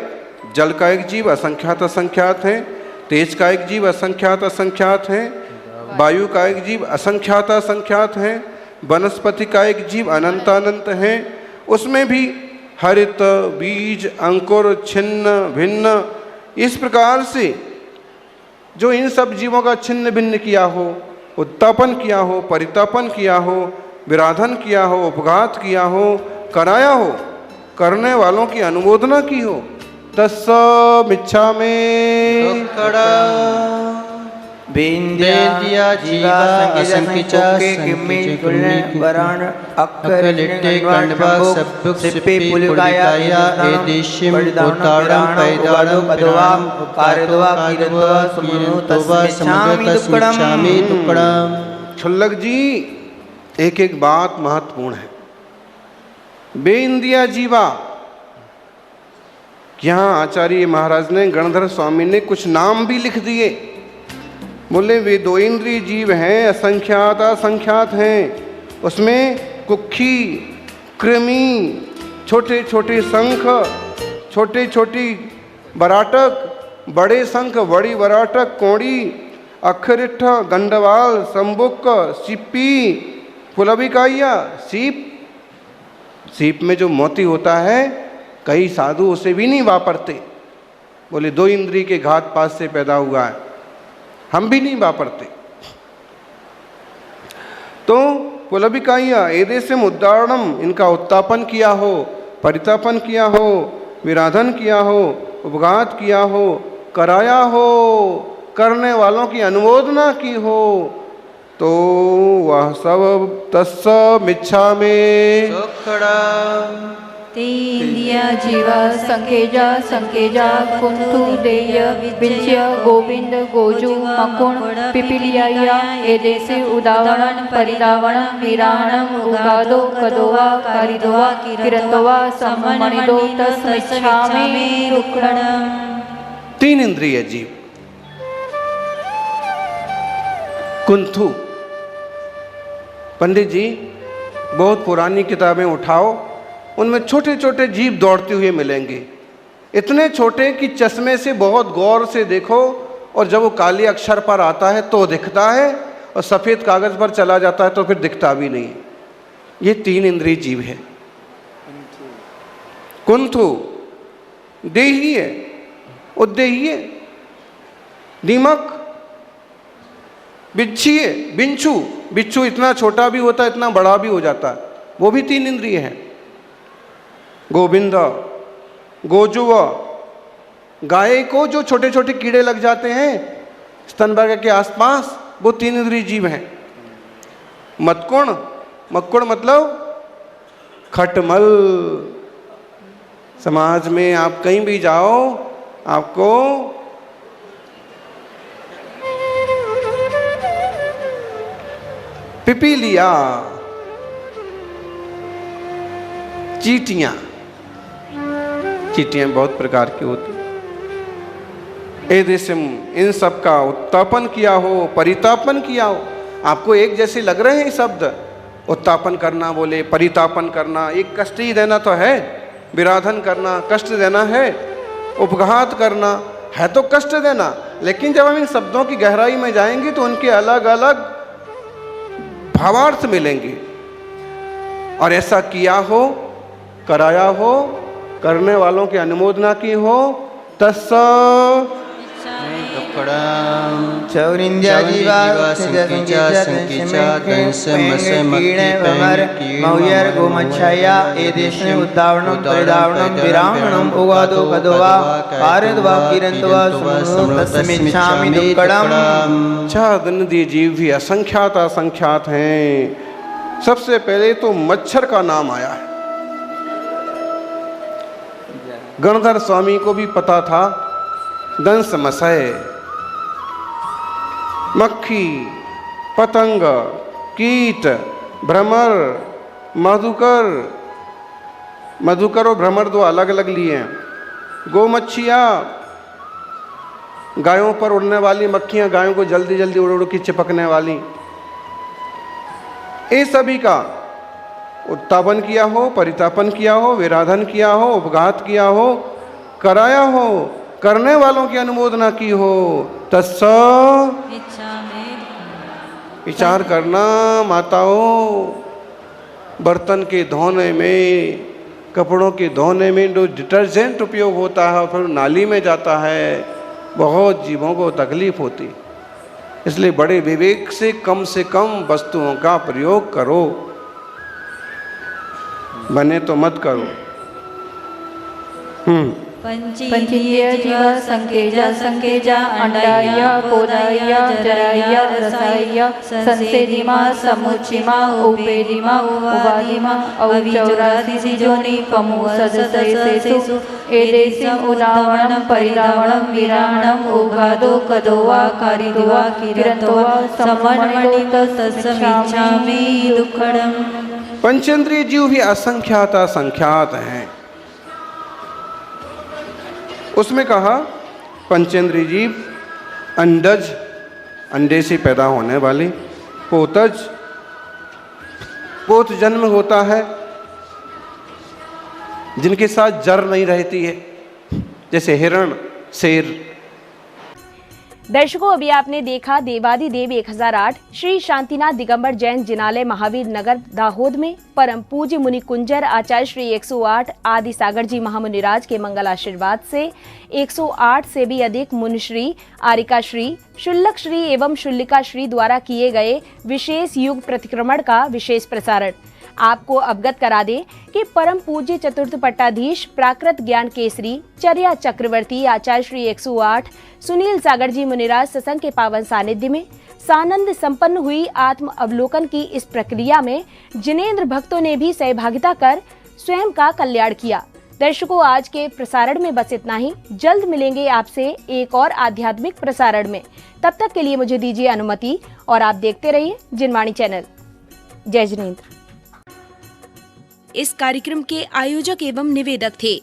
S5: जल का एक जीव असंख्यात हैं, तेज का एक जीव असंख्यात हैं, वायु का एक जीव असंख्यात हैं, वनस्पति का एक जीव अनंत हैं। उसमें भी हरित, बीज, अंकुर, छिन्न, भिन्न, इस प्रकार से जो इन सब जीवों का छिन्न भिन्न किया हो, उत्तापन किया हो, परितापन किया हो, विराधन किया हो, उपघात किया हो, कराया हो, करने वालों की अनुमोदना की हो, तत्समिच्छामि।
S8: बेंद्या जीवा असंख्य किम्मे वराण अक्कलिट्टे कंडवा सब्बुक सिप्पे पुलिकाया एदेशिम उतारम पैदारम कदवाम कारदवा किरदवा सुमनो तस्मिच्छामि दुक्कडम।
S5: छुल्लक जी, एक एक बात महत्वपूर्ण है। बेइंद्रिया जीवा, यहाँ आचार्य महाराज ने, गणधर स्वामी ने कुछ नाम भी लिख दिए। बोले वे दो इंद्रिय जीव हैं, असंख्यात असंख्यात हैं। उसमें कुक्खी, कृमि, छोटे छोटे शंख, छोटे छोटी बराटक, बड़े शंख, बड़ी बराटक, कोड़ी, अखरिठ, गंडवाल, संबुक, सिप्पी, पुलबिकाइया, सीप। सीप में जो मोती होता है, कई साधु उसे भी नहीं वापरते। बोले दो इंद्रिय के घात पात से पैदा हुआ है, हम भी नहीं वापरते। तो पुलबिकाइया एदेशम उद्दारणम, इनका उत्तापन किया हो, परितापन किया हो, विराधन किया हो, उपघात किया हो, कराया हो, करने वालों की अनुमोदना की हो, तो वह सब तत्समिच्छामि।
S3: तेन्द्रिया जीवा संकेजा कुंतु देय विजय गोविंद गोजु मकुण पिपीलिया एदेसे उदावरण परिदावण विराणम उगादो कदोवा कारिदोवा किरंदोवा सम्मणिदो तस्मिच्छामि रुक्कडम।
S5: तीन इंद्रिय जीव। कुंथु, पंडित जी बहुत पुरानी किताबें उठाओ, उनमें छोटे छोटे जीव दौड़ते हुए मिलेंगे, इतने छोटे कि चश्मे से बहुत गौर से देखो, और जब वो काले अक्षर पर आता है तो दिखता है, और सफ़ेद कागज़ पर चला जाता है तो फिर दिखता भी नहीं है। ये तीन इंद्रिय जीव है। कुंथु देही है, उद्देही है, दीमक, बिच्छी है, बिंचू, बिच्छू इतना छोटा भी होता है, इतना बड़ा भी हो जाता है, वो भी तीन इंद्रिय हैं। गोविंद, गोजुव, गाय को जो छोटे छोटे कीड़े लग जाते हैं स्तनभाग के आसपास, वो तीन इंद्रिय जीव हैं। मत्कुण, मक्कुण मतलब खटमल। समाज में आप कहीं भी जाओ, आपको पिपीलिया, चींटियां, चींटियां बहुत प्रकार की होती। एदेशम, इन सब का उत्तापन किया हो, परितापन किया हो। आपको एक जैसे लग रहे हैं शब्द, उत्तापन करना बोले, परितापन करना, एक कष्ट ही देना तो है, विराधन करना कष्ट देना है, उपघात करना है तो कष्ट देना। लेकिन जब हम इन शब्दों की गहराई में जाएंगे तो उनके अलग अलग भावार्थ मिलेंगे। और ऐसा किया हो, कराया हो, करने वालों की अनुमोदना की हो, तस्स
S8: चौरिंद्या जीवा संकीचा मौयर गोमच्छाया एदेशने उद्दावणम परिदावणम विरावणम उगादो कदोवा कारदवा किरंतवा सुमनो तस्मिच्छामि दुक्कडम।
S5: चादनदी जीव भी असंख्यात असंख्यात हैं। सबसे पहले तो मच्छर का नाम आया है। गणधर स्वामी को भी पता था, दंस मसय, मक्खी, पतंग, कीट, भ्रमर, मधुकर। मधुकर और भ्रमर दो अलग अलग लिए हैं। गोमच्छिया, गायों पर उड़ने वाली मक्खियां, गायों को जल्दी जल्दी उड़ उड़ के चिपकने वाली। ये सभी का उत्तापन किया हो, परितापन किया हो, विराधन किया हो, उपघात किया हो, कराया हो, करने वालों की अनुमोदना की हो, तत्स विचार करना। माताओं, बर्तन के धोने में, कपड़ों के धोने में जो डिटर्जेंट उपयोग होता है और फिर नाली में जाता है, बहुत जीवों को तकलीफ होती।
S2: इसलिए बड़े विवेक से कम वस्तुओं का प्रयोग करो, बने तो मत करो।
S3: पंचीय जीव संकेजा अंडाय पोदाय जराय रसाय संसेदिमा समुचिमा उपेदिमा उवादिमा औचौरासी जोनि पमु सदसेसु एदेसिम उदावणम परिदावणम विराणम उगादो कदोवा कारिदुवा किरंतोवा समन्वणित तत्समिच्छामि दुक्खड़म।
S2: पंचेंद्रिय जीव भी असंख्यात असंख्यात हैं। उसमें कहा पंचेंद्रिय जीव अंडज, अंडे से पैदा होने वाले, पोतज, पोत जन्म होता है जिनके साथ जर नहीं रहती है, जैसे हिरण, शेर।
S1: दर्शकों, अभी आपने देखा देवादिदेव 1008 श्री शांतिनाथ दिगंबर जैन जिनालय महावीर नगर दाहोद में परम पूज्य मुनि कुंजर आचार्य श्री 108 आदि सागर जी महामुनिराज के मंगल आशीर्वाद से 108 से भी अधिक मुनिश्री, आरिकाश्री, शुल्लकश्री एवं शुल्लिकाश्री द्वारा किए गए विशेष युग प्रतिक्रमण का विशेष प्रसारण। आपको अवगत करा दें कि परम पूज्य चतुर्थ पट्टाधीश प्राकृत ज्ञान केसरी चर्या चक्रवर्ती आचार्य श्री 108 सुनील सागर जी मुनिराज सत्संग के पावन सानिध्य में सानंद संपन्न हुई आत्म अवलोकन की इस प्रक्रिया में जिनेंद्र भक्तों ने भी सहभागिता कर स्वयं का कल्याण किया। दर्शकों, आज के प्रसारण में बस इतना ही। जल्द मिलेंगे आपसे एक और आध्यात्मिक प्रसारण में। तब तक के लिए मुझे दीजिए अनुमति और आप देखते रहिए जिनवाणी चैनल। जय जिनेंद्र। इस कार्यक्रम के आयोजक एवं निवेदक थे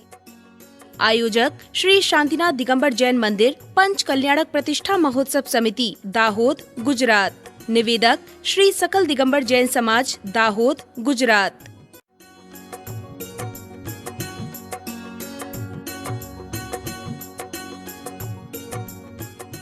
S1: आयोजक श्री शांतिनाथ दिगंबर जैन मंदिर पंच कल्याणक प्रतिष्ठा महोत्सव समिति दाहोद गुजरात। निवेदक श्री सकल दिगंबर जैन समाज दाहोद गुजरात।